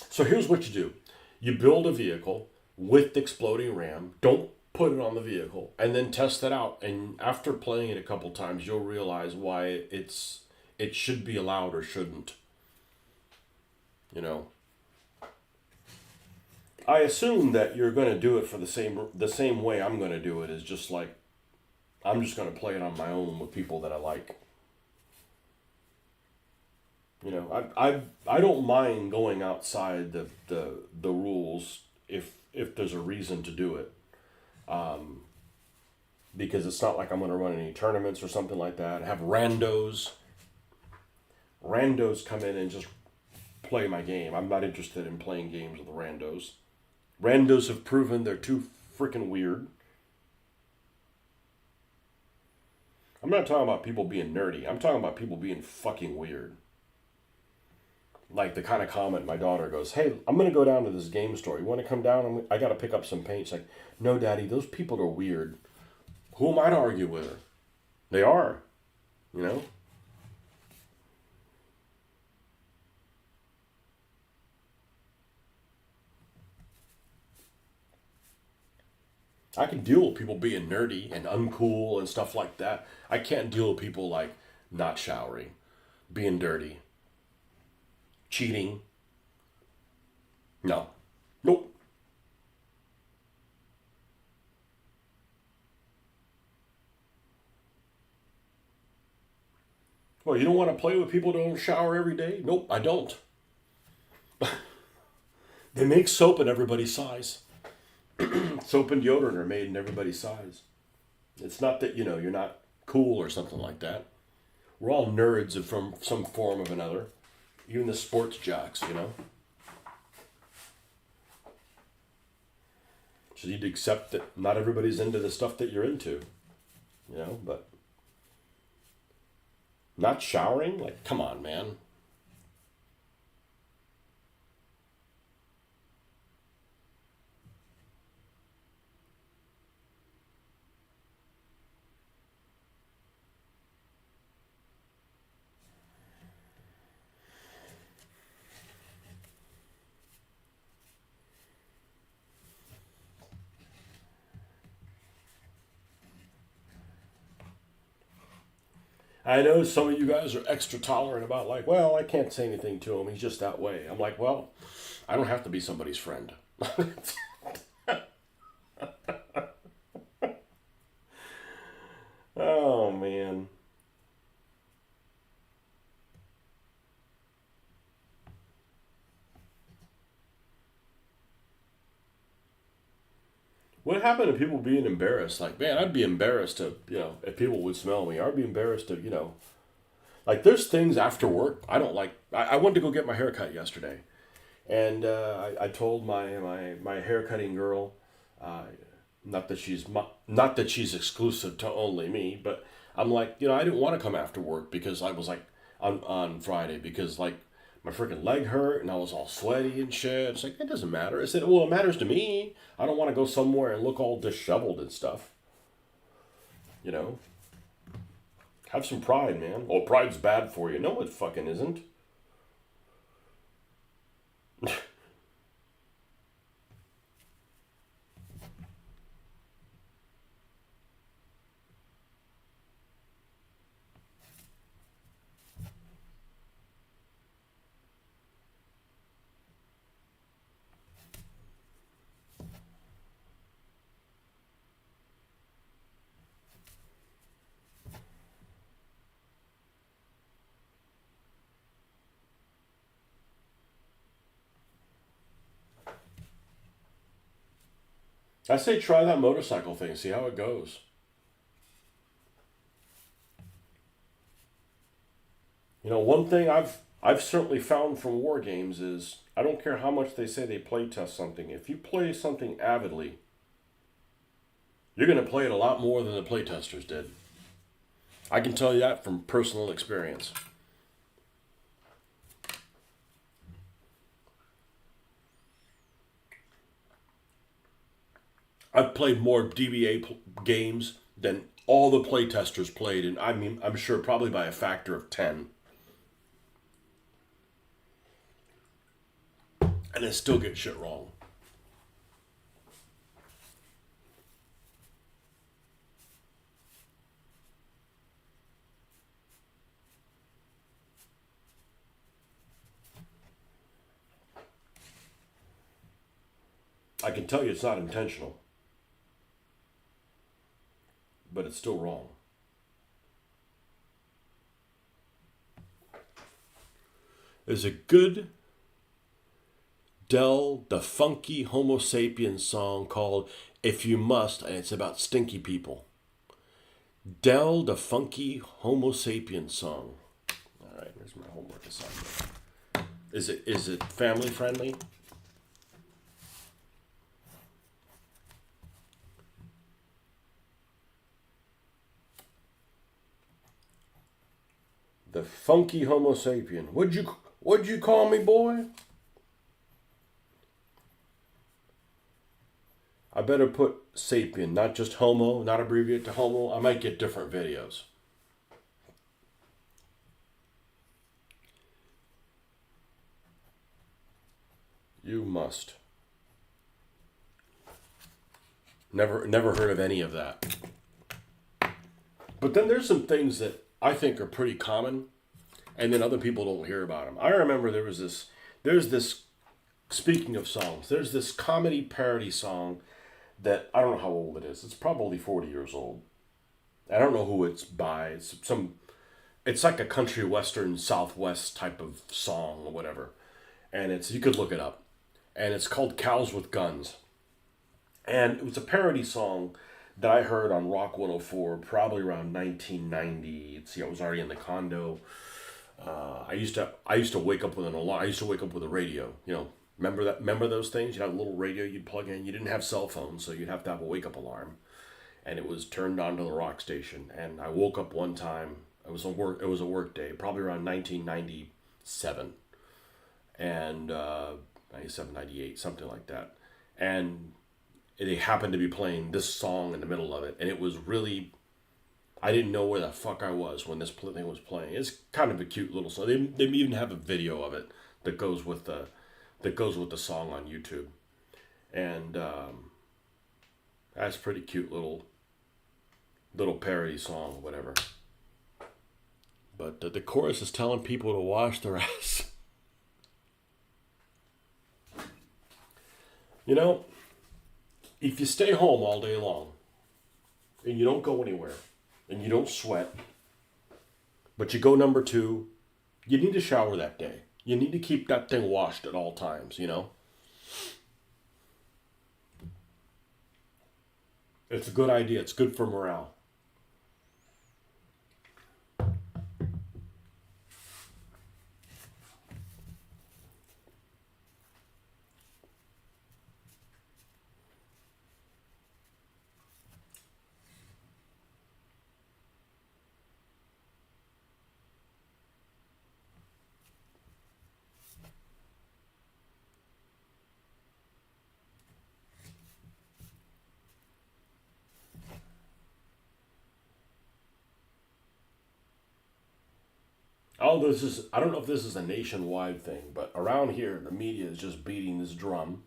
So here's what you do. You build a vehicle with the exploding ram. Don't put it on the vehicle, and then test it out. And after playing it a couple times, you'll realize why it should be allowed or shouldn't. You know, I assume that you're going to do it for the same way I'm going to do it, is just like I'm just going to play it on my own with people that I like. You know, I don't mind going outside the rules if there's a reason to do it. Because it's not like I'm going to run any tournaments or something like that. Have randos come in and just play my game. I'm not interested in playing games with randos. Randos have proven they're too freaking weird. I'm not talking about people being nerdy. I'm talking about people being fucking weird. Like the kind of comment my daughter goes, "Hey, I'm going to go down to this game store. You want to come down? I got to pick up some paint." She's like, "No, Daddy, those people are weird." Who am I to argue with her? They are, you know? I can deal with people being nerdy and uncool and stuff like that. I can't deal with people like not showering, being dirty, cheating. No. Nope. Well, you don't want to play with people who don't shower every day? Nope, I don't. They make soap in everybody's size. Soap and deodorant are made in everybody's size. It's not that, you're not cool or something like that. We're all nerds from some form of another. Even the sports jocks. So you'd accept that not everybody's into the stuff that you're into. But not showering? Like, come on, man. I know some of you guys are extra tolerant about, like, well, I can't say anything to him. He's just that way. I'm like, well, I don't have to be somebody's friend. Oh, man. What happened to people being embarrassed? Like, man, I'd be embarrassed if people would smell me. I'd be embarrassed to. Like, there's things after work I don't like. I went to go get my hair cut yesterday. And I told my haircutting girl, uh, not that she's exclusive to only me, but I'm like, I didn't want to come after work because I was like on Friday because like my freaking leg hurt and I was all sweaty and shit. It's like, it doesn't matter. I said, well, it matters to me. I don't want to go somewhere and look all disheveled and stuff. You know, have some pride, man. Oh, pride's bad for you. No, it fucking isn't. I say try that motorcycle thing. See how it goes. You know, one thing I've certainly found from war games is I don't care how much they say they play test something. If you play something avidly, you're going to play it a lot more than the playtesters did. I can tell you that from personal experience. I've played more DBA games than all the playtesters played, and I mean, I'm sure probably by a factor of 10. And they still get shit wrong. I can tell you it's not intentional, but it's still wrong. There's a good Del the Funky Homo Sapiens song called If You Must, and it's about stinky people. Del the Funky Homo Sapiens song. All right, here's my homework assignment. Is it family friendly? The Funky Homo Sapien. What'd you call me, boy? I better put sapien, not just homo, not abbreviate to homo. I might get different videos. You must. Never heard of any of that. But then there's some things that I think are pretty common, and then other people don't hear about them. I remember there's this, speaking of songs, there's this comedy parody song that I don't know how old it is. It's probably 40 years old. I don't know who it's by. It's like a country western southwest type of song or whatever. And you could look it up. And it's called Cows with Guns. And it was a parody song that I heard on Rock 104 probably around 1990. See, I was already in the condo. I used to wake up with an alarm. I used to wake up with a radio. You know, remember those things? You had a little radio you'd plug in. You didn't have cell phones, so you'd have to have a wake up alarm, and it was turned on to the rock station. And I woke up one time. It was a work day, probably around 1997, and 97, 98, something like that. And they happened to be playing this song in the middle of it, and it was really, I didn't know where the fuck I was when this thing was playing. It's kind of a cute little song. They even have a video of it that goes with the song on YouTube, and that's a pretty cute little parody song, whatever. But the chorus is telling people to wash their ass. You know, if you stay home all day long and you don't go anywhere and you don't sweat, but you go number 2, you need to shower that day. You need to keep that thing washed at all times, you know? It's a good idea. It's good for morale. I don't know if this is a nationwide thing, but around here, the media is just beating this drum.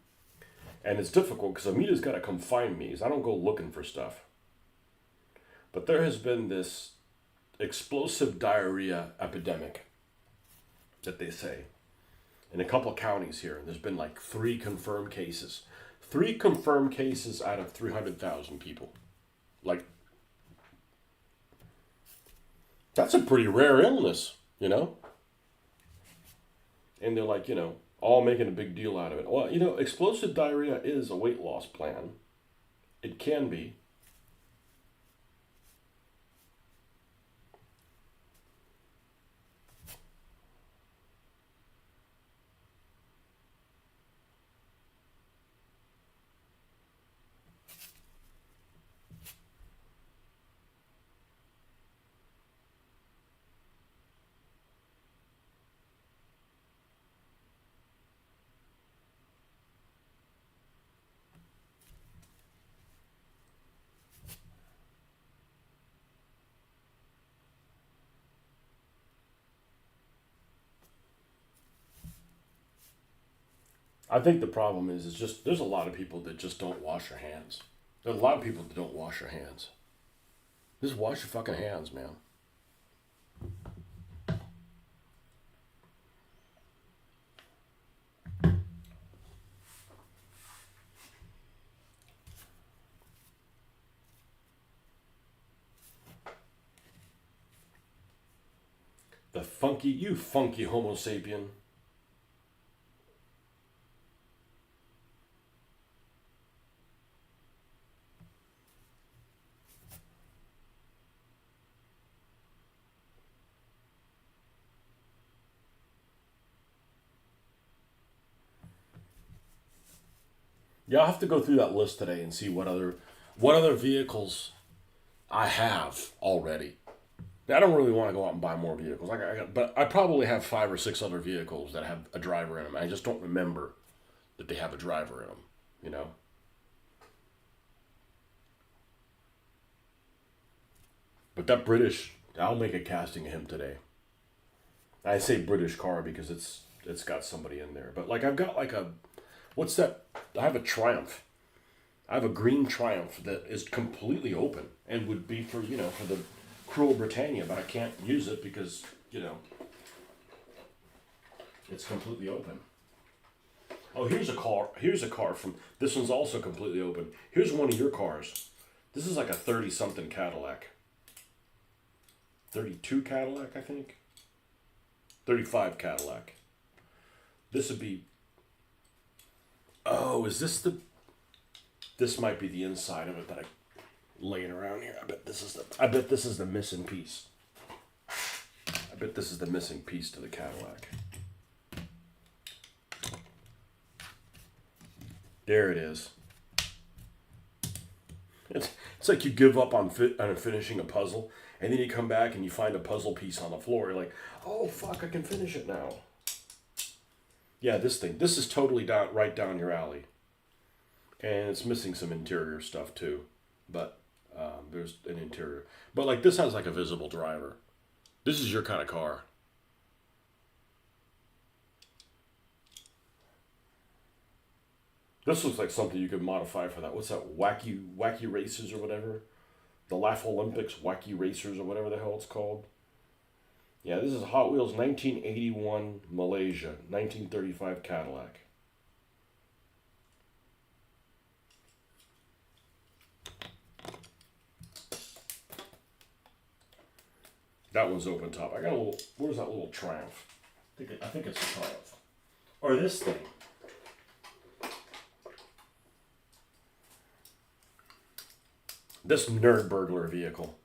And it's difficult because the media's got to come find me, because I don't go looking for stuff. But there has been this explosive diarrhea epidemic that they say in a couple of counties here. And there's been like 3 confirmed cases. 3 confirmed cases out of 300,000 people. Like, that's a pretty rare illness, you know? And they're like, all making a big deal out of it. Well, explosive diarrhea is a weight loss plan. It can be. I think the problem is just there's a lot of people that just don't wash their hands. There's a lot of people that don't wash their hands. Just wash your fucking hands, man. You funky Homo sapien. Yeah, I'll have to go through that list today and see what other vehicles I have already. I don't really want to go out and buy more vehicles. But I probably have 5 or 6 other vehicles that have a driver in them. I just don't remember that they have a driver in them. You know. But that British, I'll make a casting of him today. I say British car because it's got somebody in there. But like I've got like a, what's that? I have a Triumph. I have a green Triumph that is completely open and would be for for the Cruel Britannia, but I can't use it because it's completely open. Oh, here's a car. Here's a car from this one's also completely open. Here's one of your cars. This is like a 30-something Cadillac. 32 Cadillac, I think. 35 Cadillac. This would be. Oh, is this the? This might be the inside of it that I laying around here. I bet this is the missing piece. I bet this is the missing piece to the Cadillac. There it is. It's like you give up on finishing a puzzle, and then you come back and you find a puzzle piece on the floor. You're like, oh fuck, I can finish it now. Yeah, this thing. This is totally right down your alley. And it's missing some interior stuff too, but there's an interior. But like this has like a visible driver. This is your kind of car. This looks like something you could modify for that. What's that? Wacky Racers or whatever? The Laugh Olympics Wacky Racers or whatever the hell it's called. Yeah, this is Hot Wheels 1981 Malaysia, 1935 Cadillac. That one's open top. I got a little. Where's that little Triumph? I think it's a Triumph. Or this thing. This nerd burglar vehicle.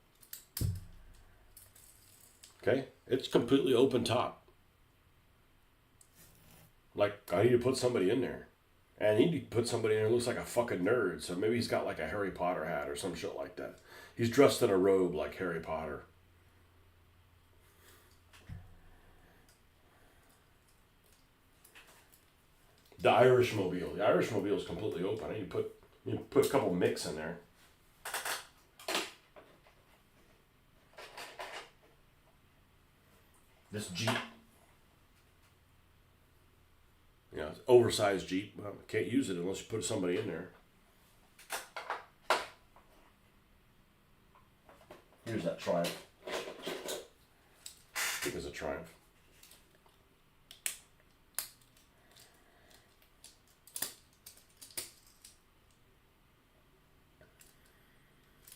Okay, it's completely open top. Like I need to put somebody in there, and I need to put somebody in there who looks like a fucking nerd. So maybe he's got like a Harry Potter hat or some shit like that. He's dressed in a robe like Harry Potter. The Irish Mobile. The Irish Mobile is completely open. I need to put a couple mix in there. This Jeep. It's oversized Jeep. Well, can't use it unless you put somebody in there. Here's that Triumph. I think it's a Triumph.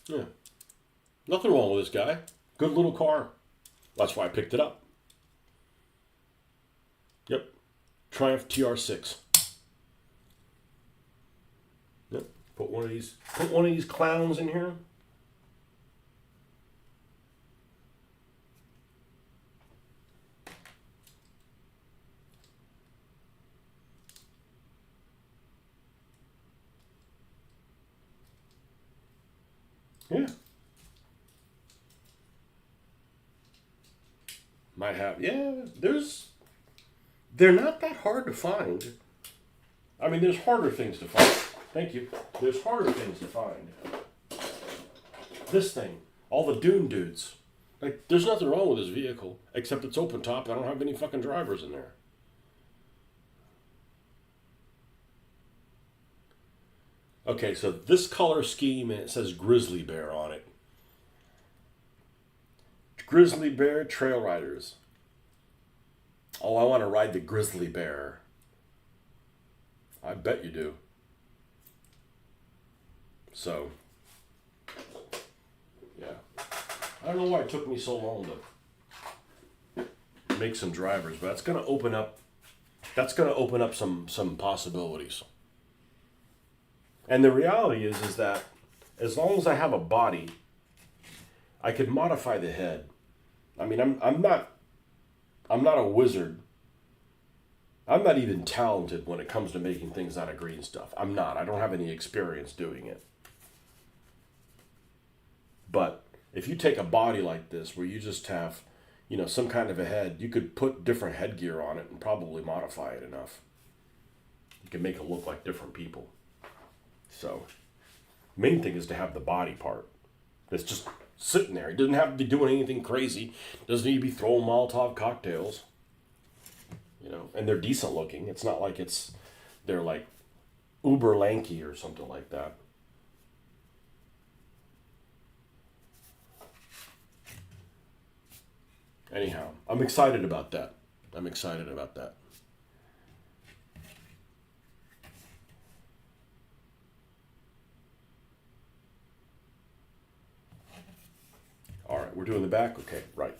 Yeah. Nothing wrong with this guy. Good little car. That's why I picked it up. Yep. Triumph TR6. Yep. Put one of these clowns in here. Yeah. Might have. Yeah, they're not that hard to find. I mean, there's harder things to find. Thank you. There's harder things to find. This thing. All the Dune dudes. Like, there's nothing wrong with this vehicle, except it's open top. I don't have any fucking drivers in there. Okay, so this color scheme, and it says grizzly bear on it. Grizzly bear trail riders. Oh, I want to ride the grizzly bear. I bet you do. So, yeah. I don't know why it took me so long to make some drivers, but that's going to open up. That's going to open up some possibilities. And the reality is that as long as I have a body, I could modify the head. I mean, I'm not a wizard. I'm not even talented when it comes to making things out of green stuff. I'm not. I don't have any experience doing it. But if you take a body like this where you just have, some kind of a head, you could put different headgear on it and probably modify it enough. You can make it look like different people. So, main thing is to have the body part. It's just sitting there. It doesn't have to be doing anything crazy. It doesn't need to be throwing Molotov cocktails. And they're decent looking. It's not like they're like uber lanky or something like that. Anyhow, I'm excited about that. All right, we're doing the back? Okay, right.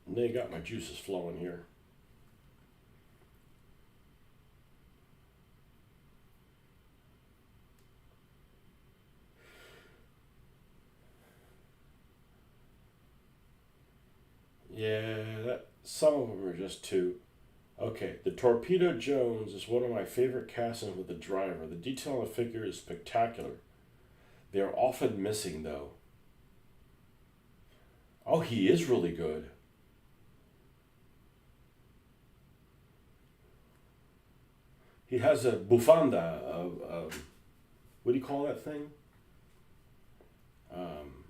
And they got my juices flowing here. Yeah, some of them are just too. Okay, the Torpedo Jones is one of my favorite castings with the driver. The detail on the figure is spectacular. They are often missing, though. Oh, he is really good. He has a bufanda. What do you call that thing? Um,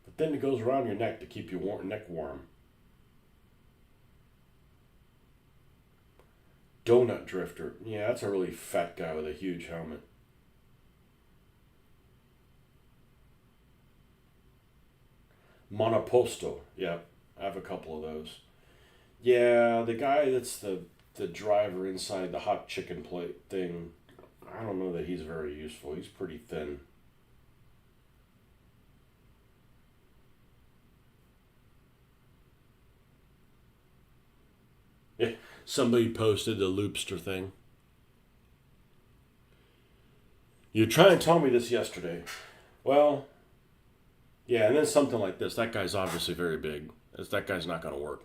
but then it goes around your neck to keep your neck warm. Donut Drifter. Yeah, that's a really fat guy with a huge helmet. Monoposto. Yeah, I have a couple of those. Yeah, the guy that's the driver inside the hot chicken plate thing. I don't know that he's very useful. He's pretty thin. Yeah, somebody posted the loopster thing. You try and tell me this yesterday. Well, yeah, and then something like this. That guy's obviously very big. That guy's not going to work.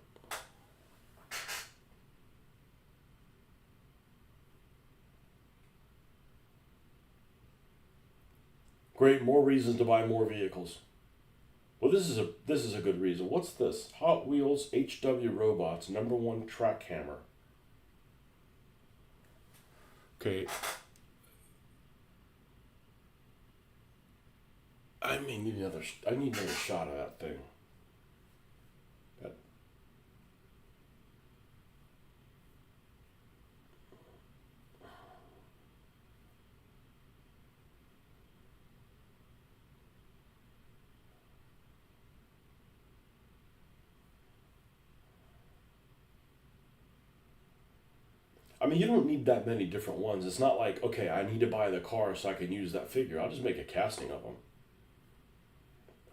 Great, more reasons to buy more vehicles. Well, this is a good reason. What's this? Hot Wheels HW Robots #1 track hammer. Okay. I need another shot of that thing. That, you don't need that many different ones. It's not like, okay, I need to buy the car so I can use that figure. I'll just make a casting of them.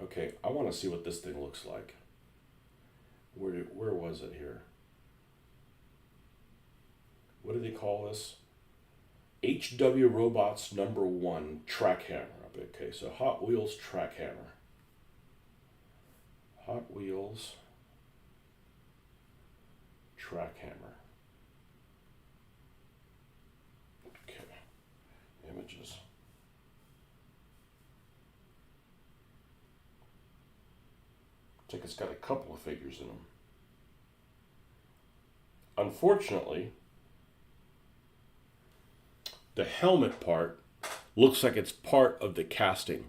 Okay, I want to see what this thing looks like. Where was it here? What do they call this? HW Robots #1 track hammer. Okay, so Hot Wheels track hammer. Hot Wheels track hammer. Okay, images. Looks like it's got a couple of figures in them. Unfortunately, the helmet part looks like it's part of the casting,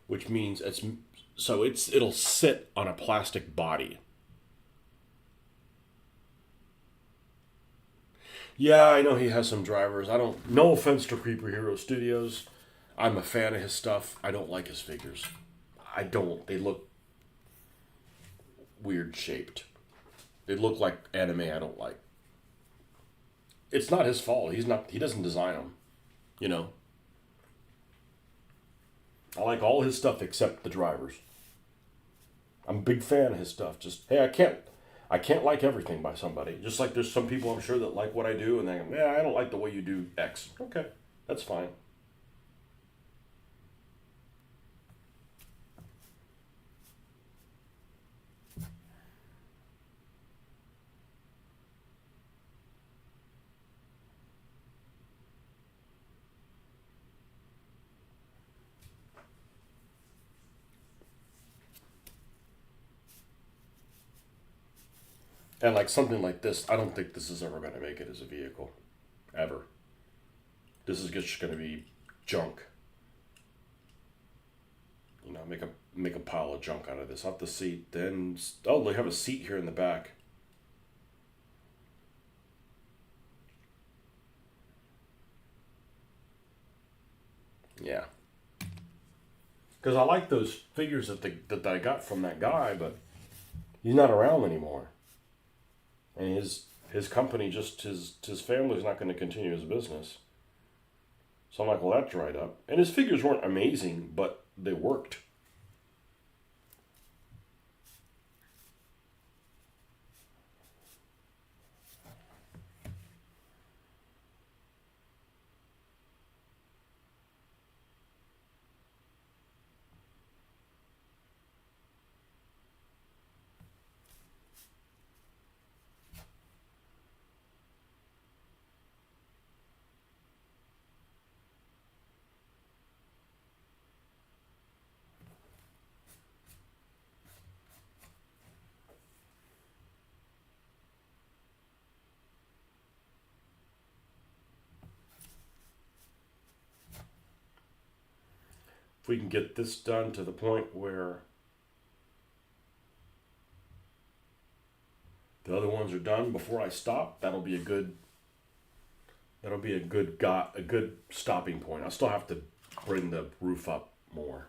which means it'll sit on a plastic body. Yeah, I know he has some drivers. No offense to Creeper Hero Studios. I'm a fan of his stuff. I don't like his figures. I don't. They look weird shaped. They look like anime I don't like. It's not his fault. He doesn't design them. You know. I like all his stuff except the drivers. I'm a big fan of his stuff. Just, hey, I can't like everything by somebody. Just like there's some people I'm sure that like what I do and they go, yeah, I don't like the way you do X. Okay, that's fine. And like something like this, I don't think this is ever going to make it as a vehicle. Ever. This is just going to be junk. You know, make a pile of junk out of this. Off the seat. Then, oh, they have a seat here in the back. Yeah. Because I like those figures that I got from that guy, but he's not around anymore. And his company, just his family's not going to continue his business. So I'm like, well, that dried up. And his figures weren't amazing, but they worked. If we can get this done to the point where the other ones are done before I stop, that'll be a good stopping point. I still have to bring the roof up more.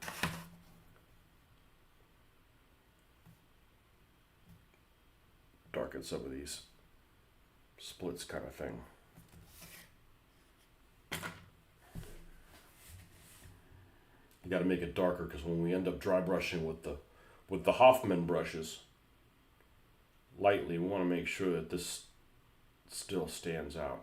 Darken some of these splits kind of thing. You got to make it darker because when we end up dry brushing with the Hoffman brushes lightly, we want to make sure that this still stands out.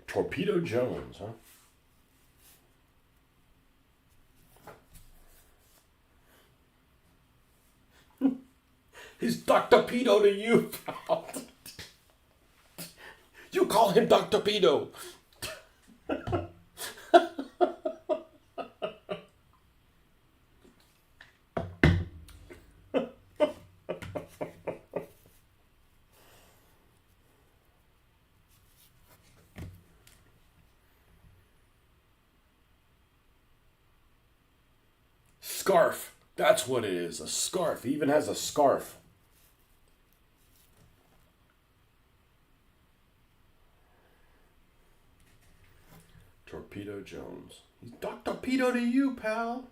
Torpedo Jones, huh? He's Dr. Pedo to you, pal. You call him Dr. Pedo. Scarf. That's what it is. A scarf. He even has a scarf. Torpedo Jones. He's Dr. Pedo to you, pal.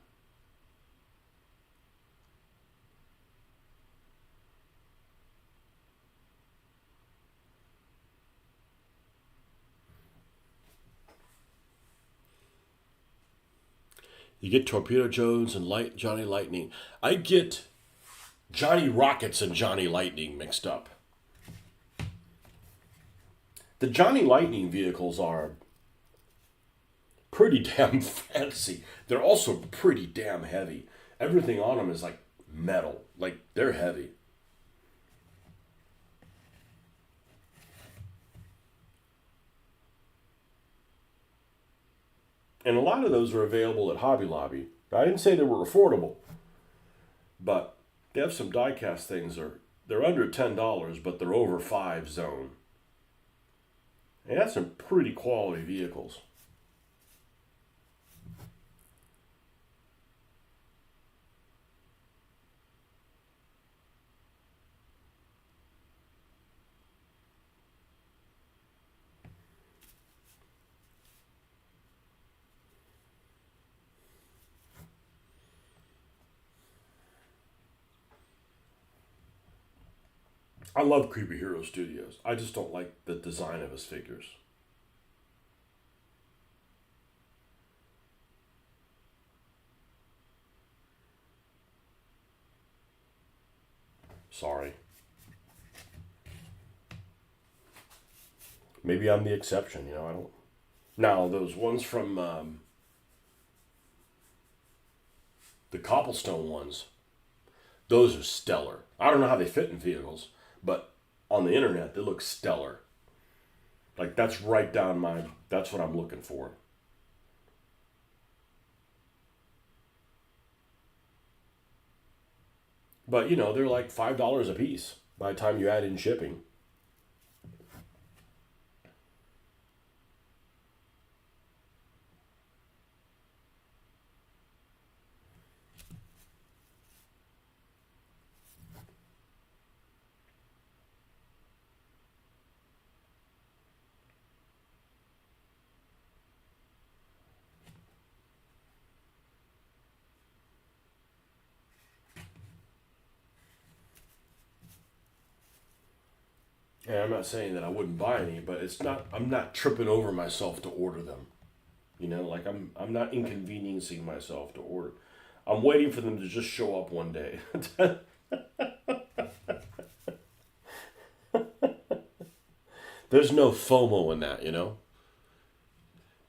You get Torpedo Jones and Johnny Lightning. I get Johnny Rockets and Johnny Lightning mixed up. The Johnny Lightning vehicles are pretty damn fancy. They're also pretty damn heavy. Everything on them is like metal. Like they're heavy. And a lot of those are available at Hobby Lobby. I didn't say they were affordable, but they have some die-cast things. They're under $10, but they're over five zone. And that's some pretty quality vehicles. I love Creepy Hero Studios. I just don't like the design of his figures. Sorry. Maybe I'm the exception, I don't. Now, those ones from the cobblestone ones, those are stellar. I don't know how they fit in vehicles, but on the internet, they look stellar. Like, that's right down that's what I'm looking for. But, they're like $5 a piece by the time you add in shipping. And I'm not saying that I wouldn't buy any, but I'm not tripping over myself to order them. Like I'm not inconveniencing myself to order. I'm waiting for them to just show up one day. There's no FOMO in that.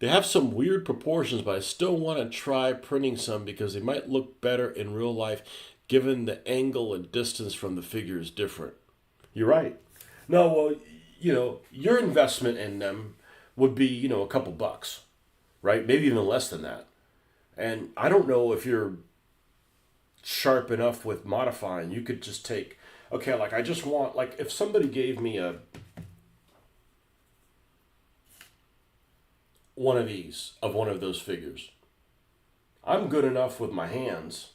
They have some weird proportions, but I still want to try printing some because they might look better in real life given the angle and distance from the figure is different. You're right. No, well, your investment in them would be, a couple bucks, right? Maybe even less than that. And I don't know if you're sharp enough with modifying. You could just take, okay, like I just want, like if somebody gave me one of these, of one of those figures, I'm good enough with my hands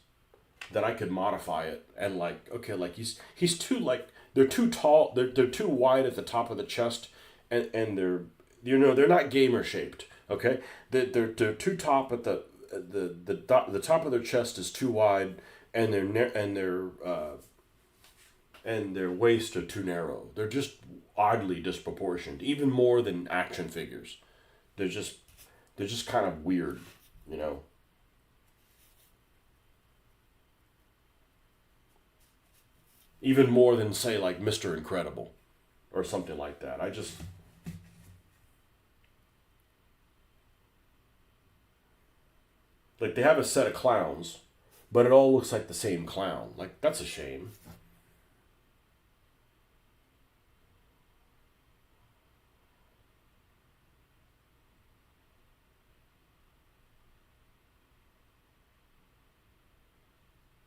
that I could modify it and like, okay, like he's too like, they're too tall, they're too wide at the top of the chest, and they're not gamer shaped. Okay, they're too top at the top of their chest is too wide, and their waist are too narrow. They're just oddly disproportioned, even more than action figures. They're just they're just kind of weird, you know. Even more than say like Mr. Incredible or something like that. Like they have a set of clowns, but it all looks like the same clown. Like that's a shame.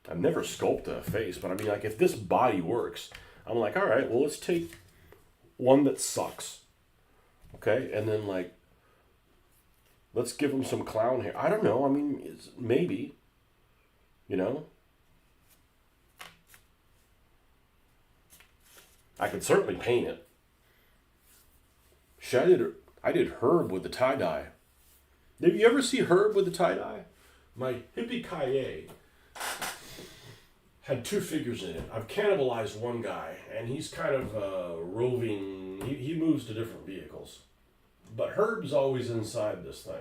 I've never sculpted a face, but I mean, like, if this body works, I'm like, all right, well, let's take one that sucks, okay, and then like, let's give him some clown hair. I don't know. I mean, maybe, you know, I could certainly paint it. Shit, I did Herb with the tie dye. Did you ever see Herb with the tie dye? My hippie Kaye had two figures in it. I've cannibalized one guy, and he's kind of roving. He moves to different vehicles. But Herb's always inside this thing.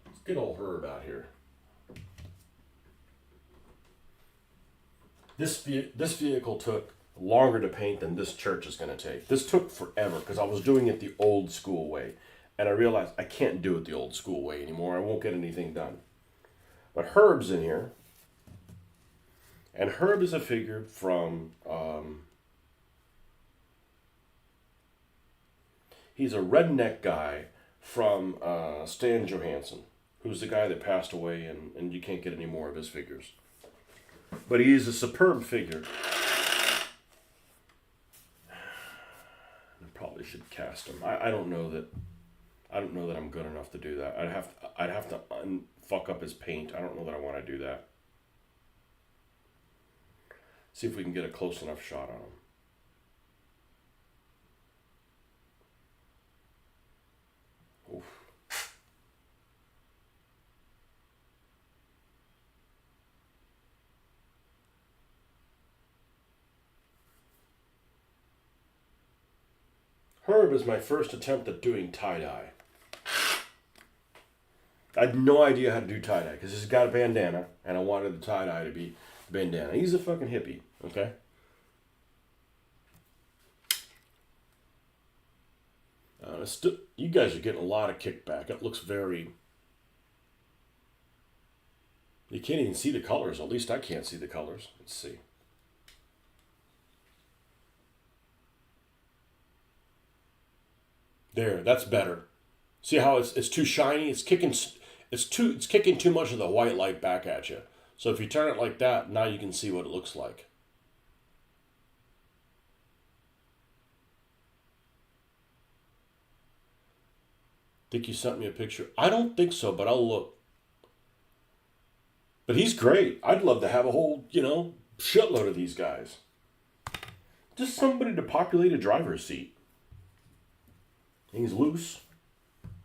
Let's get old Herb out here. This vehicle took longer to paint than this church is going to take. This took forever because I was doing it the old school way. And I realized I can't do it the old school way anymore. I won't get anything done. But Herb's in here. And Herb is a figure from, he's a redneck guy from Stan Johansson, who's the guy that passed away, and you can't get any more of his figures. But he's a superb figure. I probably should cast him. I don't know that I'm good enough to do that. I'd have to fuck up his paint. I don't know that I want to do that. See if we can get a close enough shot on him. Oof. Herb is my first attempt at doing tie-dye. I had no idea how to do tie-dye because he's got a bandana and I wanted the tie-dye to be bandana. He's a fucking hippie, okay? You guys are getting a lot of kickback. It looks very... You can't even see the colors. At least I can't see the colors. Let's see. There, that's better. See how it's too shiny? It's kicking too much of the white light back at you. So if you turn it like that, now you can see what it looks like. Think you sent me a picture? I don't think so, but I'll look. But he's great. I'd love to have a whole, shitload of these guys. Just somebody to populate a driver's seat. He's loose.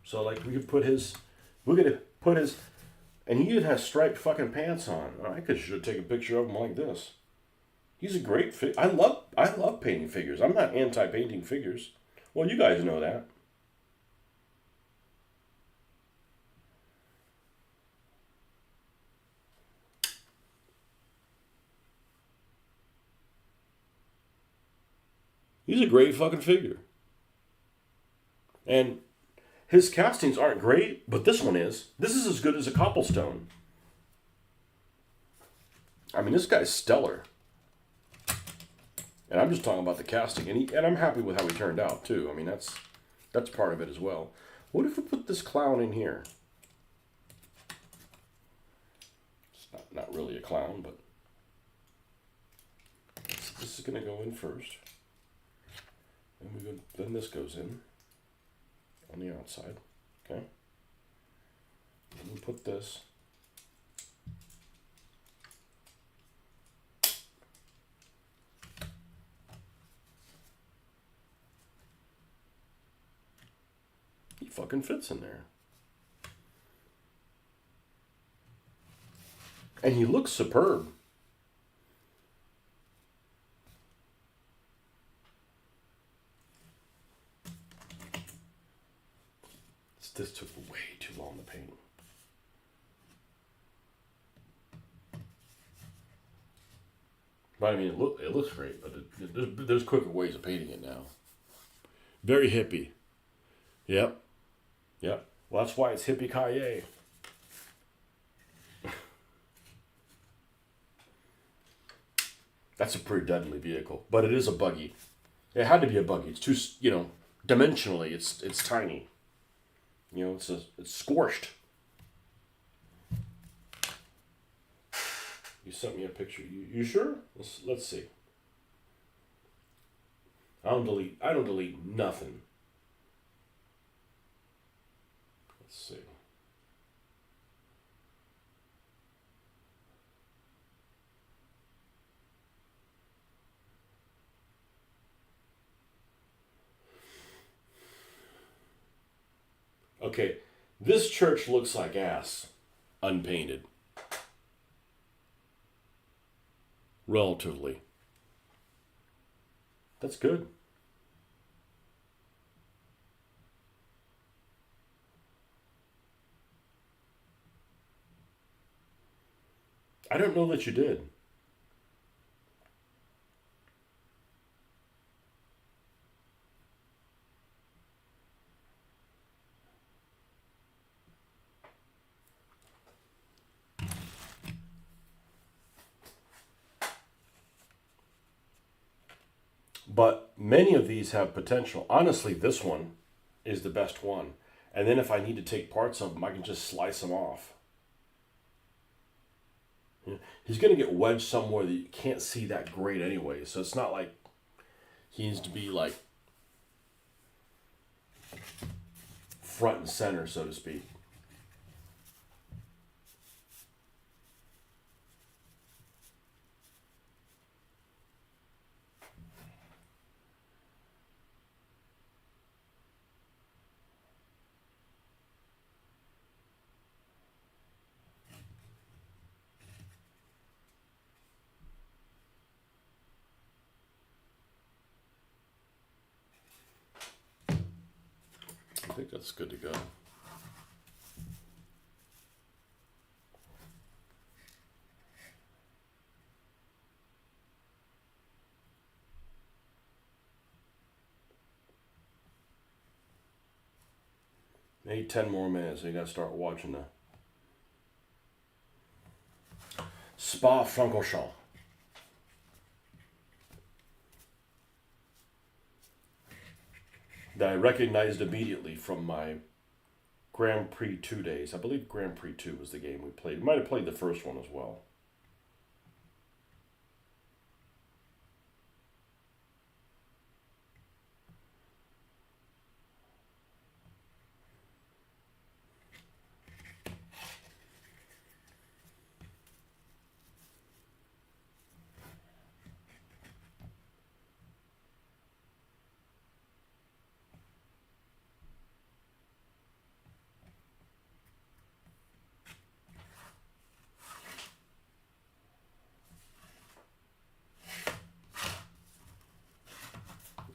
So, like, we're going to put his, and he even has striped fucking pants on. I should take a picture of him like this. He's a great I love painting figures. I'm not anti-painting figures. Well, you guys know that. He's a great fucking figure. And his castings aren't great, but this one is. This is as good as a cobblestone. I mean, this guy's stellar. And I'm just talking about the casting. And I'm happy with how he turned out, too. I mean, that's part of it as well. What if we put this clown in here? It's not really a clown, but... This is going to go in first. And then this goes in on the outside, okay? And we put this. He fucking fits in there. And he looks superb. This took way too long to paint. But I mean, it looks great, but there's quicker ways of painting it now. Very hippie. Yep. Well, that's why it's hippie-ki-yay. That's a pretty deadly vehicle, but it is a buggy. It had to be a buggy. It's too, dimensionally, it's tiny. It's squished. You sent me a picture. You sure? Let's see. I don't delete nothing. Let's see. Okay, this church looks like ass, unpainted. Relatively. That's good. I don't know that you did. But many of these have potential. Honestly, this one is the best one. And then if I need to take parts of them, I can just slice them off. He's going to get wedged somewhere that you can't see that great anyway. So it's not like he needs to be like front and center, so to speak. I think that's good to go. Maybe 10 more minutes, so you gotta start watching the Spa-Francorchamps. That I recognized immediately from my Grand Prix 2 days. I believe Grand Prix 2 was the game we played. We might have played the first one as well.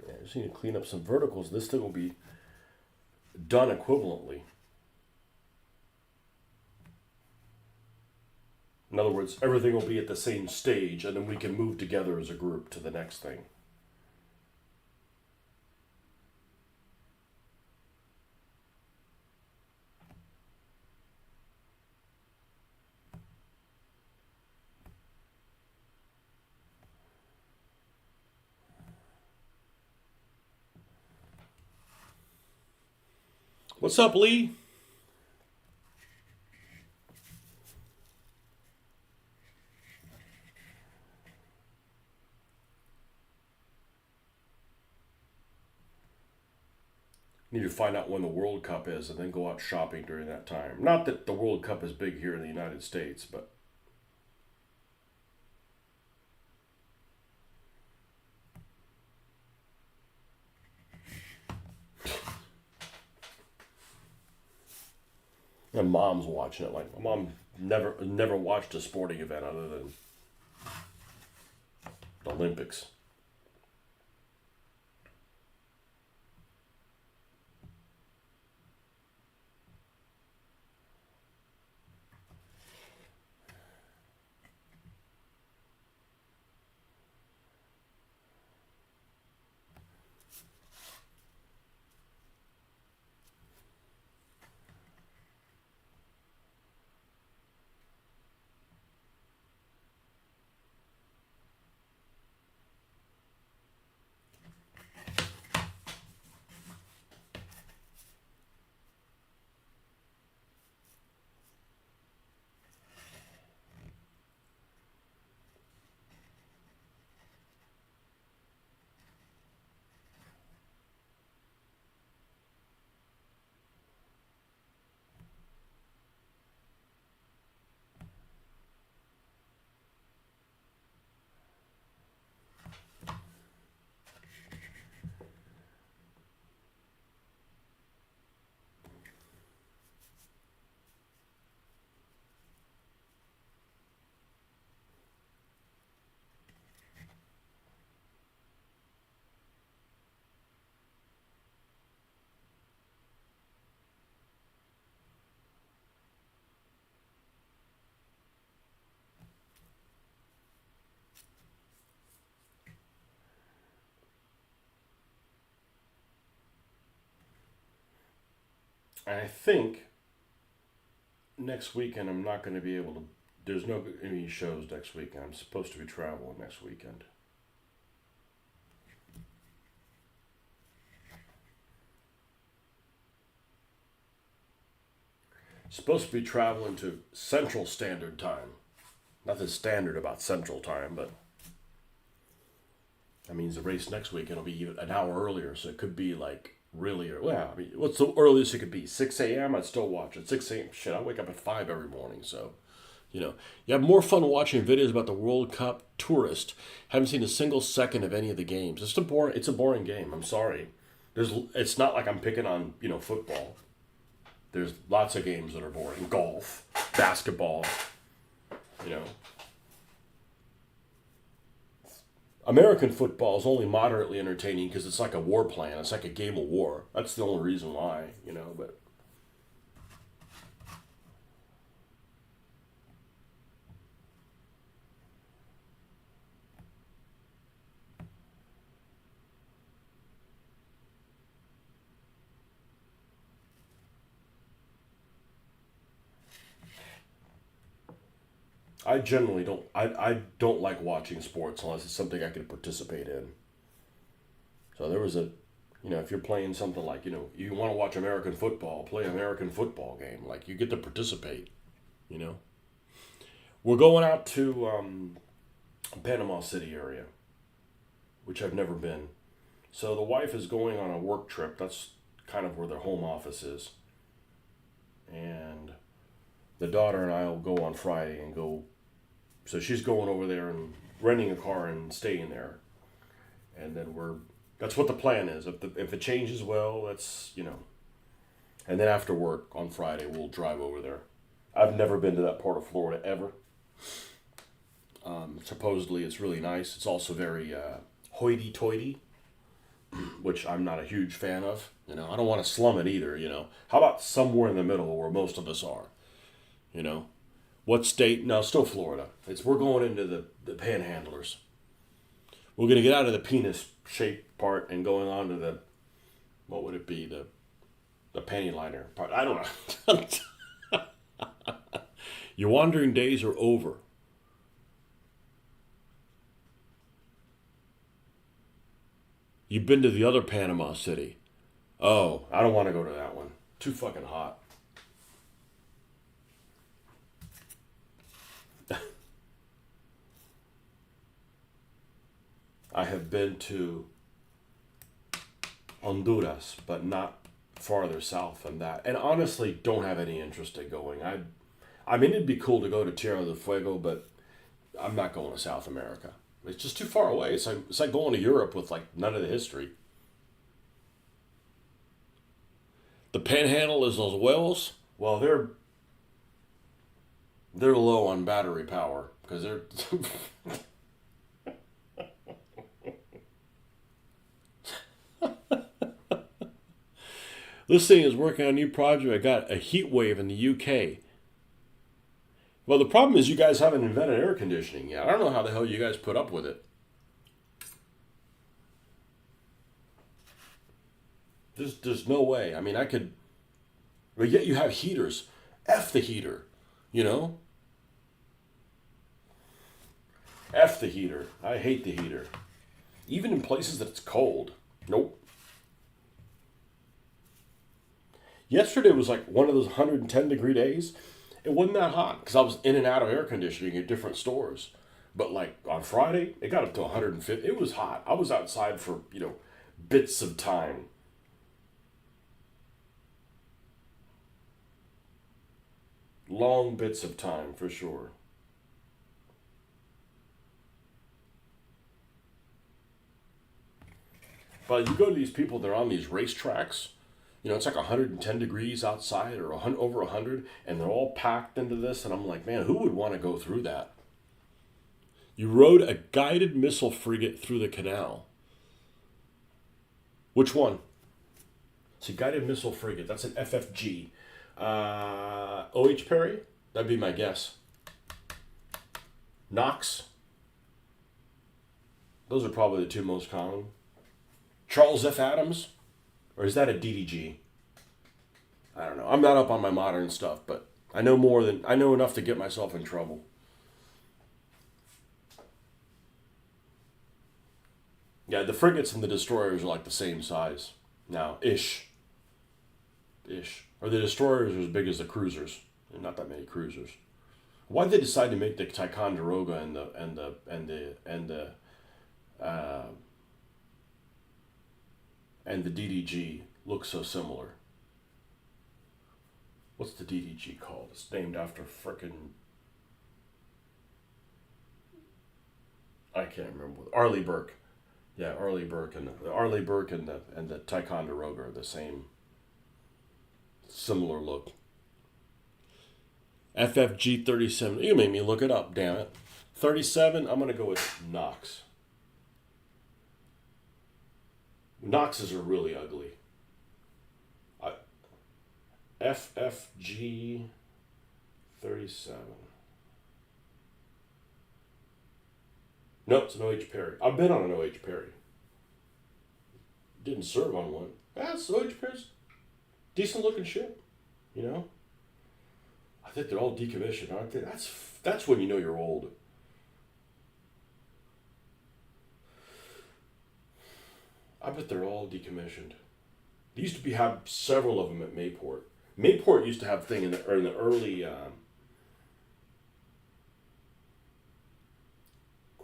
Yeah, I just need to clean up some verticals. This thing will be done equivalently. In other words, everything will be at the same stage, and then we can move together as a group to the next thing. What's up, Lee? Need to find out when the World Cup is and then go out shopping during that time. Not that the World Cup is big here in the United States, but and mom's watching it. Like my mom never watched a sporting event other than the Olympics. And I think next weekend I'm not going to be able to. There's no any shows next weekend. I'm supposed to be traveling next weekend. Supposed to be traveling to Central Standard Time. Nothing standard about Central Time, but that means the race next week it'll be even an hour earlier, so it could be like really early. Well, I mean, what's the earliest it could be? 6 a.m. I'd still watch it. 6 a.m. Shit, I wake up at 5 every morning, so you have more fun watching videos about the World Cup tourist. Haven't seen a single second of any of the games. It's a boring game. I'm sorry. It's not like I'm picking on football. There's lots of games that are boring. Golf, basketball. You know, American football is only moderately entertaining because it's like a war plan. It's like a game of war. That's the only reason why. But I generally don't. I don't like watching sports unless it's something I can participate in. So there was if you're playing something like you want to watch American football, play an American football game. Like you get to participate. You know, we're going out to Panama City area, which I've never been. So the wife is going on a work trip. That's kind of where their home office is, and the daughter and I will go on Friday and go. So she's going over there and renting a car and staying there, and then that's what the plan is. If it changes, well, and then after work on Friday we'll drive over there. I've never been to that part of Florida ever. Supposedly it's really nice. It's also very hoity-toity, which I'm not a huge fan of. I don't want to slum it either. How about somewhere in the middle where most of us are? What state? No, still Florida. We're going into the panhandlers. We're going to get out of the penis-shaped part and going on to what would it be? The panty liner part. I don't know. Your wandering days are over. You've been to the other Panama City. Oh, I don't want to go to that one. Too fucking hot. I have been to Honduras, but not farther south than that. And honestly, don't have any interest in going. I mean, it'd be cool to go to Tierra del Fuego, but I'm not going to South America. It's just too far away. It's like going to Europe with like none of the history. The Panhandle is those wells. Well, they're low on battery power because they're. This thing is working on a new project. I got a heat wave in the UK. Well, the problem is you guys haven't invented air conditioning yet. I don't know how the hell you guys put up with it. There's no way. I mean, I could. But yet you have heaters. F the heater. F the heater. I hate the heater. Even in places that it's cold. Nope. Yesterday was like one of those 110-degree days. It wasn't that hot because I was in and out of air conditioning at different stores. But like on Friday, it got up to 150. It was hot. I was outside for, bits of time. Long bits of time, for sure. But you go to these people, they're on these racetracks. It's like 110 degrees outside or over 100, and they're all packed into this. And I'm like, man, who would want to go through that? You rode a guided missile frigate through the canal. Which one? It's a guided missile frigate. That's an FFG. O.H. Perry? That'd be my guess. Knox? Those are probably the two most common. Charles F. Adams? Or is that a DDG? I don't know. I'm not up on my modern stuff, but I know enough to get myself in trouble. Yeah, the frigates and the destroyers are like the same size now, ish. Or the destroyers are as big as the cruisers. And not that many cruisers. Why did they decide to make the Ticonderoga and the DDG look so similar? What's the DDG called? It's named after frickin' I can't remember. Arleigh Burke. Yeah, Arleigh Burke and the Ticonderoga are the same, similar look. FFG 37. You made me look it up, damn it. 37. I'm gonna go with Knox. Knoxes are really ugly. FFG 37. Nope, it's an OH Perry. I've been on an OH Perry. Didn't serve on one. That's OH Perry's decent looking ship, you know. I think they're all decommissioned, aren't they? That's when you know you're old. I bet they're all decommissioned. They used to have several of them at Mayport. Mayport used to have a thing in the early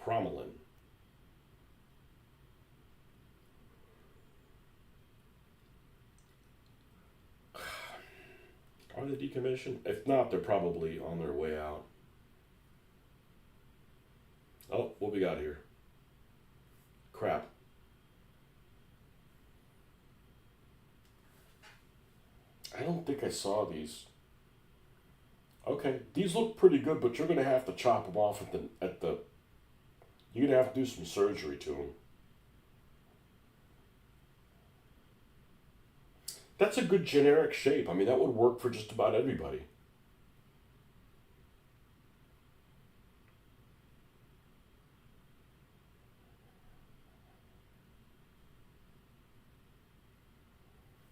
Crommelin. Are they decommissioned? If not, they're probably on their way out. Oh, what we got here? Crap. I don't think I saw these. Okay, these look pretty good, but you're gonna have to chop them off at the. You're gonna have to do some surgery to them. That's a good generic shape. I mean, that would work for just about everybody.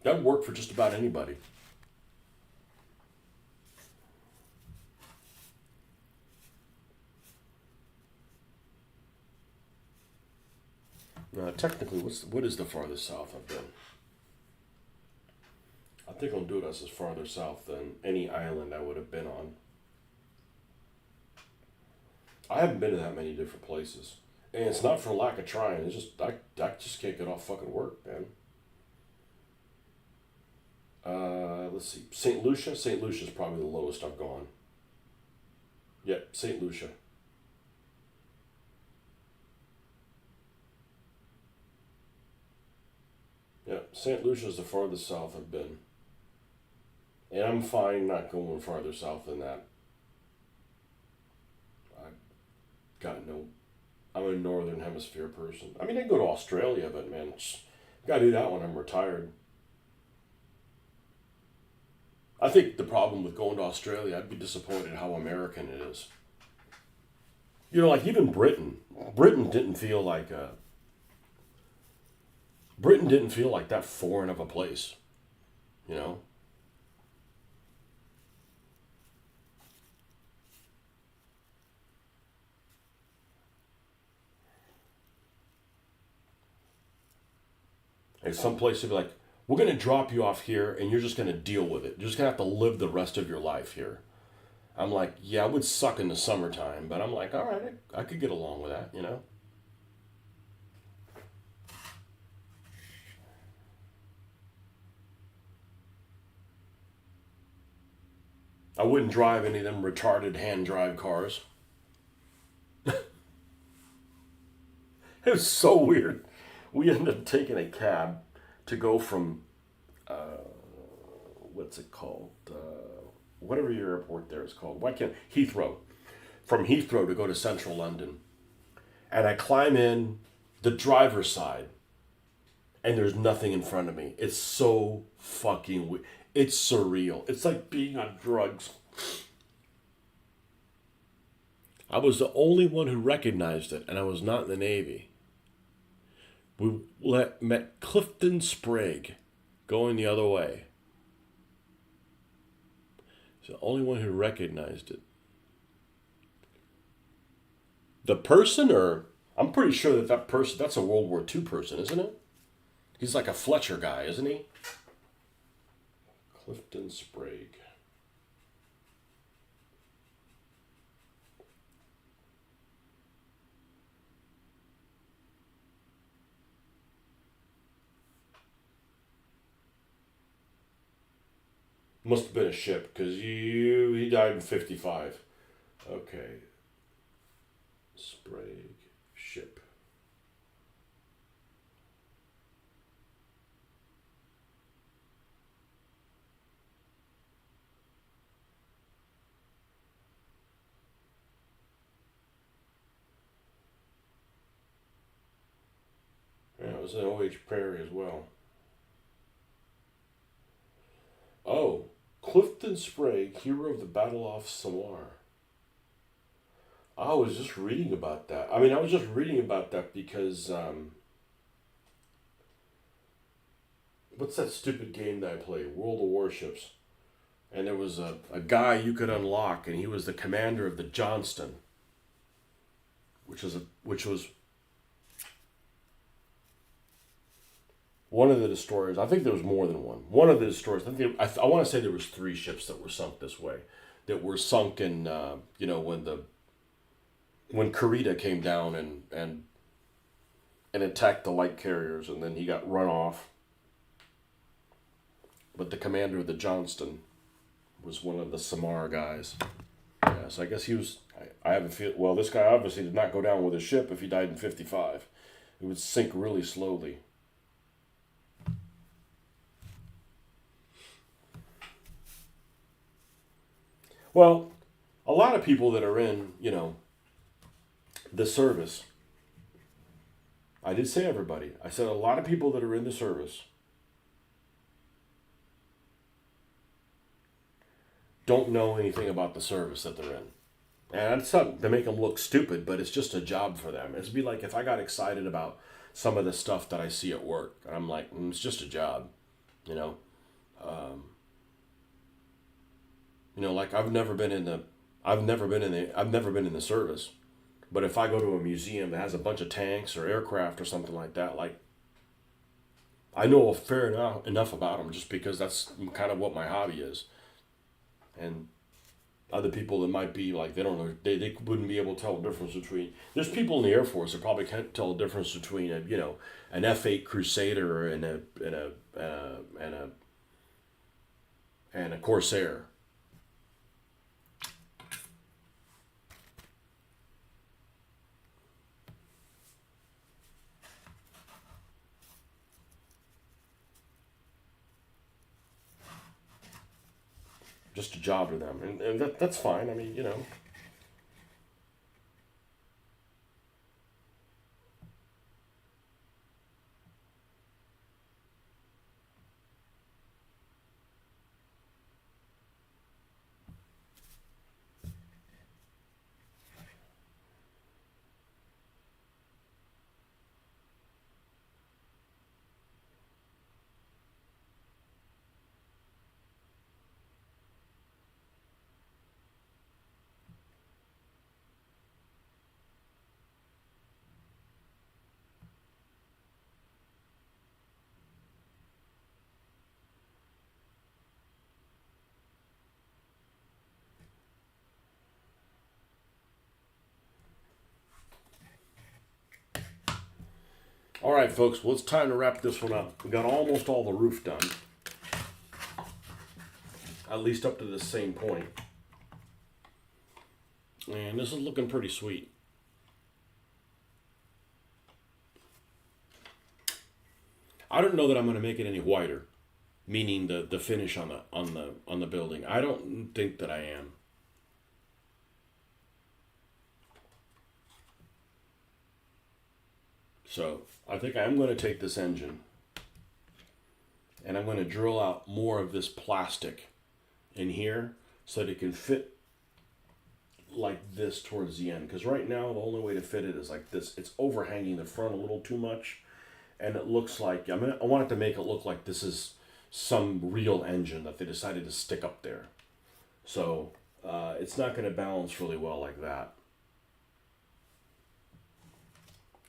That would work for just about anybody. Technically, what is the farthest south I've been? I think Honduras is farther south than any island I would have been on. I haven't been to that many different places. And it's not for lack of trying. It's just, I just can't get off fucking work, man. Let's see. St. Lucia? St. Lucia's probably the lowest I've gone. Yep, St. Lucia. Yep, St. Lucia's the farthest south I've been. And I'm fine not going farther south than that. I got no. I'm a northern hemisphere person. I mean, I can go to Australia, but man, gotta do that when I'm retired. I think the problem with going to Australia, I'd be disappointed how American it is. You know, like even Britain. Britain didn't feel like that foreign of a place. You know. Like some place to be like, we're going to drop you off here and you're just going to deal with it. You're just going to have to live the rest of your life here. I'm like, yeah, it would suck in the summertime, but I'm like, all right, I could get along with that, you know? I wouldn't drive any of them retarded hand drive cars. It was so weird. We ended up taking a cab to go from, what's it called? Whatever your airport there is called. Why can't Heathrow? From Heathrow to go to central London. And I climb in the driver's side and there's nothing in front of me. It's so fucking weird. It's surreal. It's like being on drugs. I was the only one who recognized it, and I was not in the Navy. We met Clifton Sprague going the other way. He's the only one who recognized it. The person, or I'm pretty sure that person, that's a World War II person, isn't it? He's like a Fletcher guy, isn't he? Clifton Sprague. Must have been a ship, because he died in 55. Okay. Sprague. Ship. Yeah, it was an O.H. Perry as well. Oh, Clifton Sprague, hero of the Battle off Samar. I was just reading about that. I mean, I was just reading about that because, what's that stupid game that I play? World of Warships. And there was a guy you could unlock, and he was the commander of the Johnston, which was one of the destroyers. I think there was more than one. One of the destroyers. I want to say there was 3 ships that were sunk this way, that were sunk in when Kurita came down and attacked the light carriers, and then he got run off. But the commander of the Johnston was one of the Samar guys. Yeah, so I guess he was. I have a feel. Well, this guy obviously did not go down with a ship if he died in 55. It would sink really slowly. Well, a lot of people that are in, the service. I did say everybody. I said a lot of people that are in the service don't know anything about the service that they're in. And it's not to make them look stupid, but it's just a job for them. It'd be like if I got excited about some of the stuff that I see at work. I'm like, it's just a job, you know. Um, like I've never been in the service. But if I go to a museum that has a bunch of tanks or aircraft or something like that, like I know a fair enough about them just because that's kind of what my hobby is. And other people that might be like they don't know they wouldn't be able to tell the difference between. There's people in the Air Force that probably can't tell the difference between an F-8 Crusader and a Corsair. Just a job to them, and that's fine. I mean. All right, folks. Well, it's time to wrap this one up. We got almost all the roof done, at least up to the same point, and this is looking pretty sweet. I don't know that I'm going to make it any whiter, meaning the finish on the building. I don't think that I am. So I think I'm going to take this engine and I'm going to drill out more of this plastic in here so that it can fit like this towards the end. Because right now the only way to fit it is like this. It's overhanging the front a little too much, and it looks like I want it to make it look like this is some real engine that they decided to stick up there. So it's not going to balance really well like that.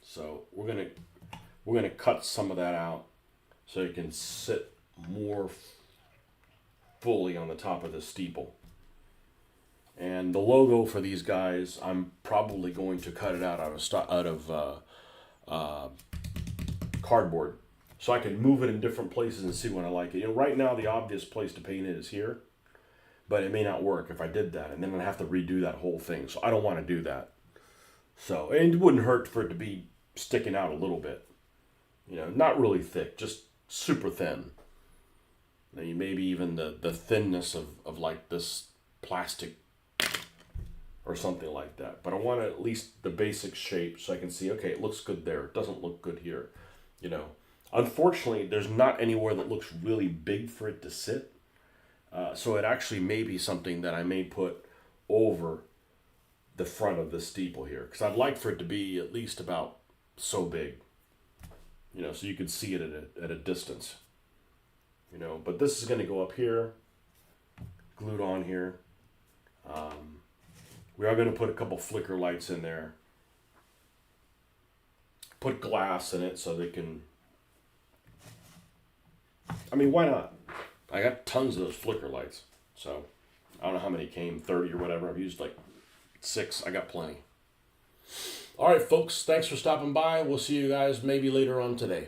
So we're gonna cut some of that out so you can sit more fully on the top of the steeple. And the logo for these guys, I'm probably going to cut it out of cardboard, so I can move it in different places and see when I like it. You know, right now the obvious place to paint it is here, but it may not work if I did that, and then I'd have to redo that whole thing. So I don't want to do that. So, and it wouldn't hurt for it to be sticking out a little bit. You know, not really thick, just super thin. Maybe even the thinness of like this plastic or something like that. But I want at least the basic shape so I can see, okay, it looks good there. It doesn't look good here. You know, unfortunately, there's not anywhere that looks really big for it to sit. So it actually may be something that I may put over the front of the steeple here, because I'd like for it to be at least about so big. You know, so you can see it at a distance. You know, but this is going to go up here, glued on here. We are going to put a couple flicker lights in there. Put glass in it so they can... I mean, why not? I got tons of those flicker lights. So, I don't know how many came, 30 or whatever. I've used like 6. I got plenty. All right, folks. Thanks for stopping by. We'll see you guys maybe later on today.